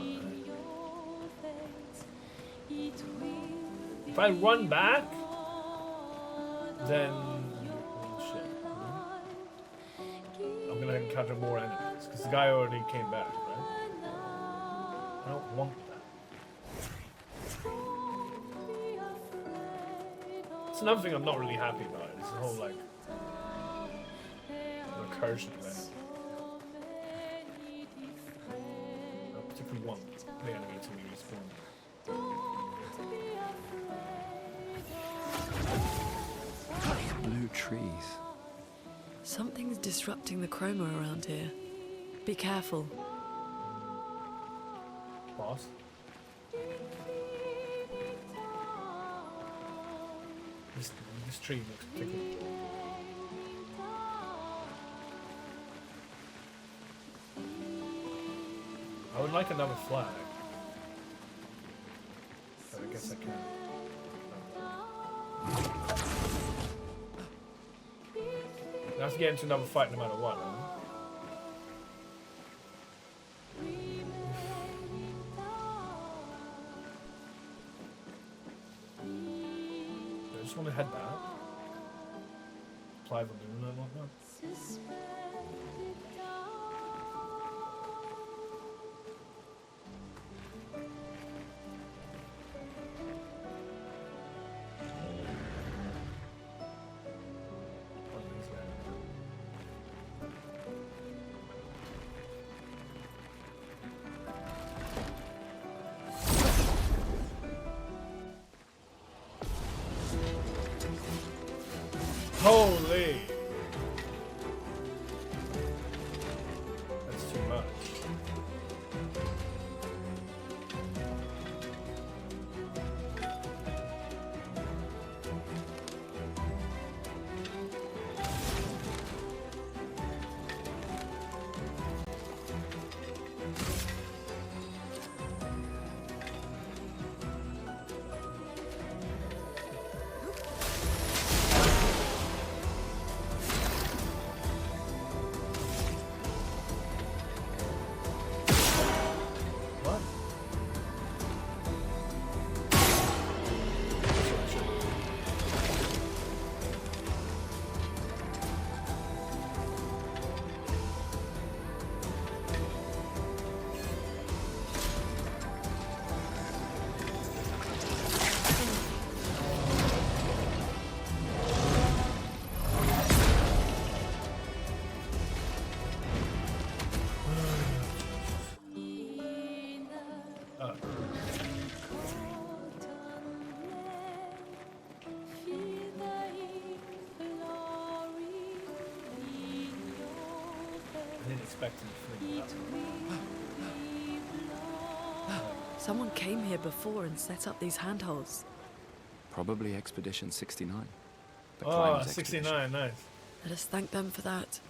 If I run back, then... Oh, shit. I'm gonna encounter more enemies, because the guy already came back, right? I don't want that. It's another thing I'm not really happy about. It's the whole, like, recursion thing. I particularly want the enemy to respawn. Blue trees. Something's disrupting the chroma around here. Be careful. Boss? This tree looks particularly... I would like another flag. But I guess I can. I have to get into another fight no matter what, huh? I just want to head back. Apply the moon and whatnot. not. Someone came here before and set up these handholds. Probably Expedition 69. The Oh, Climbers 69, expedition. nice. Let us thank them for that.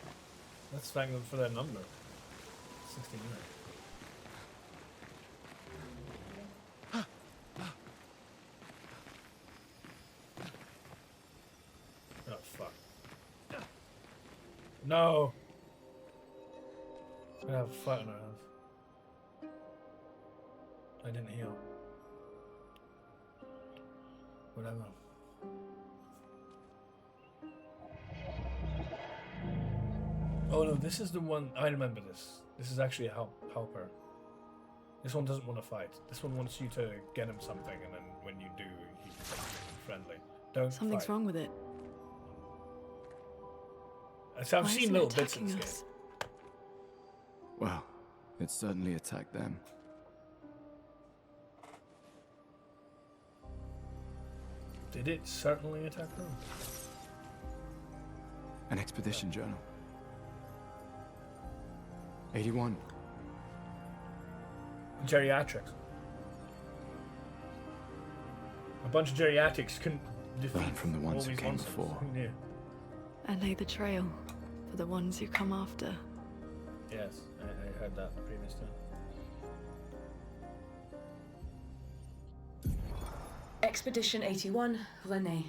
Let's thank them for their number. 69. Oh, fuck. No! I have a fight on our hands. I didn't heal. Whatever. Oh no, this is the one. I remember this. This is actually a helper. This one doesn't want to fight. This one wants you to get him something, and then when you do, he becomes friendly. Don't Something's fight. wrong with it. So I've Why seen isn't little it bits in this attacking game. us? Well, it certainly attacked them. Did it certainly attack them? An expedition journal. 81. Geriatrics. A bunch of geriatrics couldn't defeat Learn from the ones all who these came monsters. before. Who knew? And lay the trail for the ones who come after. Yes, I heard that the previous time. Expedition 81, René.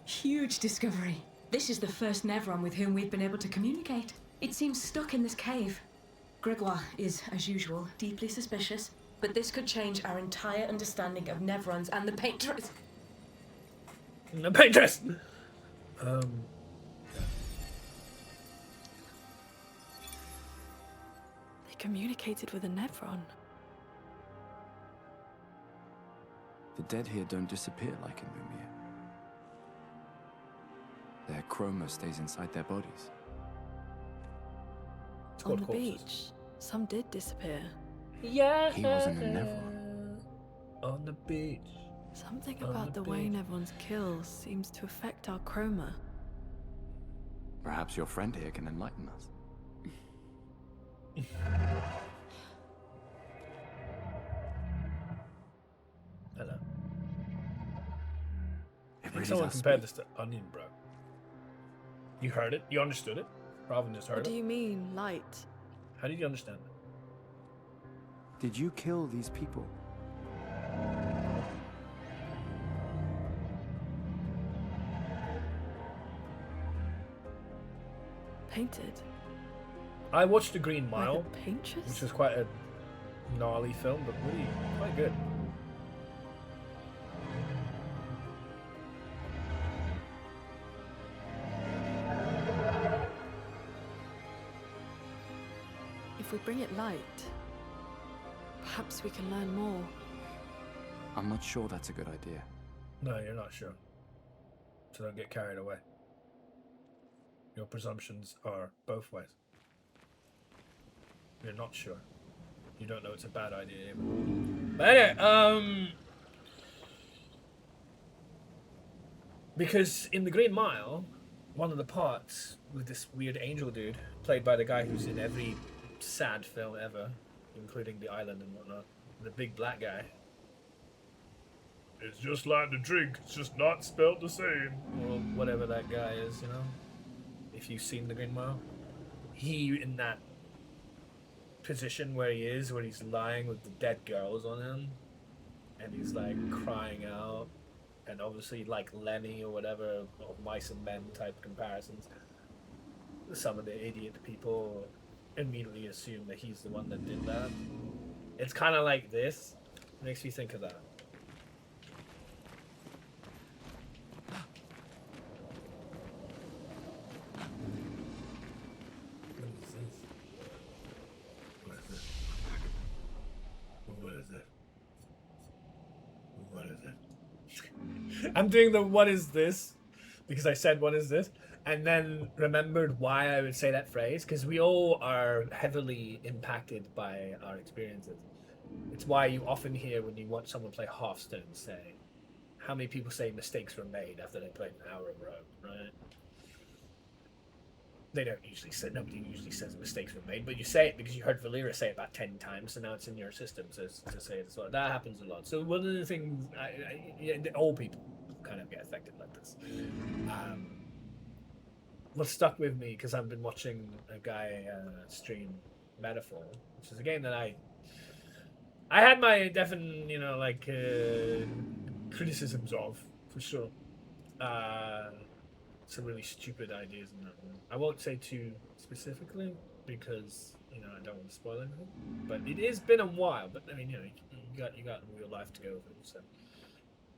Huge discovery. This is the first Nevron with whom we've been able to communicate. It seems stuck in this cave. Gregoire is, as usual, deeply suspicious, but this could change our entire understanding of Nevrons and the Paintress. The Paintress! They communicated with a Nevron. The dead here don't disappear like in Lumia. Their chroma stays inside their bodies. It's On called the corpses. beach, some did disappear. Yeah. He wasn't a Nevron. On the beach. Something On about the the way beach. Nevrons kill seems to affect our chroma. Perhaps your friend here can enlighten us. Hello. It I think really someone does compared speak. this to Onion, bro. You heard it? You understood it? Robin just What heard do it. you mean, light? How did you understand it? Did you kill these people? Painted? I watched The Green Mile, Like a paintress? which was quite a gnarly film, but really quite good. If we bring it light, perhaps we can learn more. I'm not sure that's a good idea. No, you're not sure. So don't get carried away. Your presumptions are both ways. You're not sure. You don't know it's a bad idea even. But anyway, because in The Green Mile, one of the parts with this weird angel dude, played by the guy who's in every sad film ever, including the island and whatnot. The big black guy. It's just like the drink, it's just not spelled the same. Or whatever that guy is, you know? If you've seen The Green Mile. He, in that position where he is, where he's lying with the dead girls on him, and he's like crying out, and obviously like Lenny or whatever, or Mice and Men type comparisons. Some of the idiot people immediately assume that he's the one that did that. It's kind of like this. It makes me think of that. I'm doing the what is this because I said what is this and then remembered why I would say that phrase, because we all are heavily impacted by our experiences. It's why you often hear when you watch someone play Hearthstone say, how many people say mistakes were made after they played an hour of road, right? They don't usually say, nobody usually says mistakes were made, but you say it because you heard Valera say it about 10 times, so now it's in your system to say it as well. That happens a lot. So one of the things, old people kind of get affected like this. What stuck with me, because I've been watching a guy stream Metaphor, which is a game that I had my definite, criticisms of, for sure. Some really stupid ideas in that one. I won't say too specifically because I don't want to spoil anything. But it has been a while. But I mean, you got real life to go through, so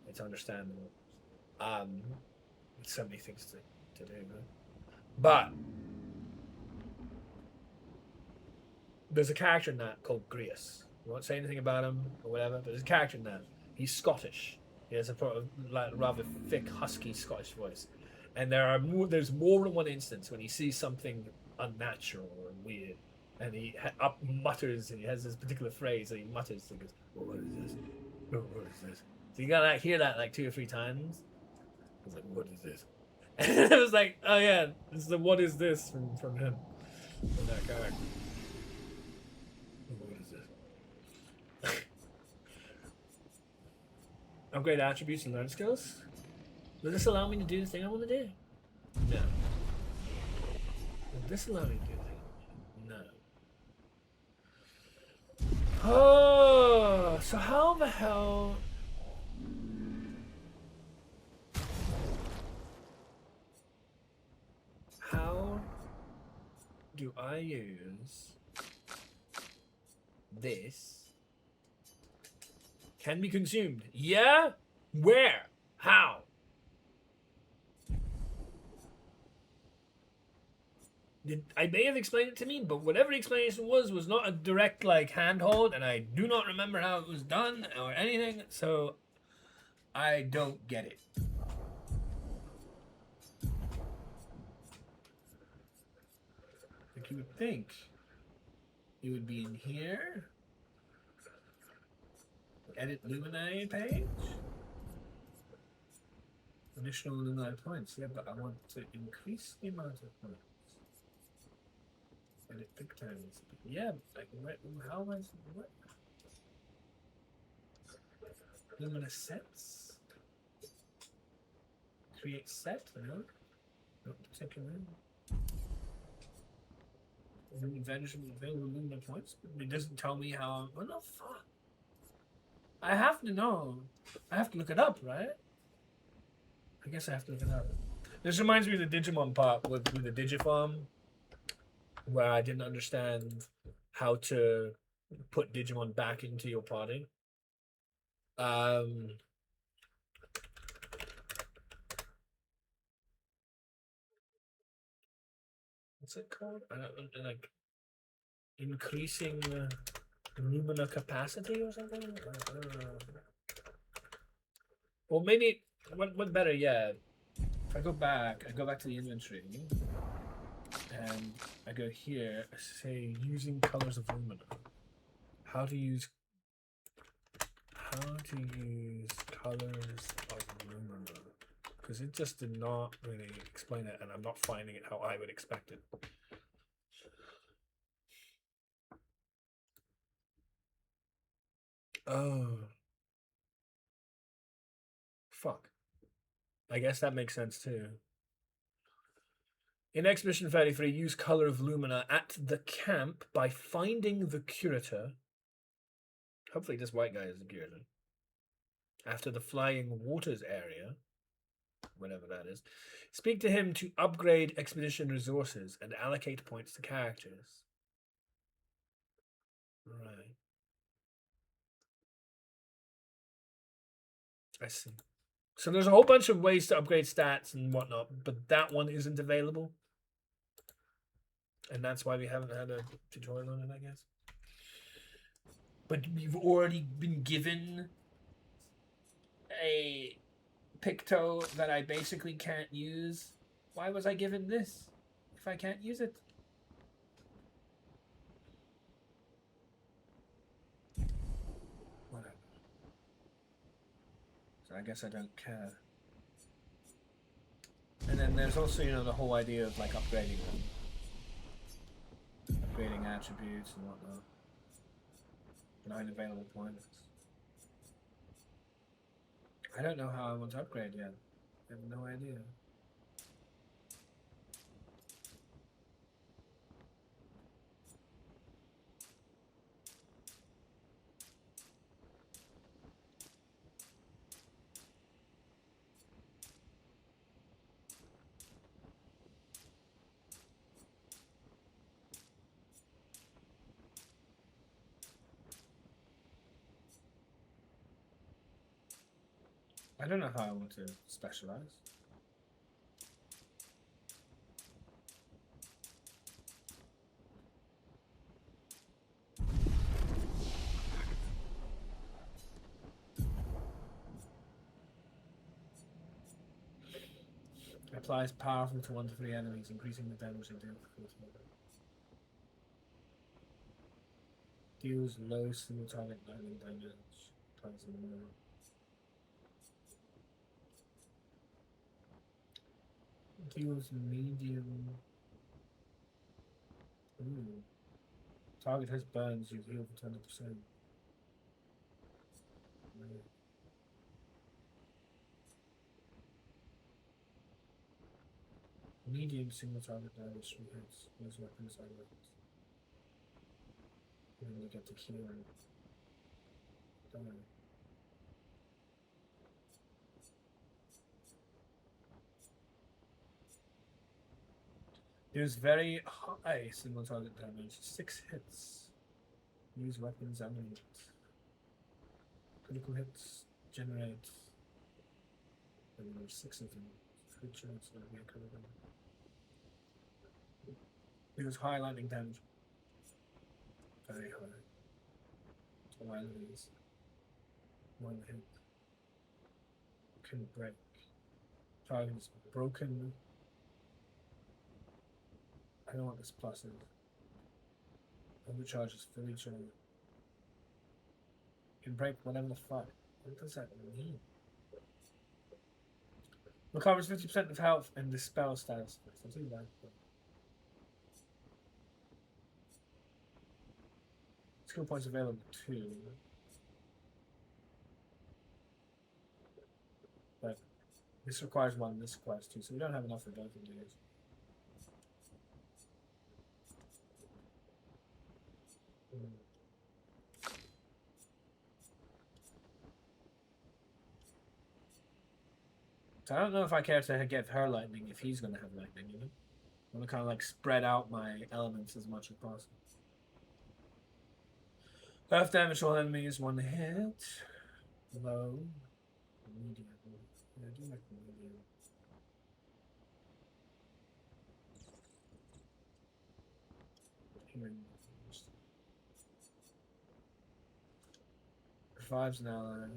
it's understandable. So many things to do, but there's a character in that called Grius. I won't say anything about him or whatever. But there's a character in that. He's Scottish. He has a rather thick, husky Scottish voice. And there's more than one instance when he sees something unnatural or weird, and he mutters, and he has this particular phrase that he mutters. He goes, "Oh, what is this? Oh, what is this?" So you gotta hear that like 2 or 3 times. I was like, "What is this?" And it was like, "Oh yeah, this is the what is this from him, from that character." What is this? Upgrade attributes and learn skills. Will this allow me to do the thing I want to do? No. Will this allow me to do the thing? No. Oh, so how the hell... How do I use this? Can be consumed. Yeah? Where? How? I may have explained it to me, but whatever the explanation was not a direct handhold, and I do not remember how it was done or anything, so I don't get it. Like you would think it would be in here. Edit Luminae page. Additional Luminae points, yeah, but I want to increase the amount of points. Edit pictures. Yeah, how am I? What? Lumina sets? Create set? No? Not particularly. Available Lumina points? It doesn't tell me how. What the fuck? I have to know. I have to look it up, right? I guess I have to look it up. This reminds me of the Digimon part with the Digifarm, where I didn't understand how to put Digimon back into your party. What's it called? Like increasing Lumina capacity or something? I don't know. Well, maybe what better? Yeah, if I go back to the inventory, and I go here. I say using colors of Lumina. How to use colors of Lumina, because it just did not really explain it, and I'm not finding it how I would expect it. Oh. Fuck. I guess that makes sense too. In Expedition 33, use Color of Lumina at the camp by finding the curator. Hopefully this white guy is the curator. After the Flying Waters area, whatever that is, speak to him to upgrade expedition resources and allocate points to characters. Right. I see. So there's a whole bunch of ways to upgrade stats and whatnot, but that one isn't available. And that's why we haven't had a tutorial on it, I guess. But you've already been given a Picto that I basically can't use. Why was I given this if I can't use it? Whatever. So I guess I don't care. And then there's also, you know, the whole idea of like upgrading them. Upgrading attributes and whatnot. 9 available points. I don't know how I want to upgrade yet. I have no idea. I don't know how I want to specialize. Applies powerful to 1 to 3 enemies, increasing the damage they deal. Deals low single target lightning damage. Applies in the middle. Deals medium. Ooh. Target has burns, you heal for 20%. Medium single target damage from hits. Those weapons are weapons. And then you get to heal and die. Deals very high single target damage. 6 hits. Use weapons emanate. Critical hits generate. And there's 6 of them. Good chance that we could have done. Deals high lightning damage. Very high. To enemies. 1 hit. Can break. Target is broken. I don't know what this plus is. Overcharge is fully charged. Can break whatever the fuck. What does that mean? Recovers 50% of health and dispel status. That's too bad. Skill points available too. But this requires 1, this requires 2, so we don't have enough for both of these. So I don't know if I care to give her lightning if he's going to have lightning, you know? I want to kind of like spread out my elements as much as possible. Earth damage to all enemies, 1 hit. Low. Medium. Yeah, I do like medium. Revives an ally.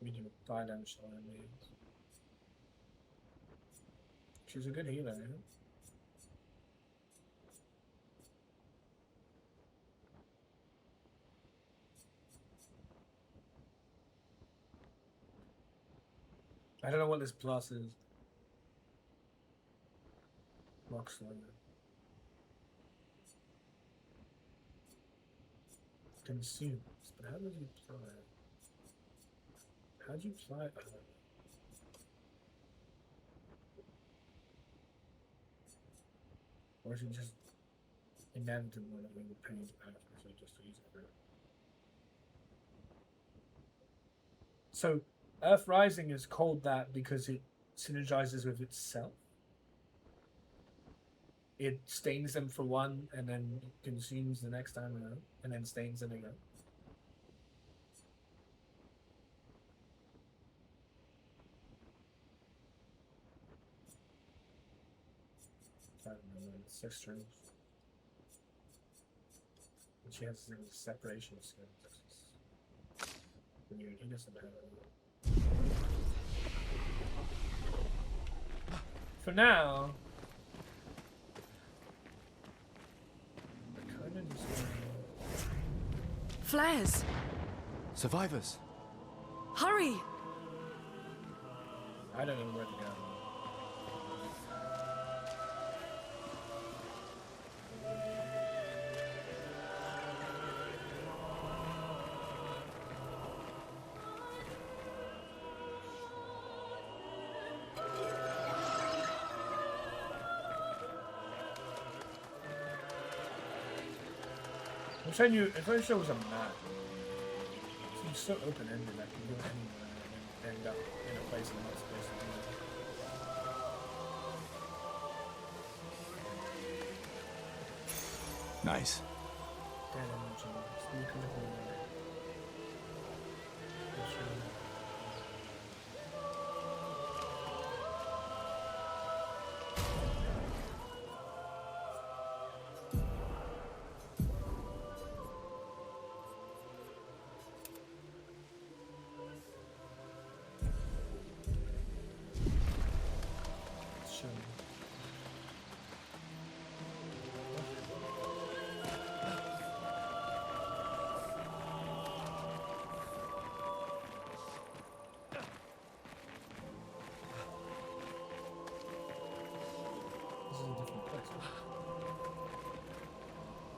Medium 5 damage to all enemies. She's a good healer, yeah? I don't know what this plus is. box line. Consumes, but how does you apply it? How do you apply it? Or is it just inevitable that we would pay after, so just to use it for it? So, Earth Rising is called that because it synergizes with itself. It stains them for one, and then consumes the next time around, and then stains them again. I don't know, it's 6 strings. And she has a separation of skills. When you're innocent, for now, Flares! Survivors! Hurry! I don't know where to go. If I show was a map, it seems so open-ended that can go anywhere and end up in a place I'm not supposed to be. Nice. Dead energy. Sneak away.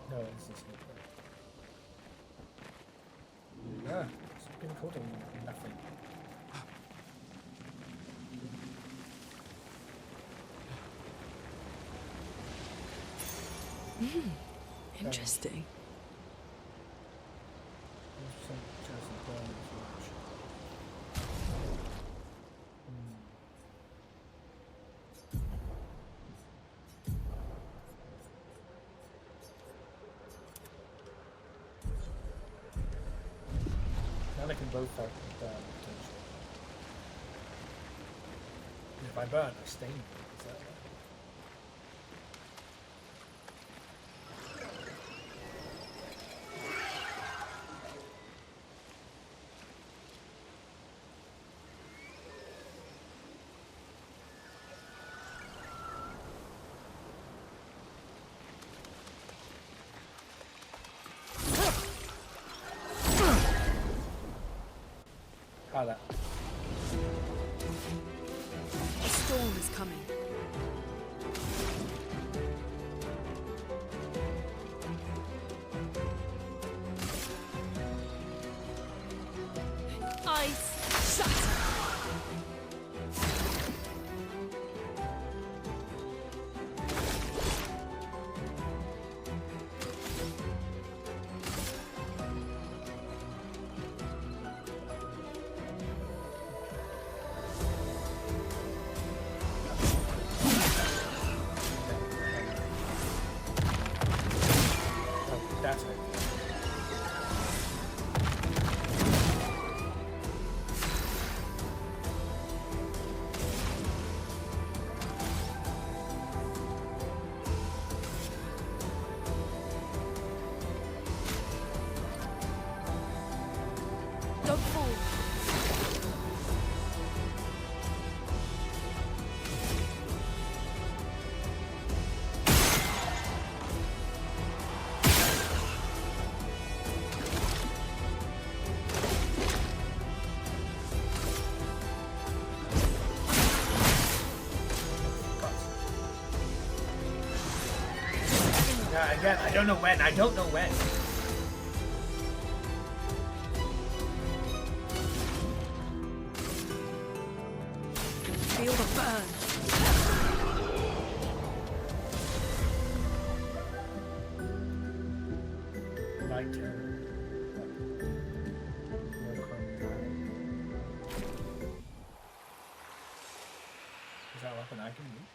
No, it's just not. It's been called nothing. Interesting. Now they can both have potential. If I burn, I stain them. Is that right? How that? A storm is coming. Ice shatter. Again, I don't know when. I don't know when. Feel the burn. Light. Is that a weapon I can use?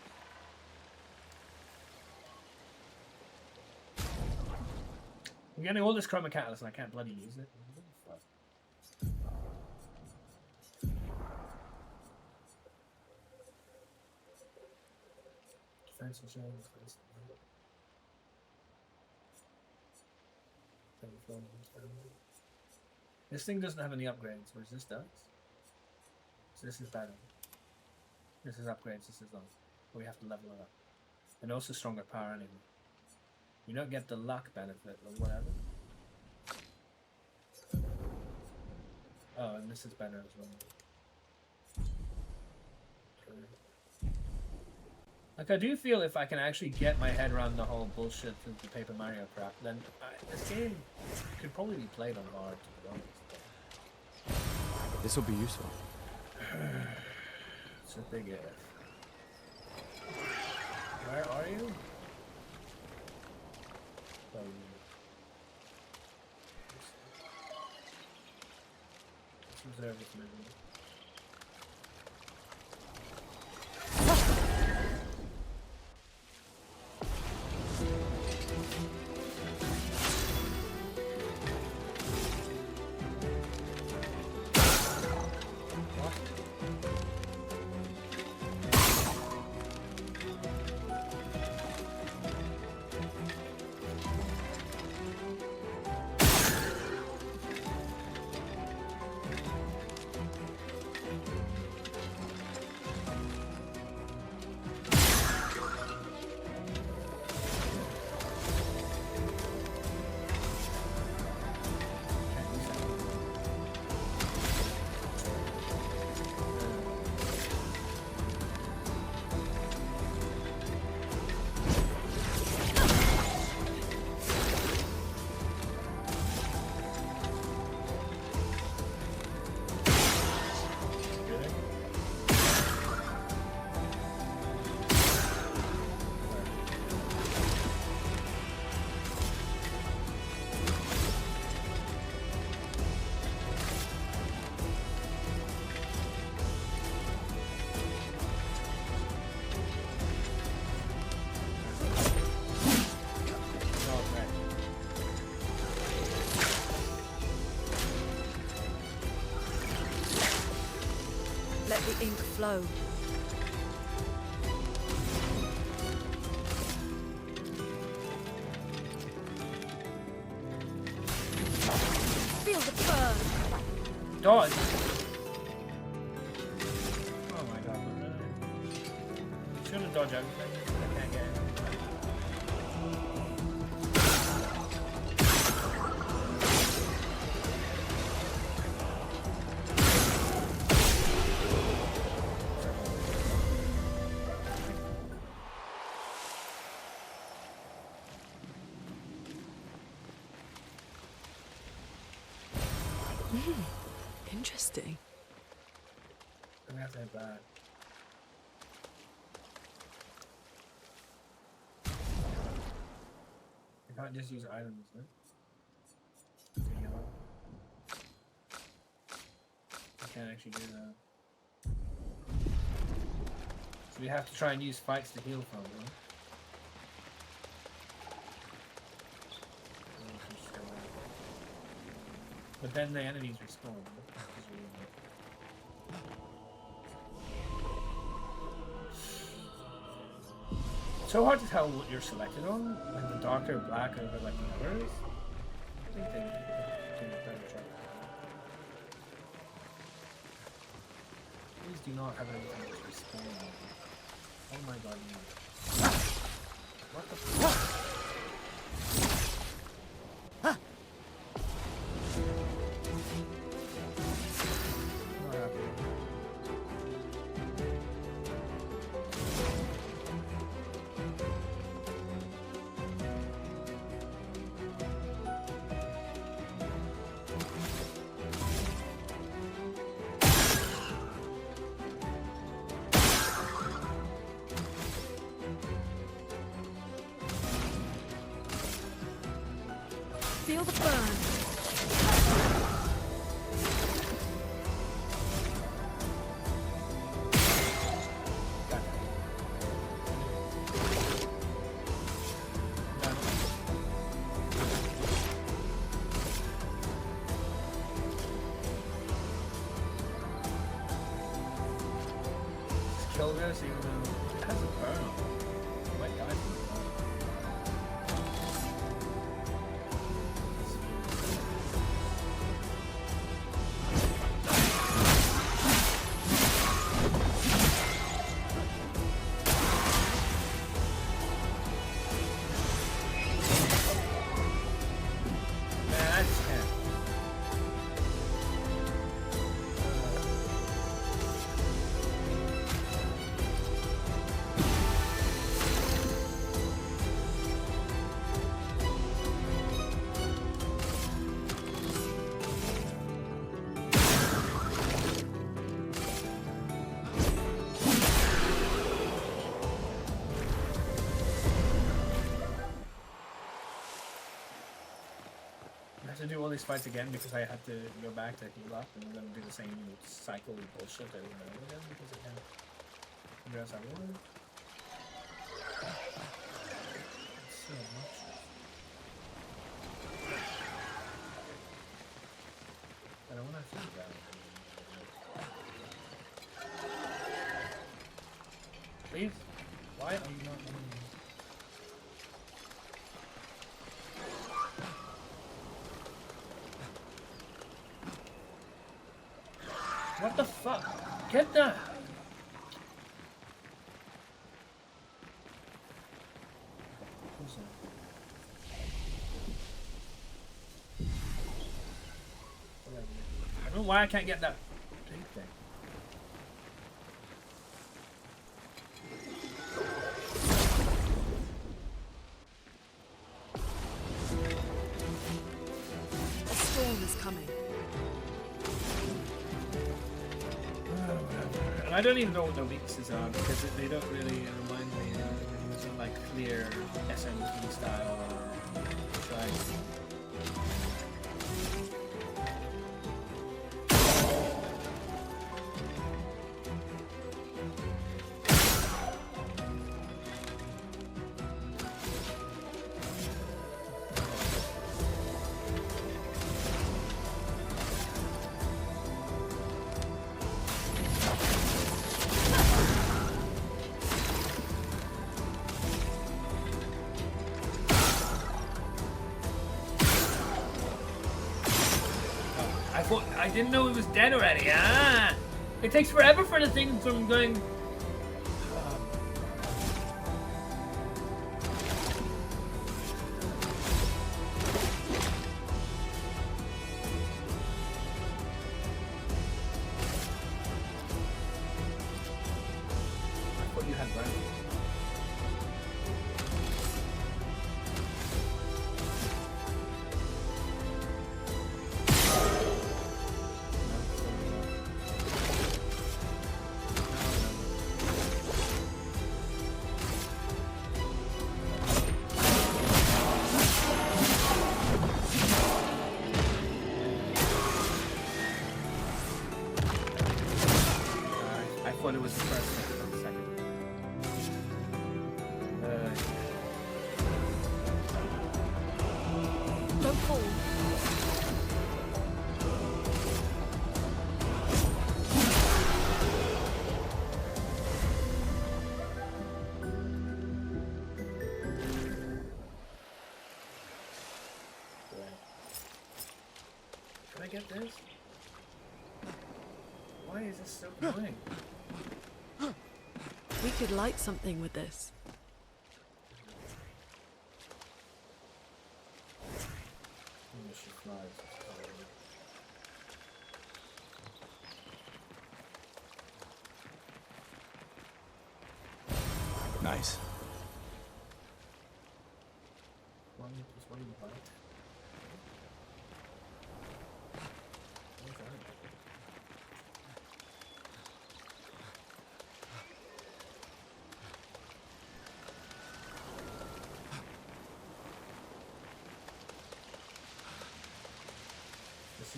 I'm getting all this chroma catalyst and I can't bloody use it. Defense insurance. This thing doesn't have any upgrades, whereas this does. So this is better. This is upgrades, this is on. But we have to level it up. And also stronger power anyway. We don't get the luck benefit or whatever. Oh, and this is better as well. Okay. Like, I do feel if I can actually get my head around the whole bullshit of the Paper Mario crap, then this game could probably be played on hard, to be honest. This will be useful. It's a big if. Where are you? Let's reserve this movie. Let the ink flow. Feel the burn. Dodge. Oh my god. Shouldn't dodge everything. I can't get it. Interesting. I'm gonna have to head back. I can't just use items, right? I can't actually do that. So we have to try and use fights to heal from, right? But then the enemies respawn. It's so hard to tell what you're selected on, like the darker black over like the others. I think they do a better job. Please do not have anything to respawn. Oh my god, no. What the fuck? Feel the burn. Kill this even though it has a burn on it. Oh my god. I have to do all these fights again because I have to go back to heal up and I'm gonna do the same cycle of bullshit over and over again because I can't figure out how to work. It's so much. I don't wanna think about it. Please? Why are you not letting me? What the fuck? Get that! Who's that? Whatever. I don't know why I can't get that big thing. A storm is coming. I don't even know what the weaknesses are because they don't really remind me of anything like Clair SMT style or like. I didn't know it was dead already. Ah! It takes forever for the thing from going. I thought you had running. I thought it was the first, not the second. Don't fall. Can I get this? Why is this so annoying? We could light something with this. She flies. Nice. One bite.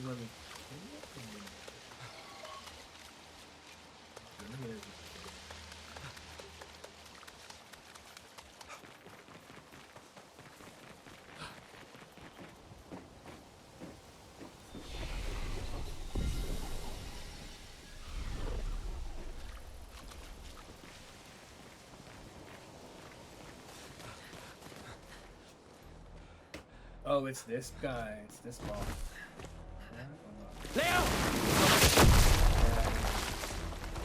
let me. Oh, it's this guy. It's this boss. Leo!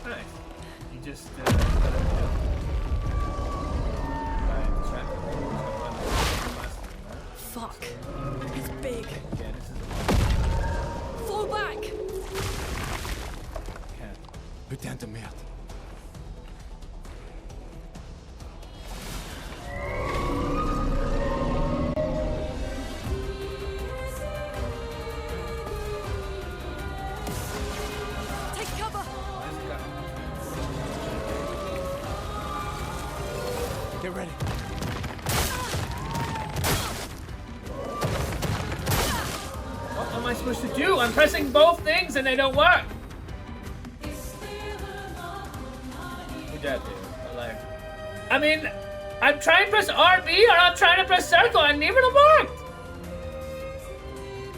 Nice. You just Fuck. It's big. Yeah, this is Fall back! Putain de merde. Take cover! Get ready. What am I supposed to do? I'm pressing both things and they don't work. We're dead, dude. Alive. I mean, I'm trying to press RB or I'm trying to press circle and neither of them worked.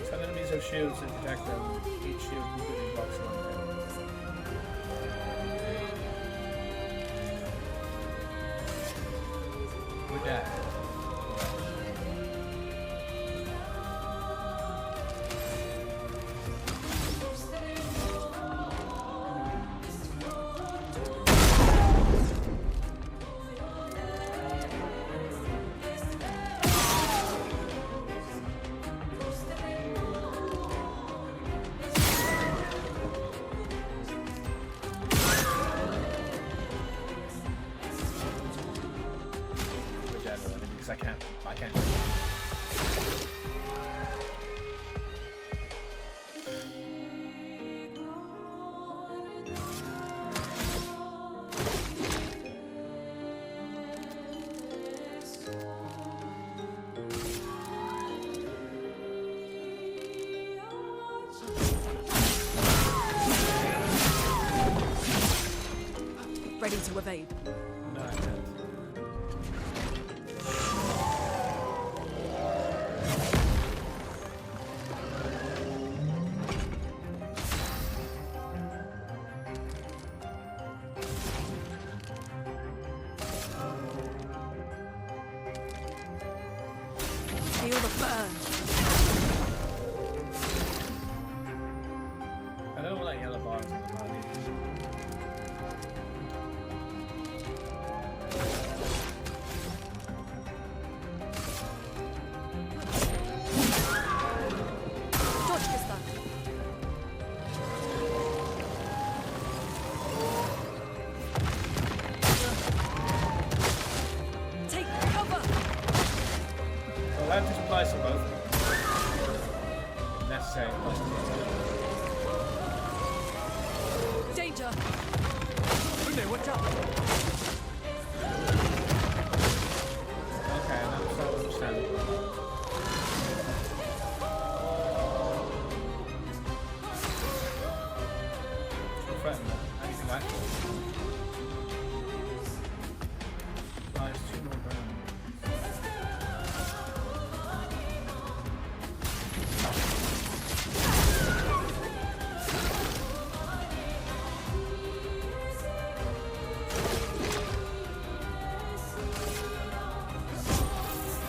Some enemies have shields and protect them. Each shield completely blocks one. We're dead. Because I can't. Ready to evade. No, I can't. Feel the burn. I don't want that yellow bars on the body. Точка стак. Take cover. Well, I have to supply some both. Necessary. Danger. Rune, watch out! Okay, that's not understandable. Threaten that. Anything like that. Nice, 2 more burn.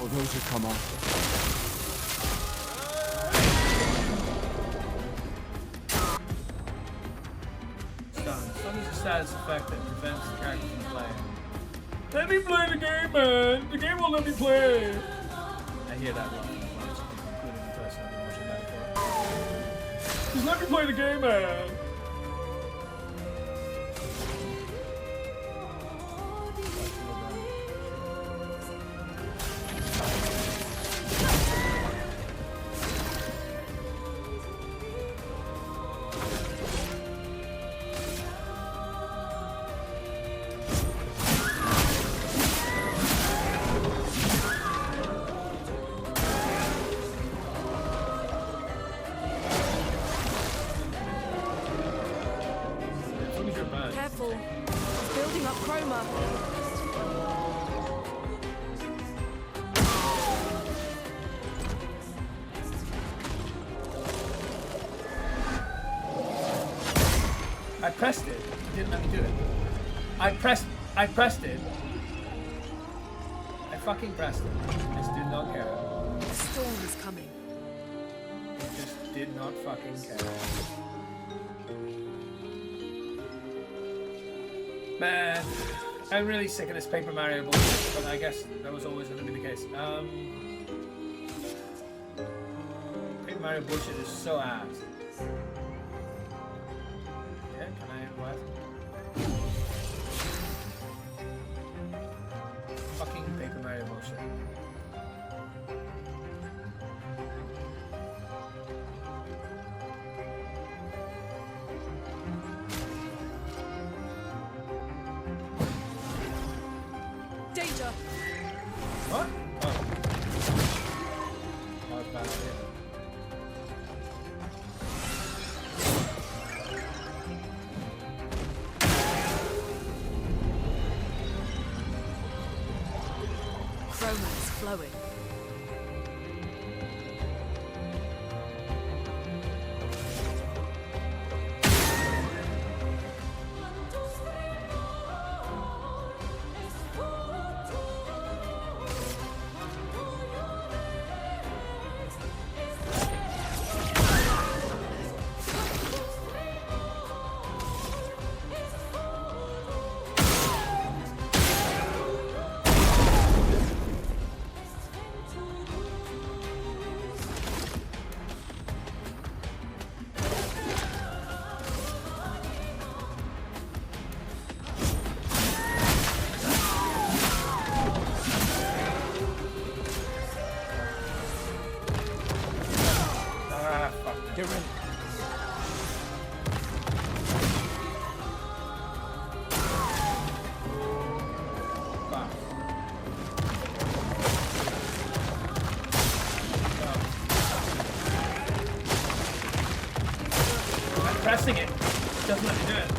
Or those who come after. Stun. Stun is a status effect that prevents the character from playing. Let me play the game, man! The game won't let me play! I hear that line a bunch of people, including the person I've been watching that for. Just let me play the game, man! holding up Chroma. I pressed it. It didn't let me do it. I pressed it. I fucking pressed it. I just did not care. The storm is coming. I just did not fucking care. Man, I'm really sick of this Paper Mario bullshit, but I guess that was always going to be the case. Paper Mario bullshit is so ass. Yeah, can I what? Fucking Paper Mario bullshit. Danger! What? Oh. That was bad idea. Chroma is flowing. Get ready. I'm pressing it. It doesn't let me do it.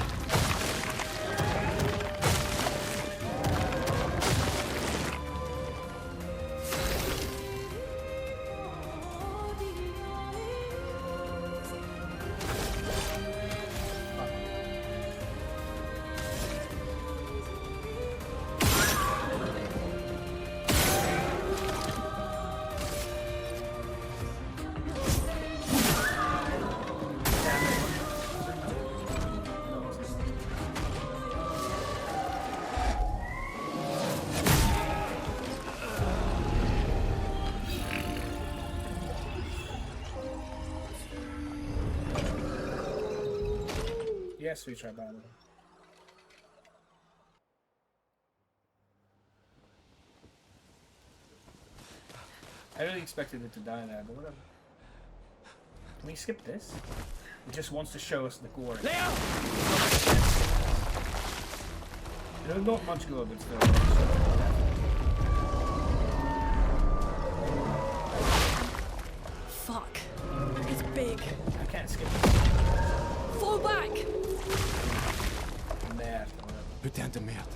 Yes, we try battle. I really expected it to die there, but whatever. Can we skip this? It just wants to show us the gore. Leo! There's not much gore, but still. Fuck. It's big. I can't skip it. Fall back! Merde, Putain de merde.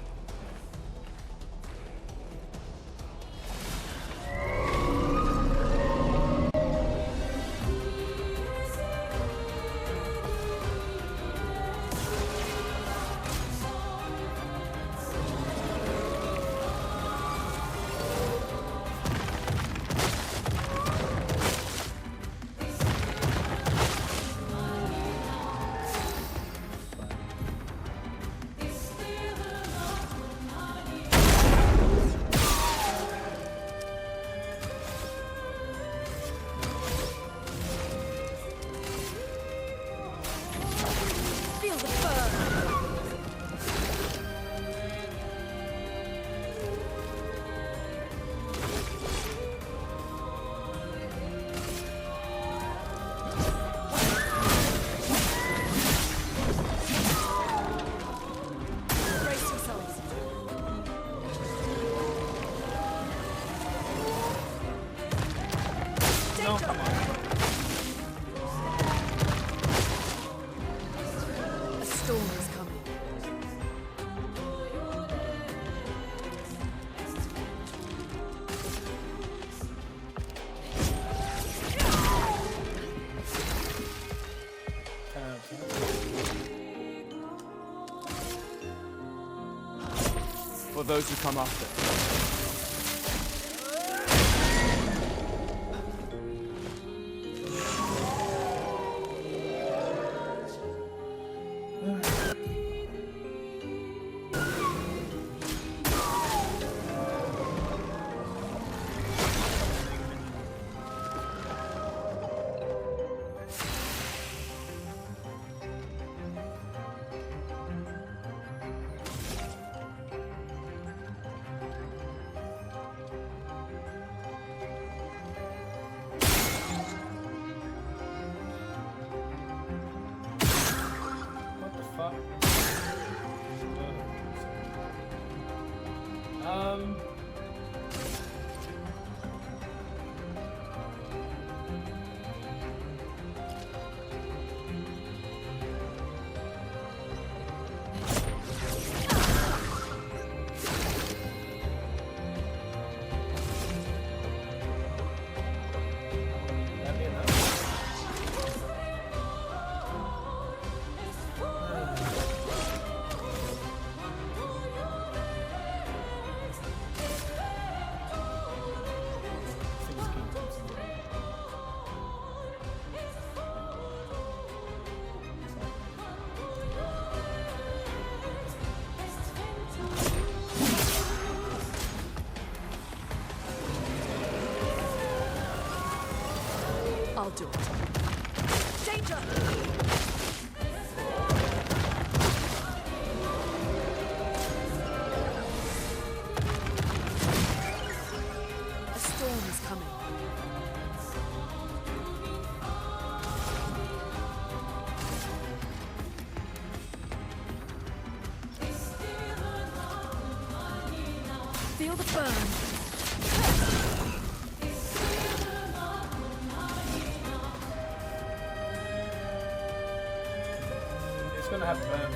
for those who come after. What the fuck? That'd be enough. I'll do it. Danger! A storm is coming. Feel the burn. It's gonna have burn.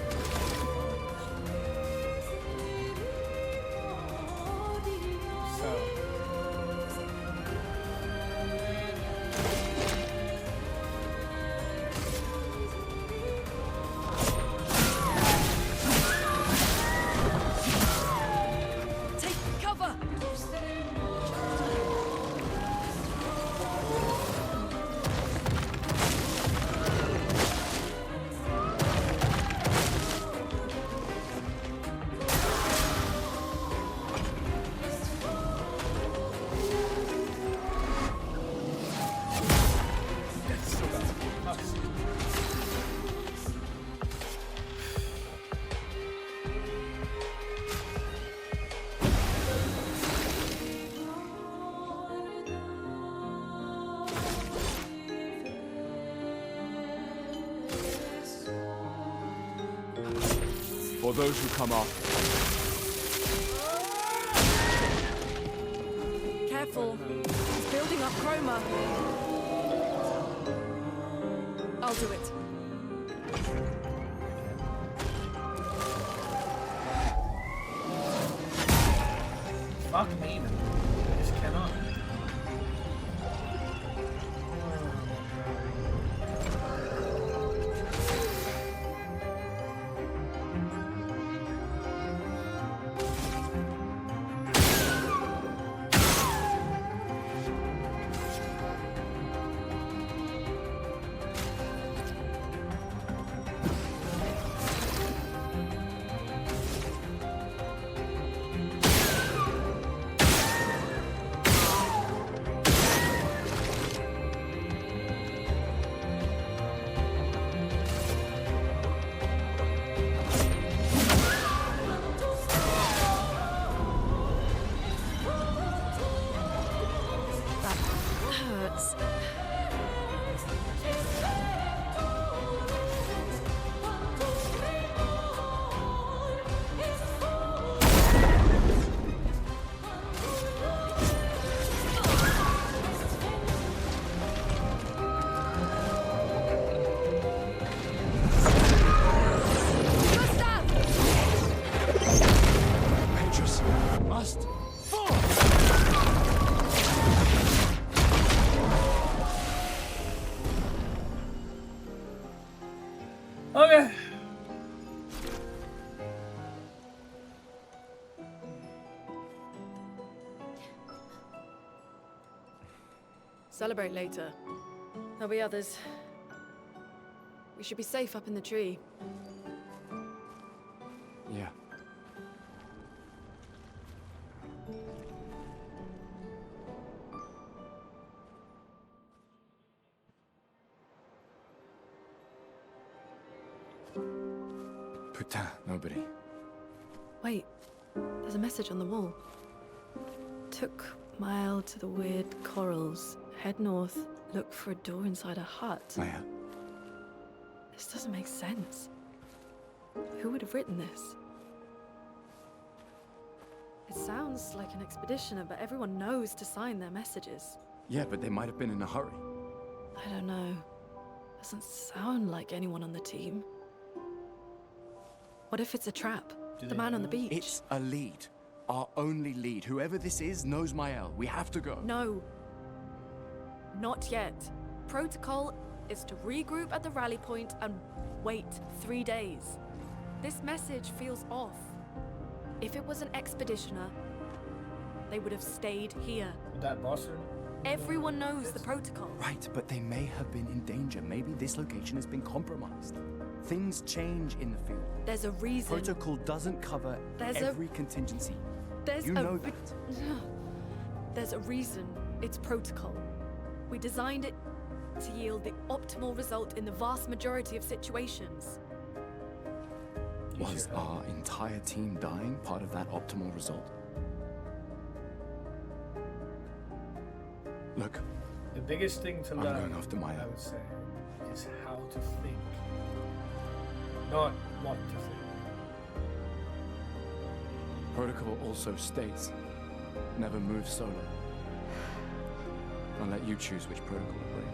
So. Take cover! For those who come after. Careful. He's building up chroma. I'll do it. Fuck me, man. I just cannot. Hurts. Petrus must fall! Okay. Celebrate later. There'll be others. We should be safe up in the tree. Yeah. Putain, nobody. Wait, there's a message on the wall. Took mile to the weird corals. Head north, look for a door inside a hut. Oh, yeah. This doesn't make sense. Who would have written this? It sounds like an expeditioner, but everyone knows to sign their messages. Yeah, but they might have been in a hurry. I don't know. Doesn't sound like anyone on the team. What if it's a trap? The man on the beach? It's a lead. Our only lead. Whoever this is knows Mael. We have to go. No. Not yet. Protocol is to regroup at the rally point and wait 3 days. This message feels off. If it was an expeditioner, they would have stayed here. That Boston? Everyone knows the protocol. Right, but they may have been in danger. Maybe this location has been compromised. Things change in the field. There's a reason. Protocol doesn't cover every contingency. You know that. There's a reason it's protocol. We designed it to yield the optimal result in the vast majority of situations. Was our entire team dying part of that optimal result? Look, The biggest thing to I'm learn, going after Maya. I would say, is how to think. Not what to think. Protocol also states, never move solo. I'll let you choose which protocol to break.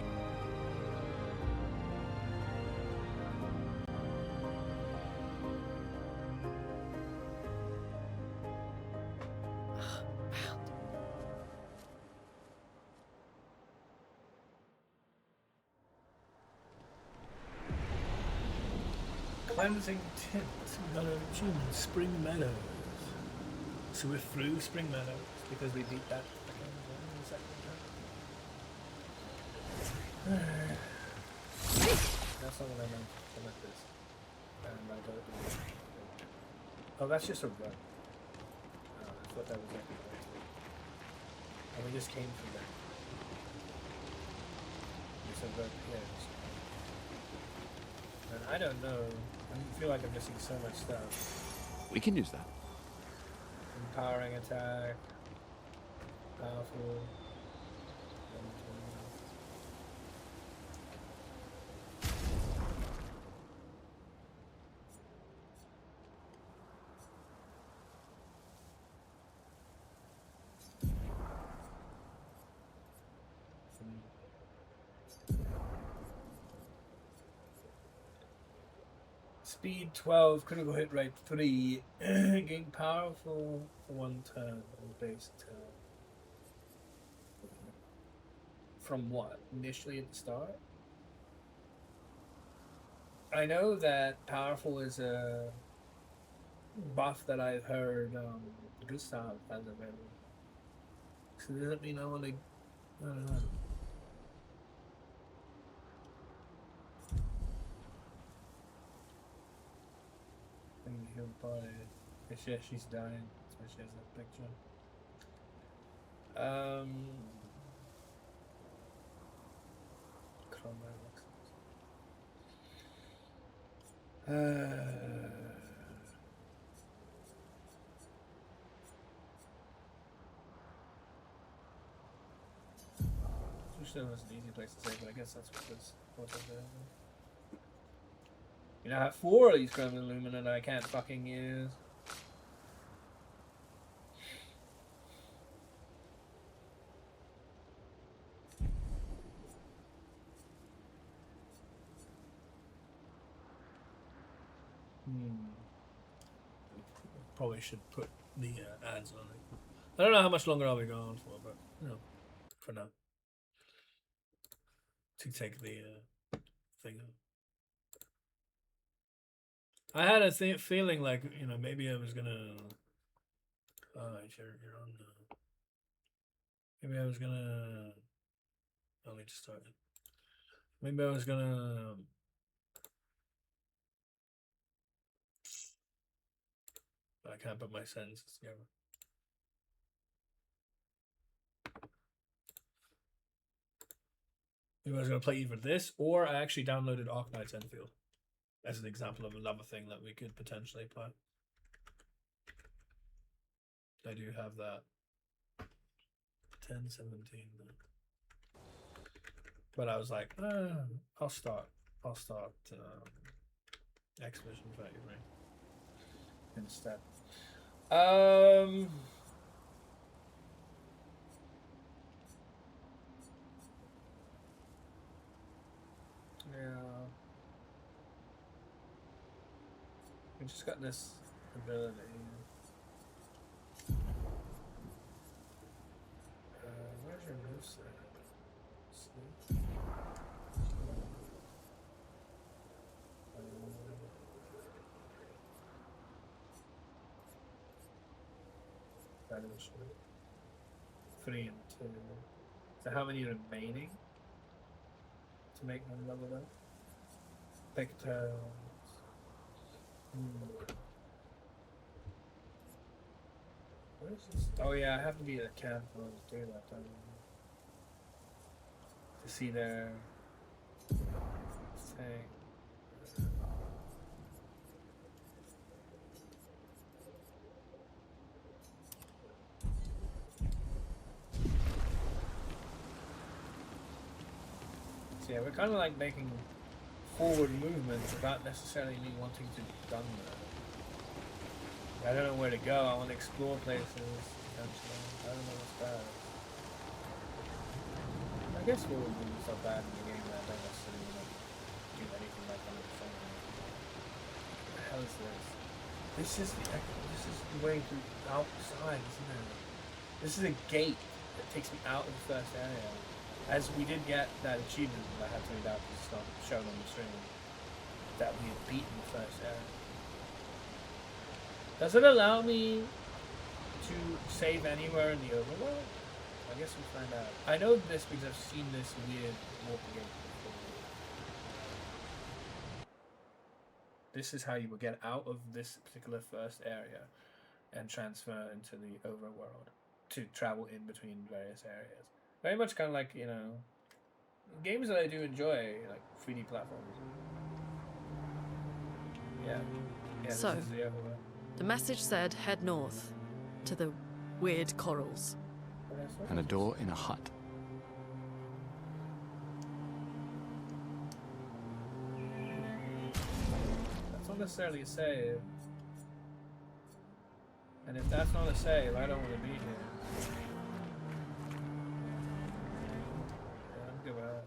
Cleansing tint. We're gonna choose Spring Meadows. So we're through Spring Meadows because we beat that again in the second time. That's not what I meant. I meant this. And I don't. Oh, that's just a run. I thought that was like a run. And we just came from that. It's a run, yeah. And I don't know. I feel like I'm missing so much stuff. We can use that. Empowering attack. Powerful. Speed 12, critical hit rate 3, gain powerful for 1 turn on base turn. From what? Initially at the start? I know that powerful is a buff that I've heard Gustav has available. So does that mean I want to... I don't know. Healed by yeah, she's dying, so she has that picture. Wish there was an easy place to say, but I guess that's what they're doing. You know, I have 4 of these Chrome Illumina that I can't fucking use. Probably should put the ads on it. I don't know how much longer I'll be going for, but you know, for now. To take the thing out. I had a feeling like, you know, maybe I was gonna. You're on. Maybe I was gonna Only just started. Maybe I was gonna. I can't put my sentences together. Maybe I was gonna play either this or I actually downloaded Arknight's Enfield as an example of another thing that we could potentially play. I do have that. 1017. But I was like, I'll start Expedition 33 instead. Yeah. We just got this ability. Where's your moveset? Sleep. That is 3 and 2. So how many remaining to make them level up? Pigtails. Where is this? Oh yeah, I have to be at a camp to do that. Don't I? To see their thing. So yeah, we're kind of like making forward movements without necessarily me wanting to be done there. I don't know where to go. I want to explore places. Potentially. I don't know what's bad. I guess what would be so bad in the game that I don't necessarily want to do anything like 100%. What the hell is this? This is the way to outside, isn't it? This is a gate that takes me out of the first area. As we did get that achievement that I had to read out because it's not shown on the stream, that we had beaten the first area. Does it allow me to save anywhere in the overworld? I guess we'll find out. I know this because I've seen this weird warp gate before. This is how you will get out of this particular first area and transfer into the overworld to travel in between various areas. Very much kind of like, you know, games that I do enjoy, like 3D platforms. Yeah. So, this is the overworld. The message said head north to the weird corals. And a door in a hut. That's not necessarily a save. And if that's not a save, I don't want to be here. Yeah, I'm good with that.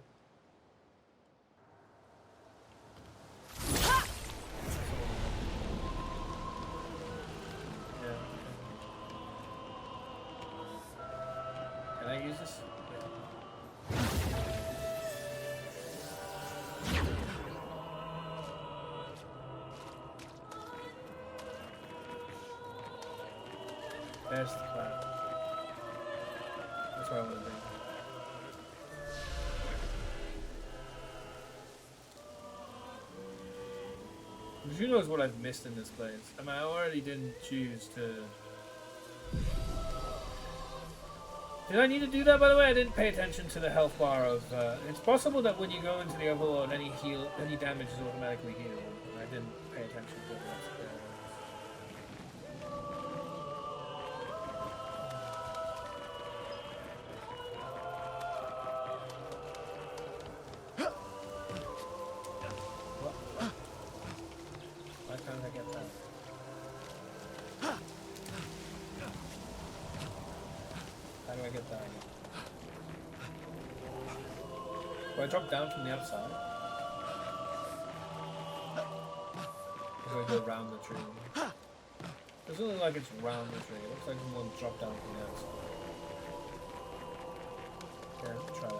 Can I use this? There's the cloud. That's where I want to be. Because who knows what I've missed in this place? I mean, I already didn't choose to... Did I need to do that, by the way? I didn't pay attention to the health bar of... it's possible that when you go into the overworld, any damage is automatically healed. I didn't pay attention to that. Why can't I get that? How do I get that again? Do I drop down from the outside? Or do I go around the tree? It doesn't look like it's round the tree. It looks like someone dropped down from the outside. Okay, let's try that.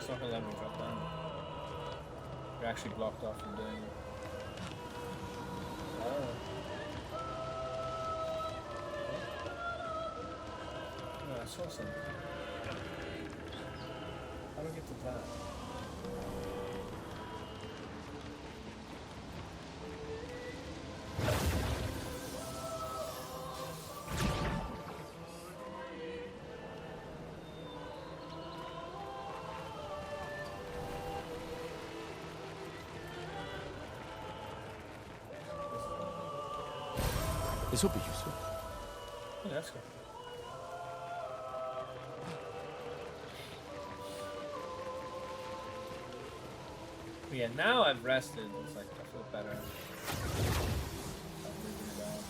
it's not gonna let me drop down. You're actually blocked off from doing it. Oh. No, I saw something. How do I get to that? This will be useful. Oh, that's good. But yeah, now I've rested. It's like I feel better. I'm moving around.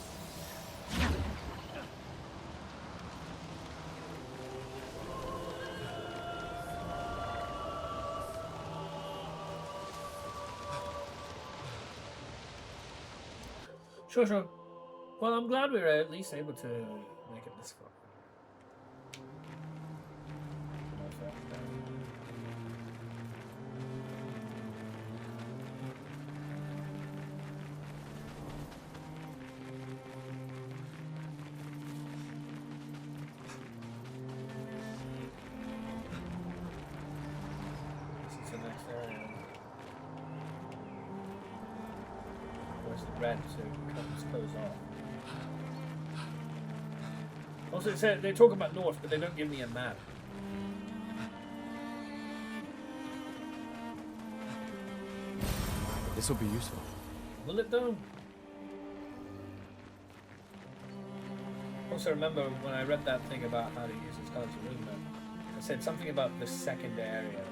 Sure. Well, I'm glad we were at least able to make it this far. This is the next area. Where's the red to cut this close off? Also, it said they talk about north, but they don't give me a map. This will be useful. Will it though? Also, remember when I read that thing about how to use this color movement, it said something about the second area.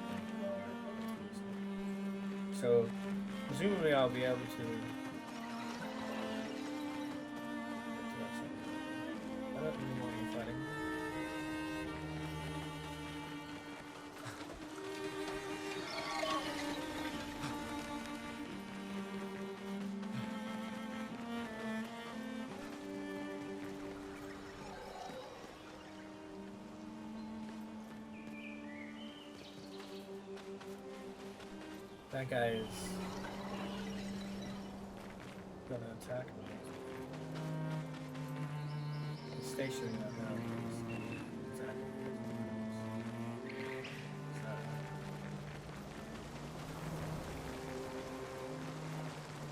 So, presumably, I'll be able to. I don't really know what you're fighting. That guy is gonna attack me. He's stationary right now. He's attacking me.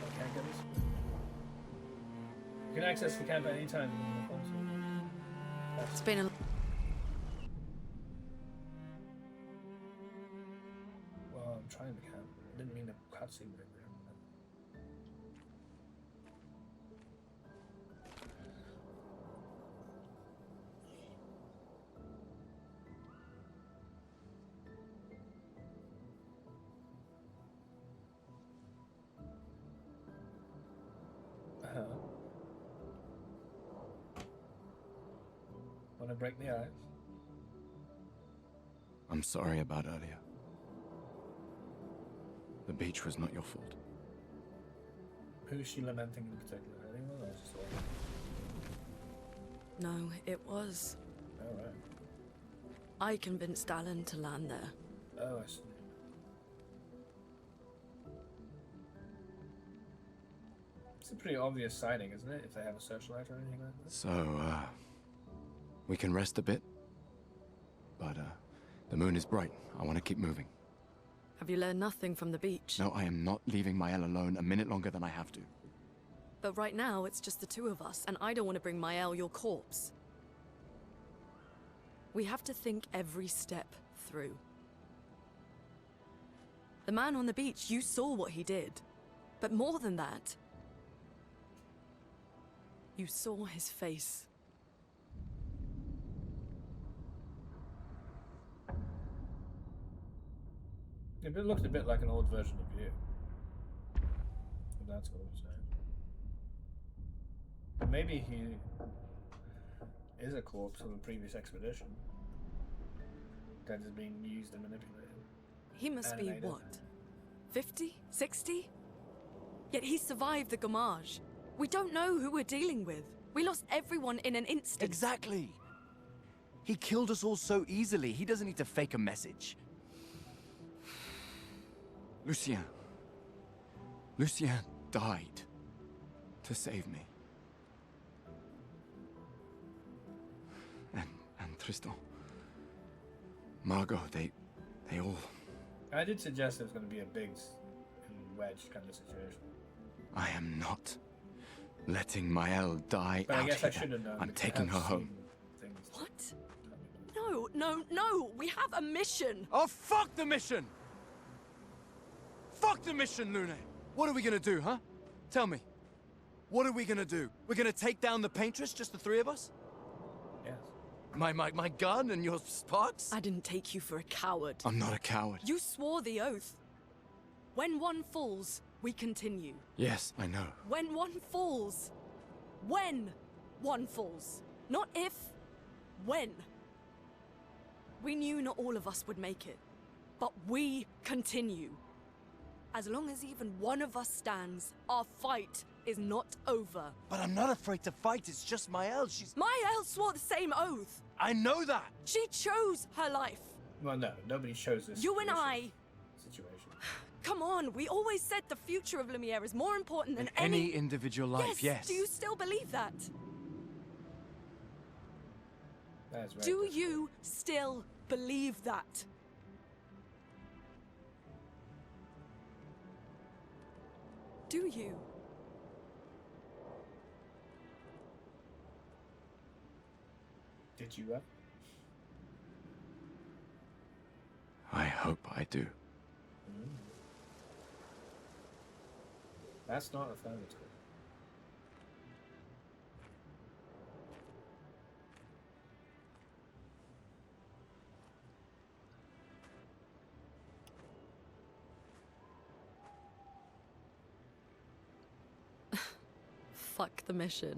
I can't get this. You can access the camp at any time. It's been a Well, I'm trying to camp. I didn't mean to cutscene right there. Want to break the ice? I'm sorry about earlier. The beach was not your fault. Who's she lamenting in particular? Anyone or just all? No, it was. Alright. I convinced Alan to land there. Oh, I see. It's a pretty obvious sighting, isn't it? If they have a searchlight or anything like that. So, we can rest a bit. But, the moon is bright. I want to keep moving. Have you learned nothing from the beach? No, I am not leaving Mael alone a minute longer than I have to. But right now, it's just the two of us, and I don't want to bring Mael your corpse. We have to think every step through. The man on the beach, you saw what he did. But more than that, you saw his face. It looked a bit like an old version of you. If that's what I'm saying. But maybe he is a corpse of a previous expedition that is being used and manipulated. He must Animated. be what? 50? 60? Yet he survived the Gamage. We don't know who we're dealing with. We lost everyone in an instant. Exactly! He killed us all so easily. He doesn't need to fake a message. Lucien. Lucien died to save me. And Tristan. Margot, they all... I did suggest it was going to be a Biggs and Wedge kind of situation. I am not letting Maëlle die But out I guess here. I should have known. I'm because taking her I've home. seen things. What? No, no, no! We have a mission! Oh, fuck the mission! Fuck the mission, Lune! What are we gonna do, huh? Tell me. What are we gonna do? We're gonna take down the paintress, just the three of us? Yes. My gun and your sparks? I didn't take you for a coward. I'm not a coward. You swore the oath. When one falls, we continue. Yes, I know. When one falls. When one falls. Not if. When. We knew not all of us would make it. But we continue. As long as even one of us stands, our fight is not over. But I'm not afraid to fight, it's just Maëlle, she's... Maëlle swore the same oath. I know that! She chose her life. Well, no, nobody chose this. You and I. Situation. Come on, we always said the future of Lumiere is more important than any individual life, yes. Do you still believe that? That is very Do difficult. you still believe that? Do you? Did you? I hope I do. That's not affirmative. Fuck the mission.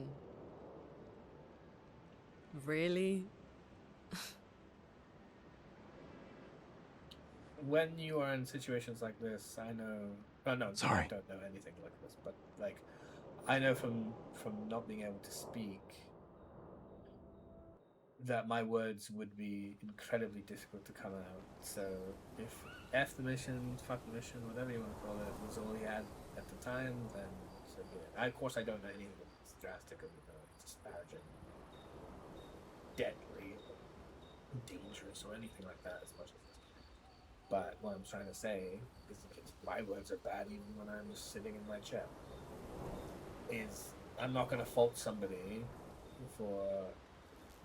Really? When you are in situations like this, I know. Oh no, Sorry. I don't know anything like this, but like, I know from not being able to speak that my words would be incredibly difficult to come out. So if F the mission, fuck the mission, whatever you want to call it, was all he had at the time, then so be it. Of course, I don't know anything that's drastic or disparaging, deadly, dangerous, or anything like that as much as this. But what I'm trying to say is that my words are bad even when I'm just sitting in my chair. Is I'm not going to fault somebody for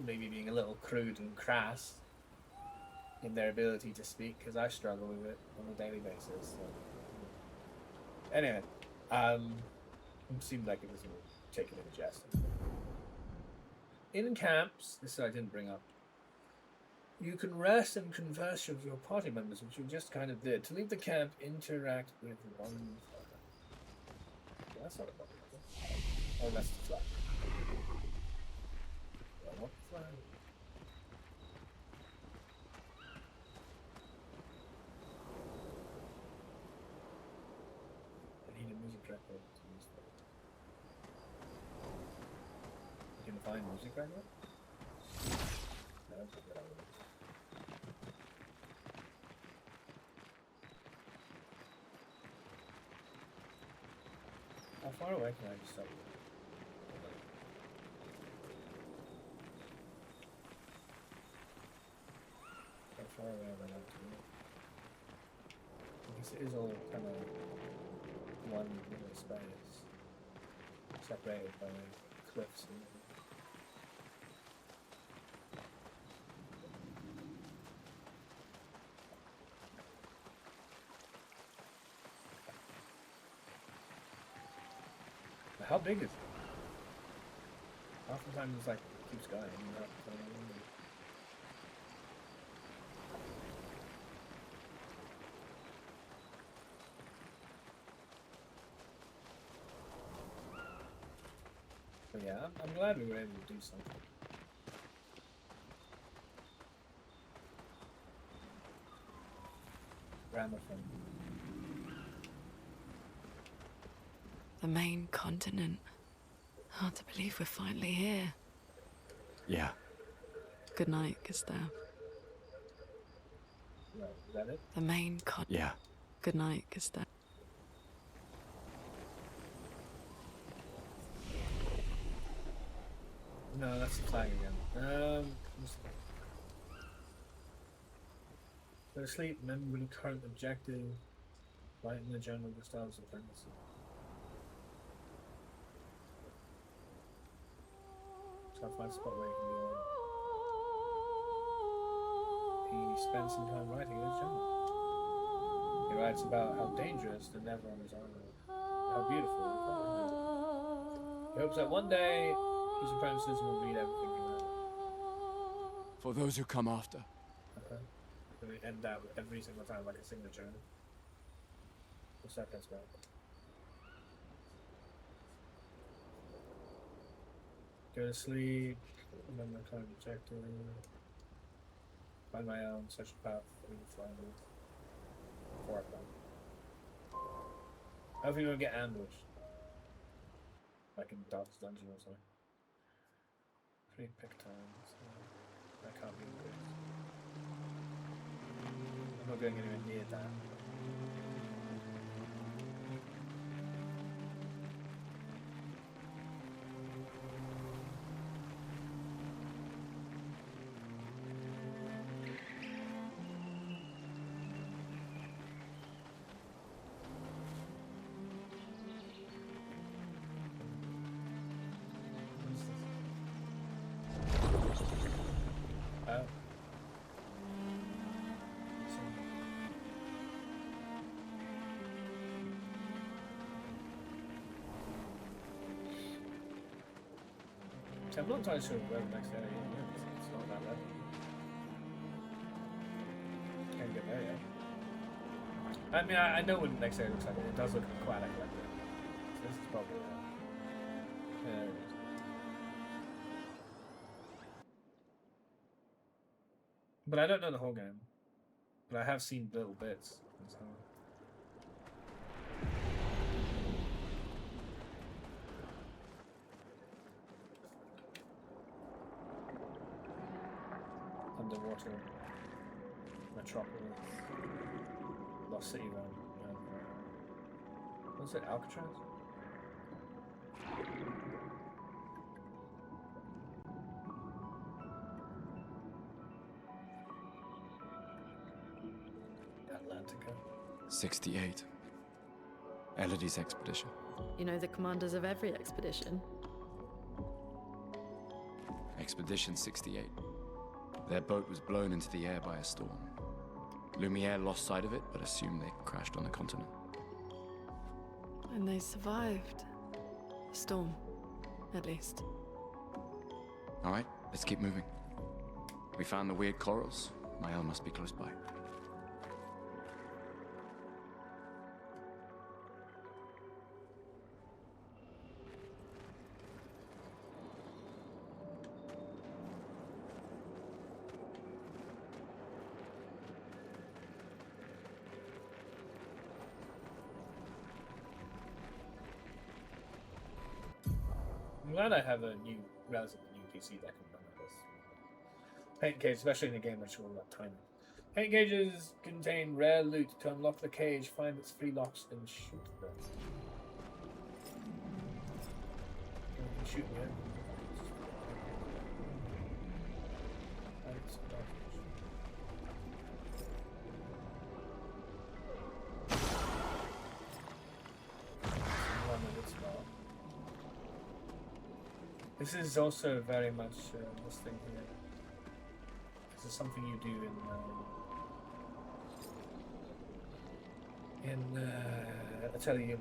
maybe being a little crude and crass in their ability to speak, because I struggle with it on a daily basis. So. Anyway, it seemed like it was taken in jest. In camps, this I didn't bring up, you can rest and converse with your party members, which you just kind of did. To leave the camp, interact with one further. That's not a problem. Oh, that's the flag. I want the flag. I need a music track to use that. You can find music right now? No, that's what I would. How far away can I just stop? How far away am I not to it? Because it is all kind of one little space, separated by cliffs and how big is it? Oftentimes it's like it keeps going. But yeah, I'm glad we were able to do something. Gramophone. The main continent. Hard to believe we're finally here. Yeah. Good night, Gustav. Right, is that it? The main continent. Yeah. Good night, Gustav. No, that's the flag again. Go to sleep, remember the current objective. Right in the general Gustav's apprentice. So I find a spot where you can be. He spends some time writing in his journal. He writes about how dangerous the Neverlanders are, how beautiful. He hopes that one day his apprentices will read everything he wrote. For those who come after. So we end that with every single time like a signature. What's that that's about? Go to sleep, remember my current objective. Find my own such a path through the flying before I plan. Hopefully we don't get ambushed. Like in Dark's Dungeon or something. Free pick times. I can't be good. I'm not going anywhere near that. I'm not entirely sure where the next area is. It's not that level. Can't get there yet. I mean, I know what the next area looks like. It does look quite like that. So this is probably there it is. But I don't know the whole game. But I have seen little bits. So. Underwater metropolis, Lost City Run. What's it, Alcatraz? Atlantica. 68. Elodie's expedition. You know the commanders of every expedition. Expedition 68. Their boat was blown into the air by a storm. Lumiere lost sight of it, but assumed they crashed on the continent. And they survived. The storm, at least. All right, let's keep moving. We found the weird corals. Mael must be close by. I'm glad I have a relatively new PC that can run this. Paint cage, especially in a game that's all about timing. Paint cages contain rare loot. To unlock the cage, find its 3 locks and shoot them. Shoot me. This is also very much this thing here. This is something you do in Atelier.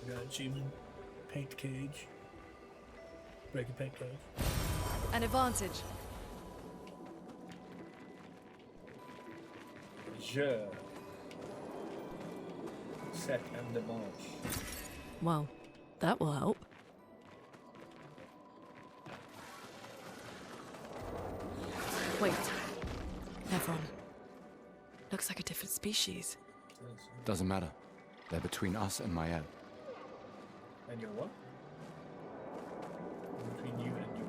We got achievement, paint cage, break a paint cage. An advantage. Je set and demarche. Well, that will help. Wait. Nevron. Looks like a different species. Doesn't matter. They're between us and Mael. And your what? Between you and you.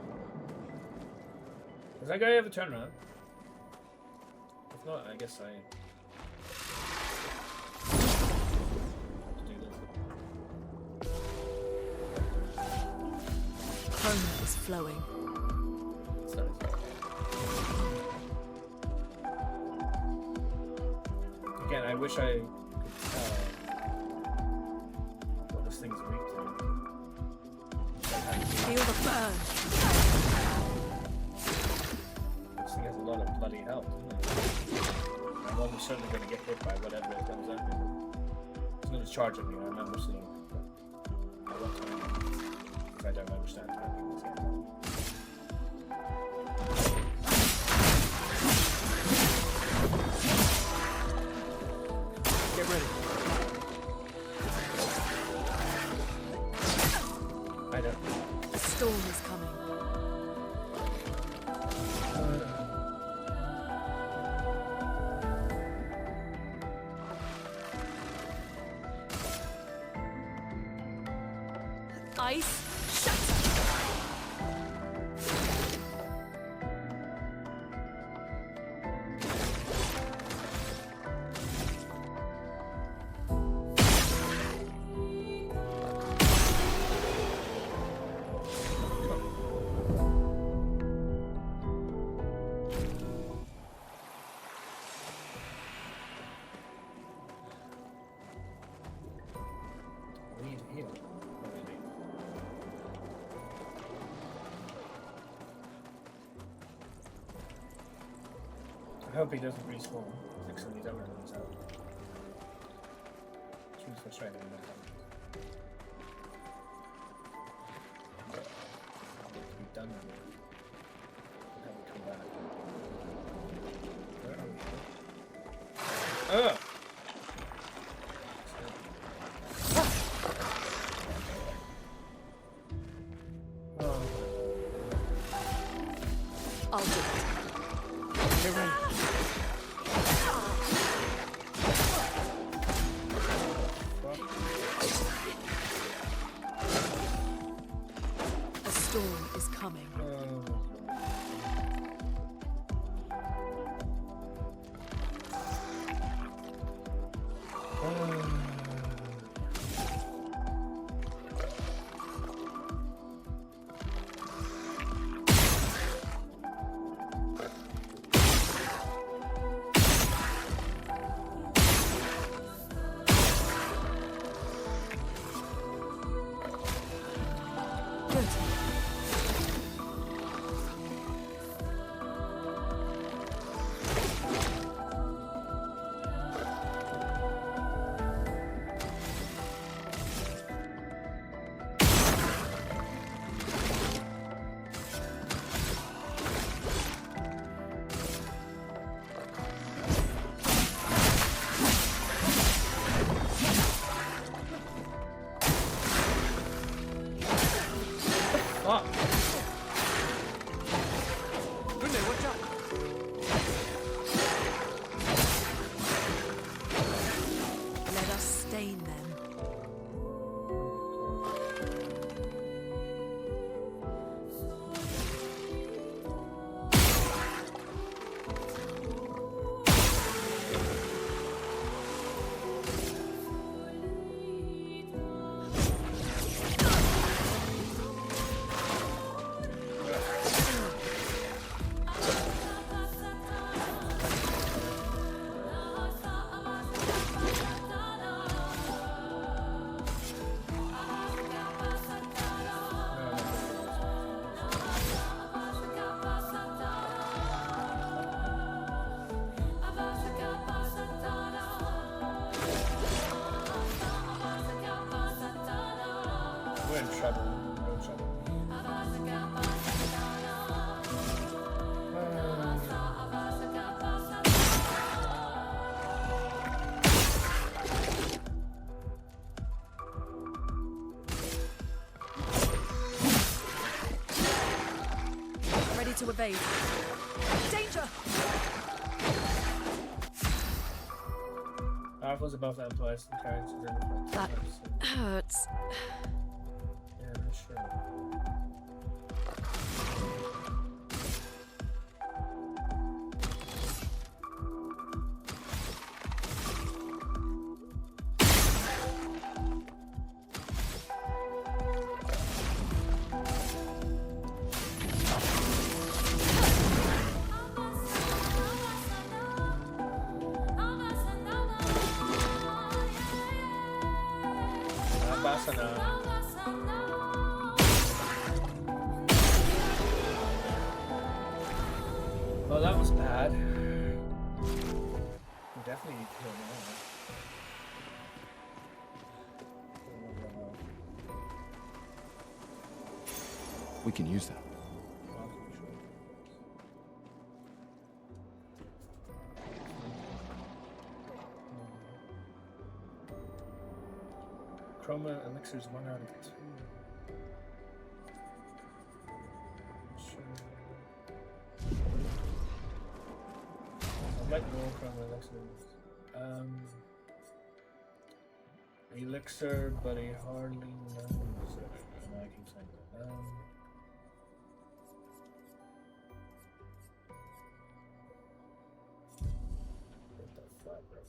Does that guy ever turn around? If not, I guess I have to do this. Chroma is flowing. It's not his fault. Again, I wish I could tell what this thing's weak to. Feel the burn. This thing has a lot of bloody health, doesn't it? I'm almost certainly going to get hit by whatever it comes at me. It's going to charge at me, I remember seeing it. But at what time? Because I don't understand timing this game. Get ready. I don't. A storm is coming. Ice shatter. Need to heal. I hope he doesn't respawn. Like some of these other ones out. It's really frustrating when that happens. We've done that. Now we come back. Where are we? Ugh! I'll do it. Get ready. A storm is coming. Let us stain them. We're in trouble. We're in trouble. Ready to evade. Danger! Powerful's above the Empire's characters in the That hurts. Oh, that was bad. We definitely need to kill him. We can use that. Chroma elixirs 1 out of 2. I'd like more chroma elixirs. Elixir, but he hardly knows it. I keep saying that. Get that flat, bro.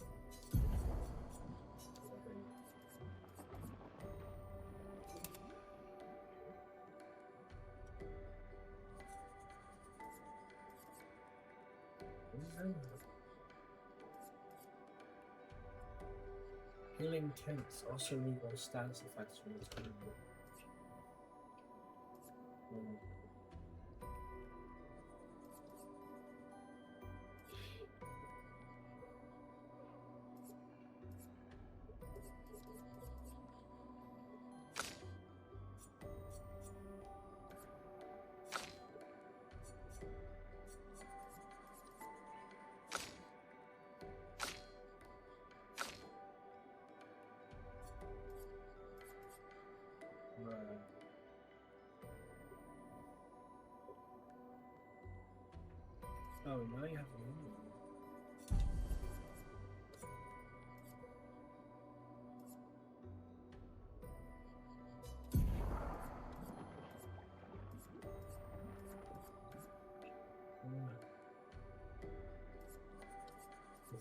Healing tints also reroll stance effects from its own. Oh, now you have a new one.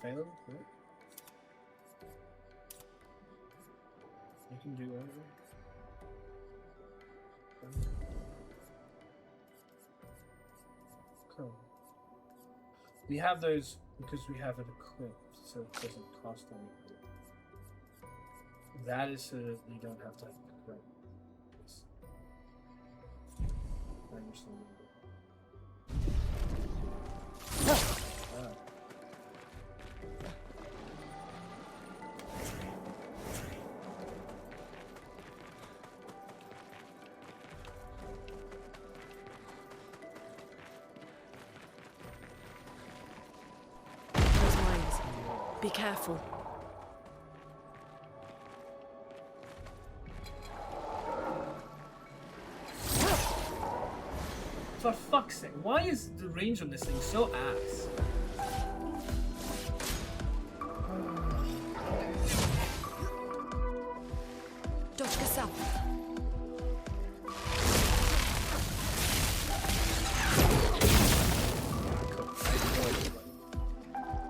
Available? Right? You can do whatever. Cool. We have those because we have it equipped, so it doesn't cost anything. That is so that you don't have to equip this. I understand. Be careful. For fuck's sake, why is the range on this thing so ass?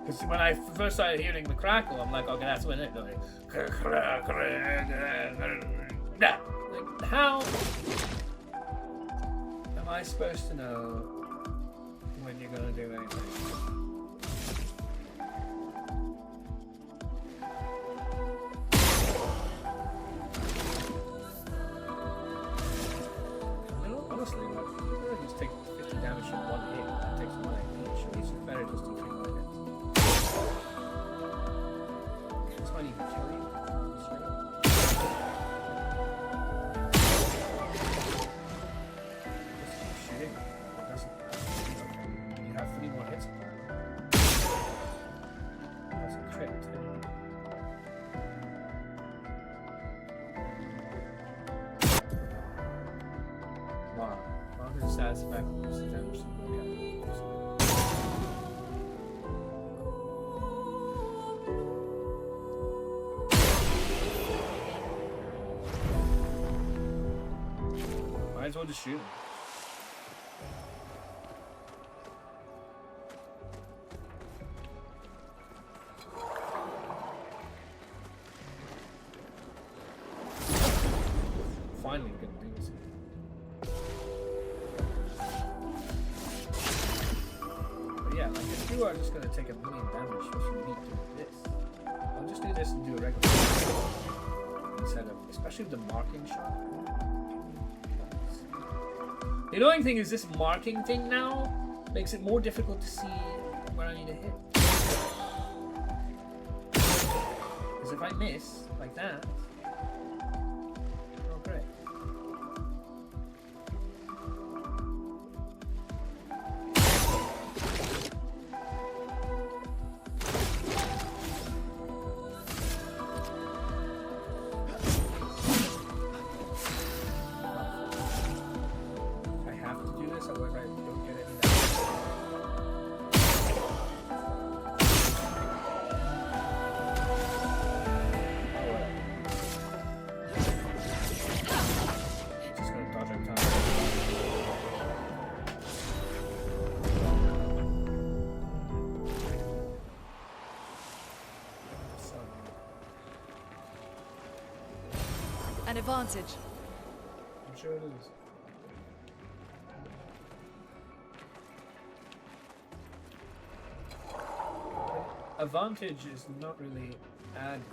Because when I first started hearing the crackle, I'm like, okay, that's when it goes. Like, how am I supposed to know when you're gonna do anything? Honestly, like, you just take 50 damage in one hit. It takes 1 each. It's better just to take 1 hit. This might even kill you. Straight up. Just keep shooting. Okay. You have 3 more hits. That's a crit too. Wow. Rather satisfactory versus Emerson. Might as well just shoot him. Finally gonna do this. But yeah, like if you are just gonna take 1 million damage, what you need to do this. I'll just do this and do a regular. instead of, especially with the marking shot. The annoying thing is this marking thing now makes it more difficult to see where I need to hit. Because if I miss like that, oh great. An advantage. I'm sure it is. Advantage is not really advantage.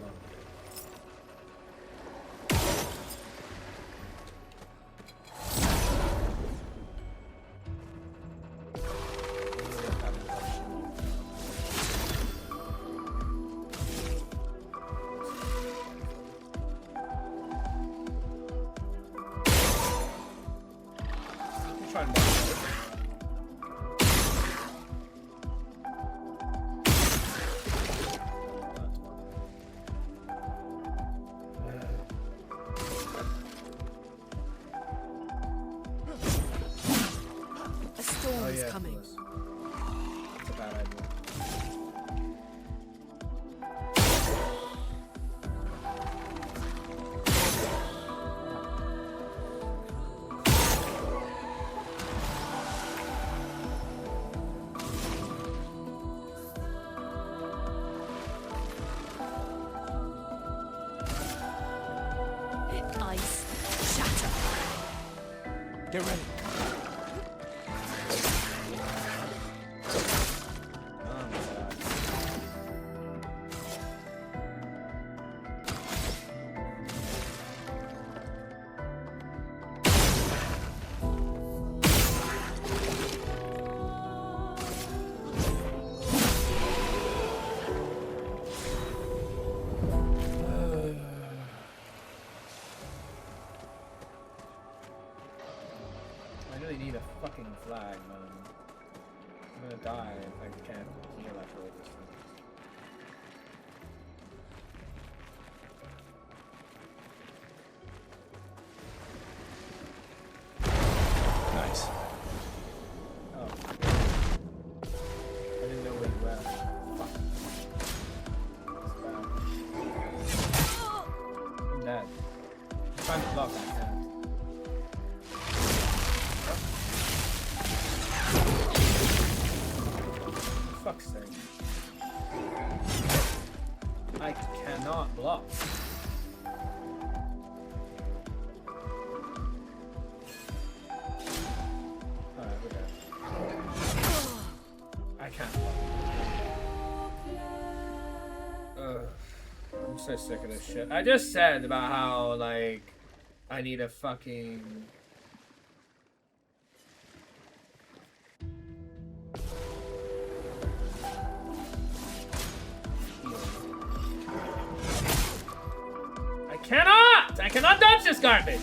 Try and a storm is coming. That's a bad idea. Ice shatter. Get ready. I really need a fucking flag, man. I'm gonna die if I can't heal after all this thing. Nice. Oh. I didn't know where you were. Fuck. That's bad. I'm dead. I'm trying to block, I can't. Fuck's sake. I cannot block. Alright, we're dead. I can't block. Ugh. I'm so sick of this shit. I just said about how, like, I need a fucking... I cannot dodge this garbage!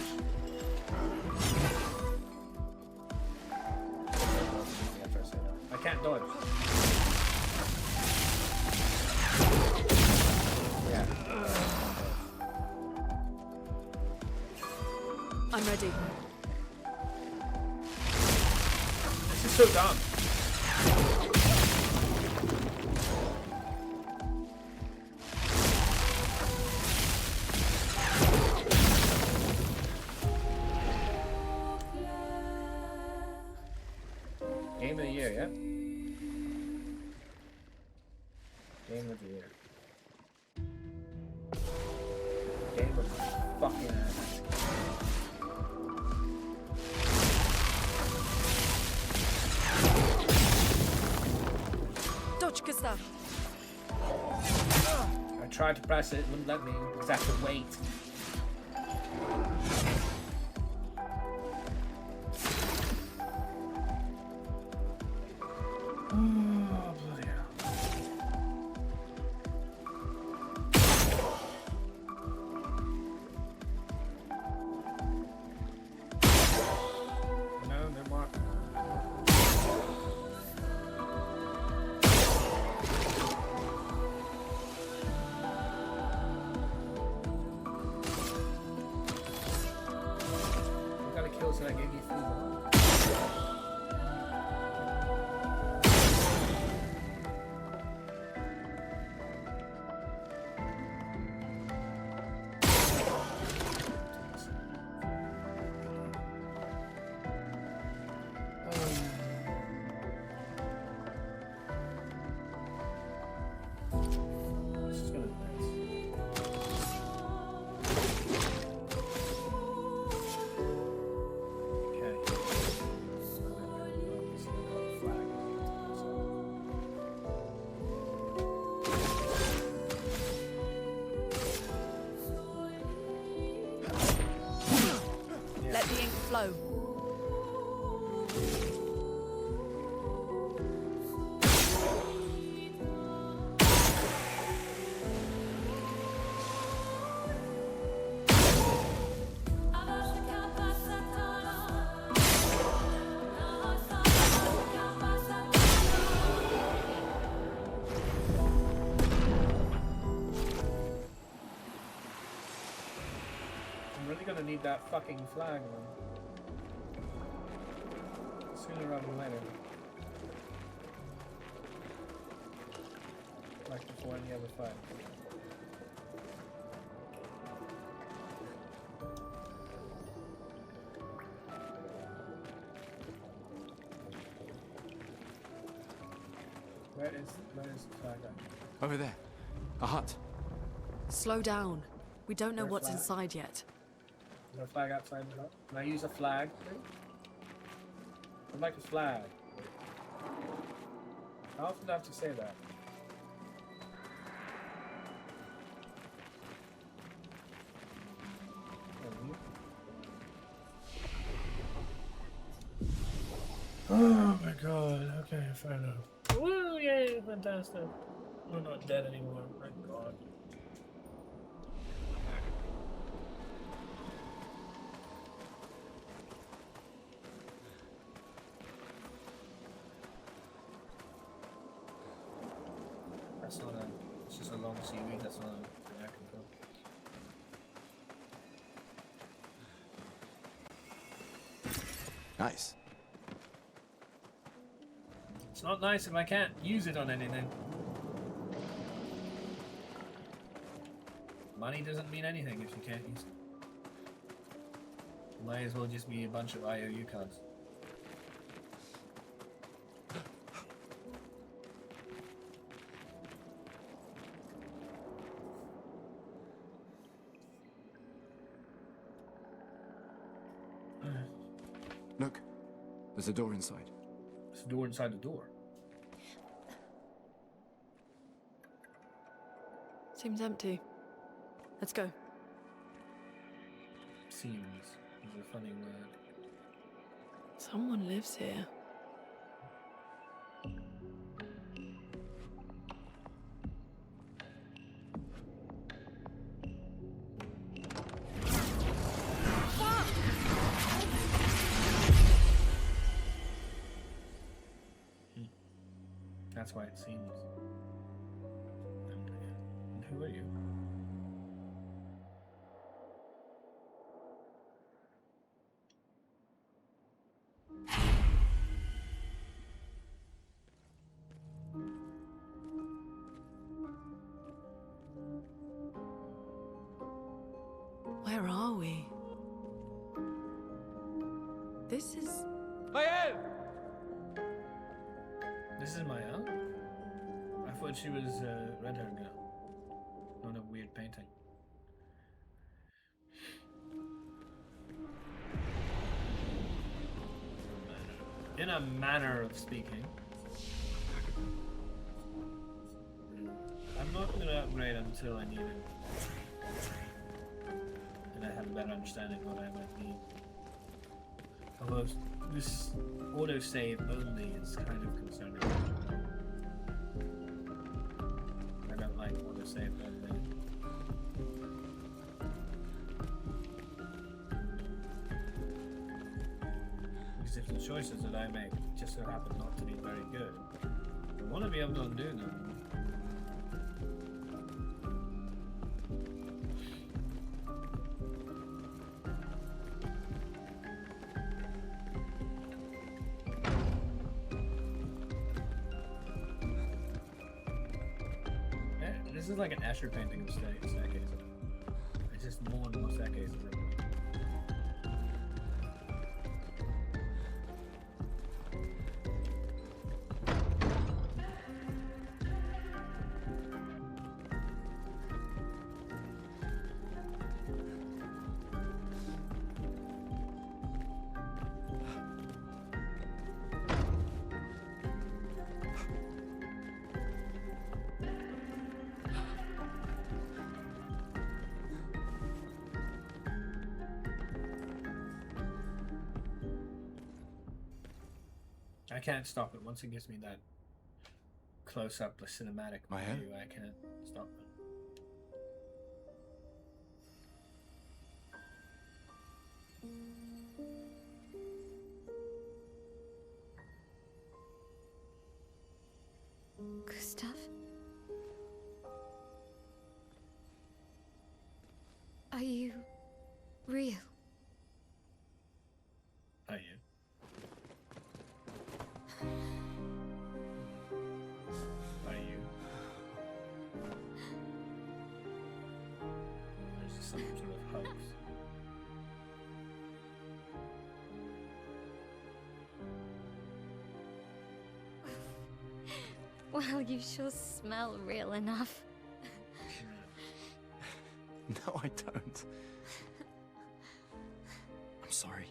I can't dodge. Yeah. I'm ready. This is so dumb. Game of the year, yeah? Game of the year. Game of my fucking ass. Dodge, Gustav. I tried to press it, it wouldn't let me because I have to wait. so I gave you free will. Let the ink flow. I'm really gonna need that fucking flag, man. Sooner rather than later. Like before any other fight. Where is the flag at? Over there. A hut. Slow down. We don't know There's what's flag. inside yet. Is there a flag outside the hut? Can I use a flag, please? I'd like a flag. How often do I have to say that? Oh my god, okay, fair enough. Woo, yay, fantastic. We're not dead anymore, thank god. That's not a, it's just a long seaweed, that's not a I can go. Nice. It's not nice if I can't use it on anything. Money doesn't mean anything if you can't use it. Might as well just be a bunch of IOU cards. Look, there's a door inside. There's a door inside the door. Seems empty. Let's go. Seems is a funny word. Someone lives here. That's why it seems. And who are you? Where are we? This is... This is Maya? I thought she was a red-haired girl. Not a weird painting. In a manner of speaking. I'm not going to upgrade until I need it. And I have a better understanding of what I might need. Although this autosave only is kind of concerning. I don't like autosave only. Because if the choices that I make just so happen not to be very good, I want to be able to undo them. This is like an Escher painting of staircase. It's just more and more staircases. I can't stop it. Once it gives me that close-up, the cinematic view, I can't stop it. Gustav? Are you real? Are you? Are you? There's some sort of hoax. Well, you sure smell real enough. No, I don't. I'm sorry.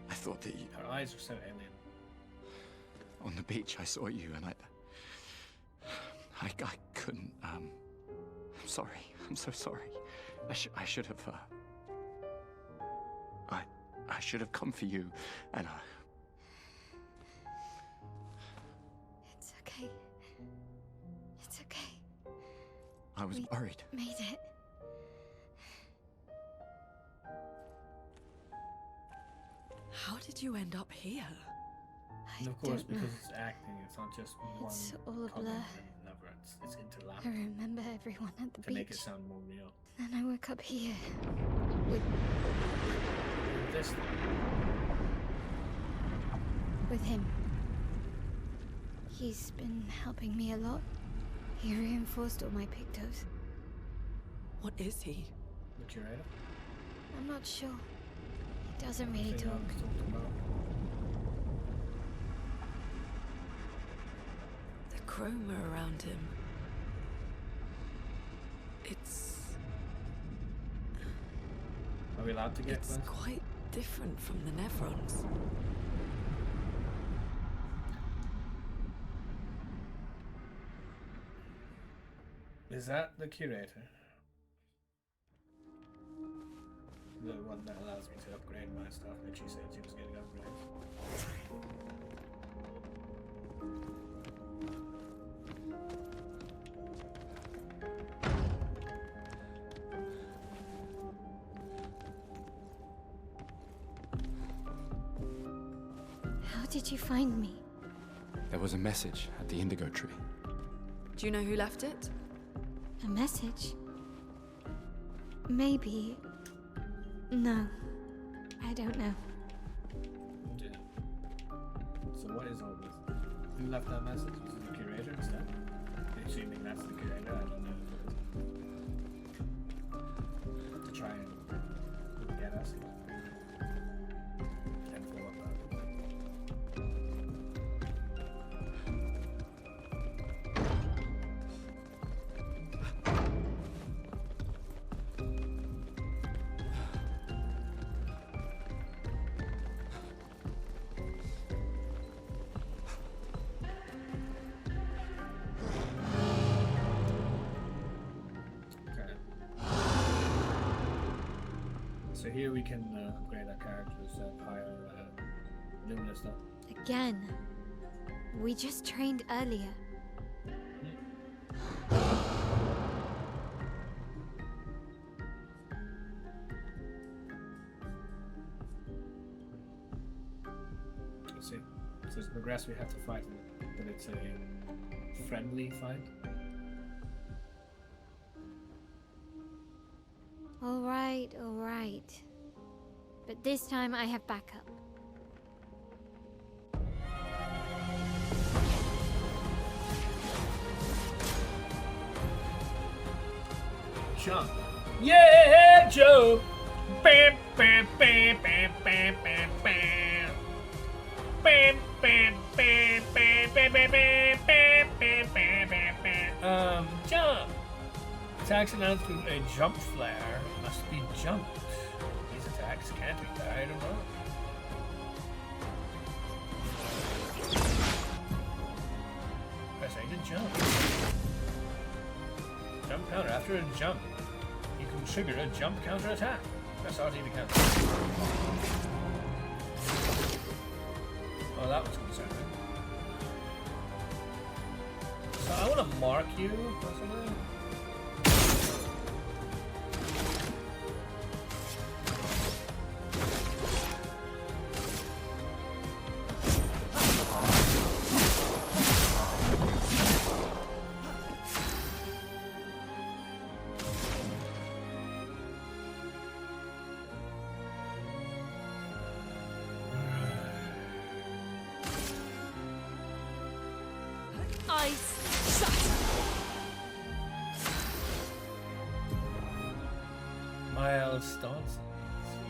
I thought that you... Her eyes are so alien. On the beach, I saw you, and I couldn't, I'm sorry. I'm so sorry. I should have, I should have come for you, and It's okay. It's okay. I was worried. Made it. How did you end up here? And of course, because it's acting, it's not just one It's all a comment blur. and another. It's interlapped I remember everyone at the to beach. make it sound more real. Then I woke up here. With This thing. with him. He's been helping me a lot. He reinforced all my pictos. What is he? The curator? I'm not sure. He doesn't really Thing I talk. was talking about. The chroma around him. It's Are we allowed to get it's this? quite different from the Nevrons. Is that the curator? The one that allows me to upgrade my stuff that she said she was getting upgrades. How did you find me? There was a message at the indigo tree. Do you know who left it? A message? Maybe. No. I don't know. Yeah. So what is all this? Who left that message? Was it the curator instead? Assuming that's the curator, I don't know who it is. To try and get us. And follow up that. Okay. So here we can upgrade our characters, higher luminous stuff. Again. We just trained earlier. Let's see. So it's progress we have to fight, but it's a friendly fight. All right. But this time I have backup. jump. Yeah, Joe. Bam, bam, bam, bam, bam, bam, bam. Bam, bam, bam, bam, bam, bam, bam, bam, bam, bam, bam, bam. Jump. Attacks announced with a jump flare must be jumped. These attacks can't be died alone. Press A to jump. Jump counter. After a jump, you can trigger a jump counter attack. Press RT to counter. Oh, that was concerning. So I want to mark you, possibly.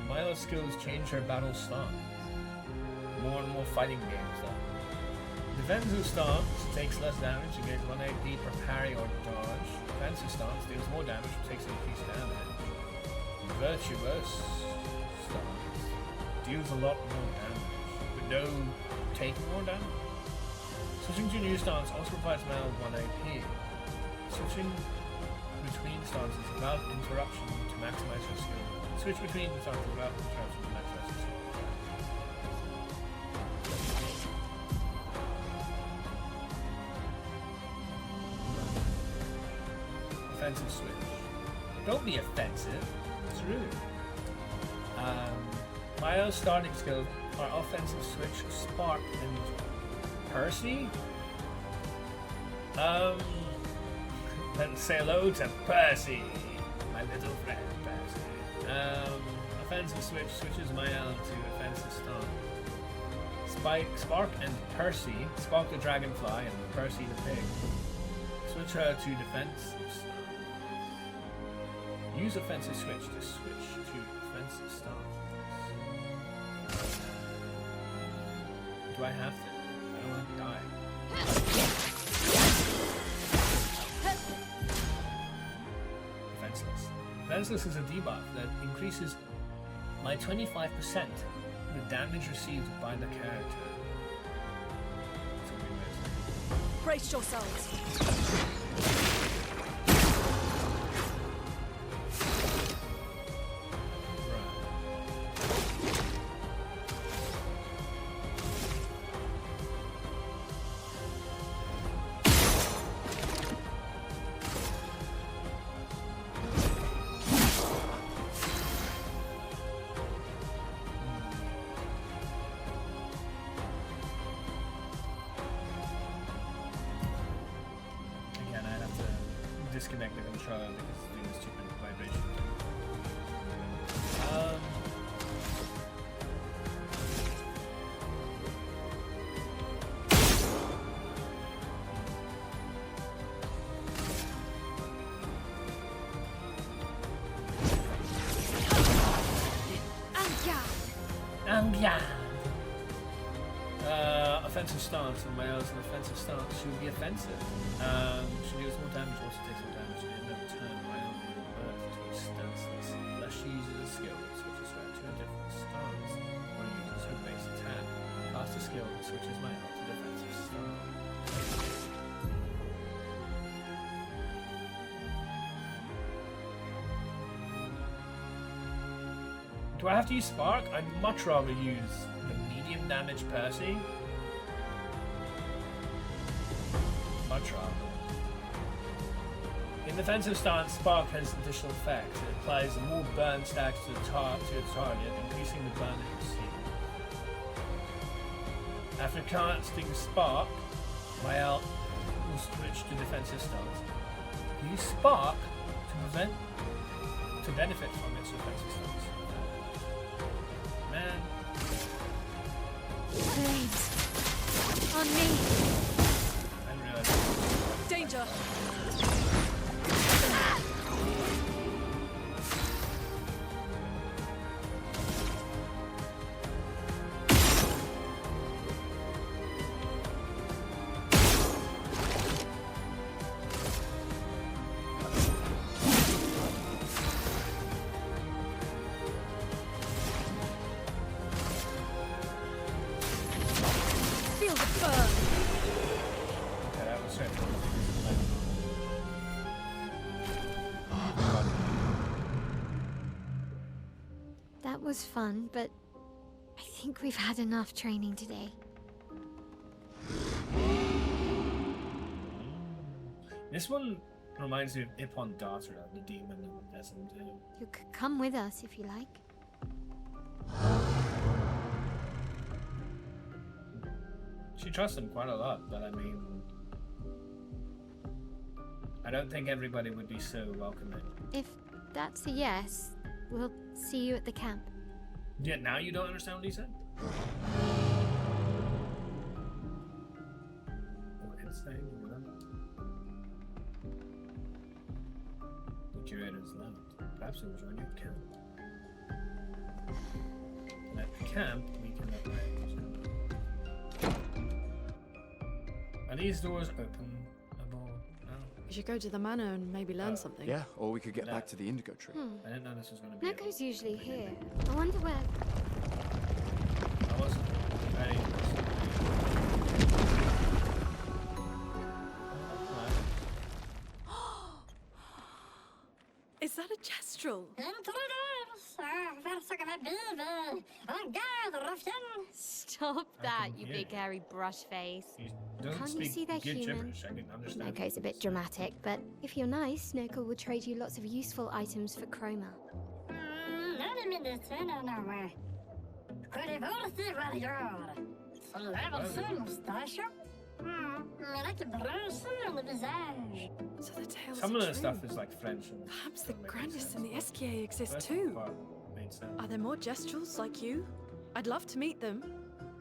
Milo's skills change her battle stance. More and more fighting games though. Defensive stance takes less damage and gains 1 AP per parry or dodge. Defensive stance deals more damage and takes increased damage. Virtuous stance deals a lot more damage, but no take more damage. Switching to a new stance also provides Mile 1 AP. Switching between stances without interruption to maximize your skill. Switch between stances without interruption to maximize your skill. Offensive switch. Don't be offensive. It's rude. Milo's starting skills are offensive switch, spark, and Percy. Let's say hello to Percy, my little friend Percy. Offensive switch switches Mile to offensive stance. Spark and Percy, Spark the dragonfly and Percy the pig. Switch her to defensive stance. Use offensive switch to switch to defensive stance. Do I have to? I don't want to die. Defenseless. Defenseless is a debuff that increases by 25% the damage received by the character. Brace yourselves. Disconnect the controller because it's doing a stupid vibration. Offensive stance, and Miles an offensive stance. She will be offensive. She deals more damage, also takes more damage. At the end of the turn, Miles will revert to a stanceless. Unless she uses a skill that switches her to a different stance, or uses her base attack. Cast a skill that switches Miles to defensive stance. Do I have to use Spark? I'd much rather use the medium damage Percy. Much rather. In defensive stance, Spark has additional effects. It applies more burn stacks to the target, increasing the burn it receives. After casting Spark, Mael will switch to defensive stance. Use Spark to benefit from its offensive stance. Man. Blades. On me. I didn't realize. Danger. was fun, but I think we've had enough training today. This one reminds me of Ippon Daughter, the demon in SM2. You could come with us if you like. She trusts him quite a lot, but I mean, I don't think everybody would be so welcoming. If that's a yes, we'll see you at the camp. Yeah, now you don't understand what he said? What he's saying, you know? The curator's left. Perhaps we'll join you at camp. And at the camp, we can Are these doors open? We should go to the manor and maybe learn something. Yeah, or we could get back to the indigo tree. I didn't know this was going to be. Neko's usually here. I wonder where. I wasn't ready. Is that a gestural? Stop that, you big hairy brush face. Can't you see they're human? Neko's a bit dramatic, but if you're nice, Neko will trade you lots of useful items for chroma. So the tales Some are of the true. stuff is like French. And Perhaps the Grandis and the Esquier exist too. Are there more gestrals like you? I'd love to meet them.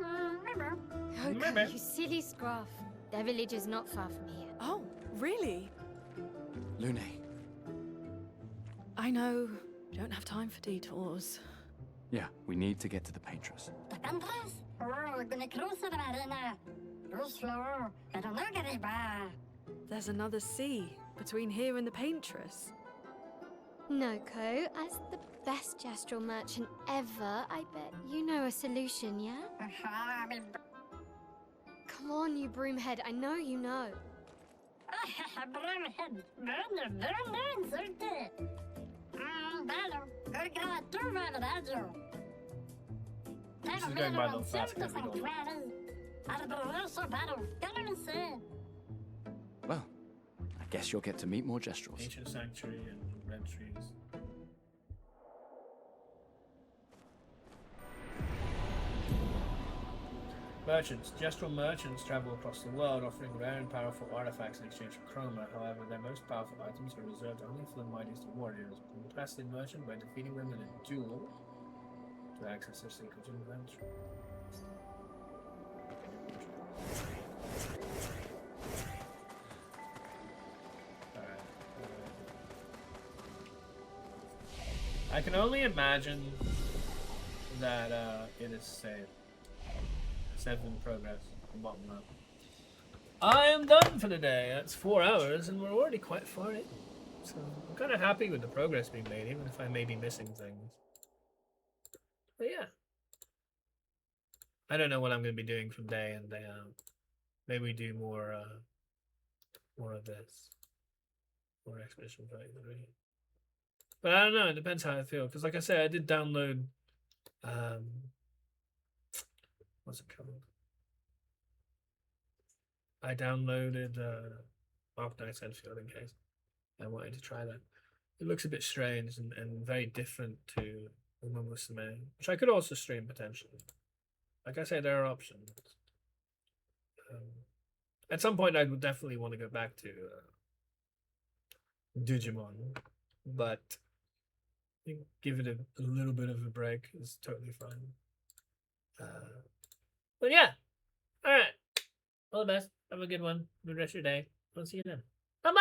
Oh, God, you silly scruff. Their village is not far from here. Oh, really? Lune. I know. Don't have time for detours. Yeah, we need to get to the paintress. There's another sea between here and the paintress. Noko, as the best gestural merchant ever, I bet you know a solution, yeah? Come on, you broomhead, I know you know. This is going by a little fast. Well, I guess you'll get to meet more gestrals. Ancient sanctuary and red trees. Merchants. Gestral merchants travel across the world, offering rare and powerful artifacts in exchange for chroma. However, their most powerful items are reserved only for the mightiest of warriors. Impress the merchant by defeating them in a duel to access their secret inventory. I can only imagine that it is saved. Saved in progress. Bottom up. I am done for the day. That's 4 hours, and we're already quite far in. So I'm kind of happy with the progress being made, even if I may be missing things. But yeah, I don't know what I'm going to be doing from day in day out. Maybe we do more of this, more Expedition 33. But I don't know. It depends how I feel. Because, like I said, I did download. What's it called? I downloaded Arknight's Enfield in case I wanted to try that. It looks a bit strange and very different to Uma Musume, which I could also stream potentially. Like I said, there are options. At some point, I would definitely want to go back to Digimon, but I think give it a little bit of a break is totally fine. But yeah, all right. All the best. Have a good one. Good rest of your day. I'll see you then. Bye bye.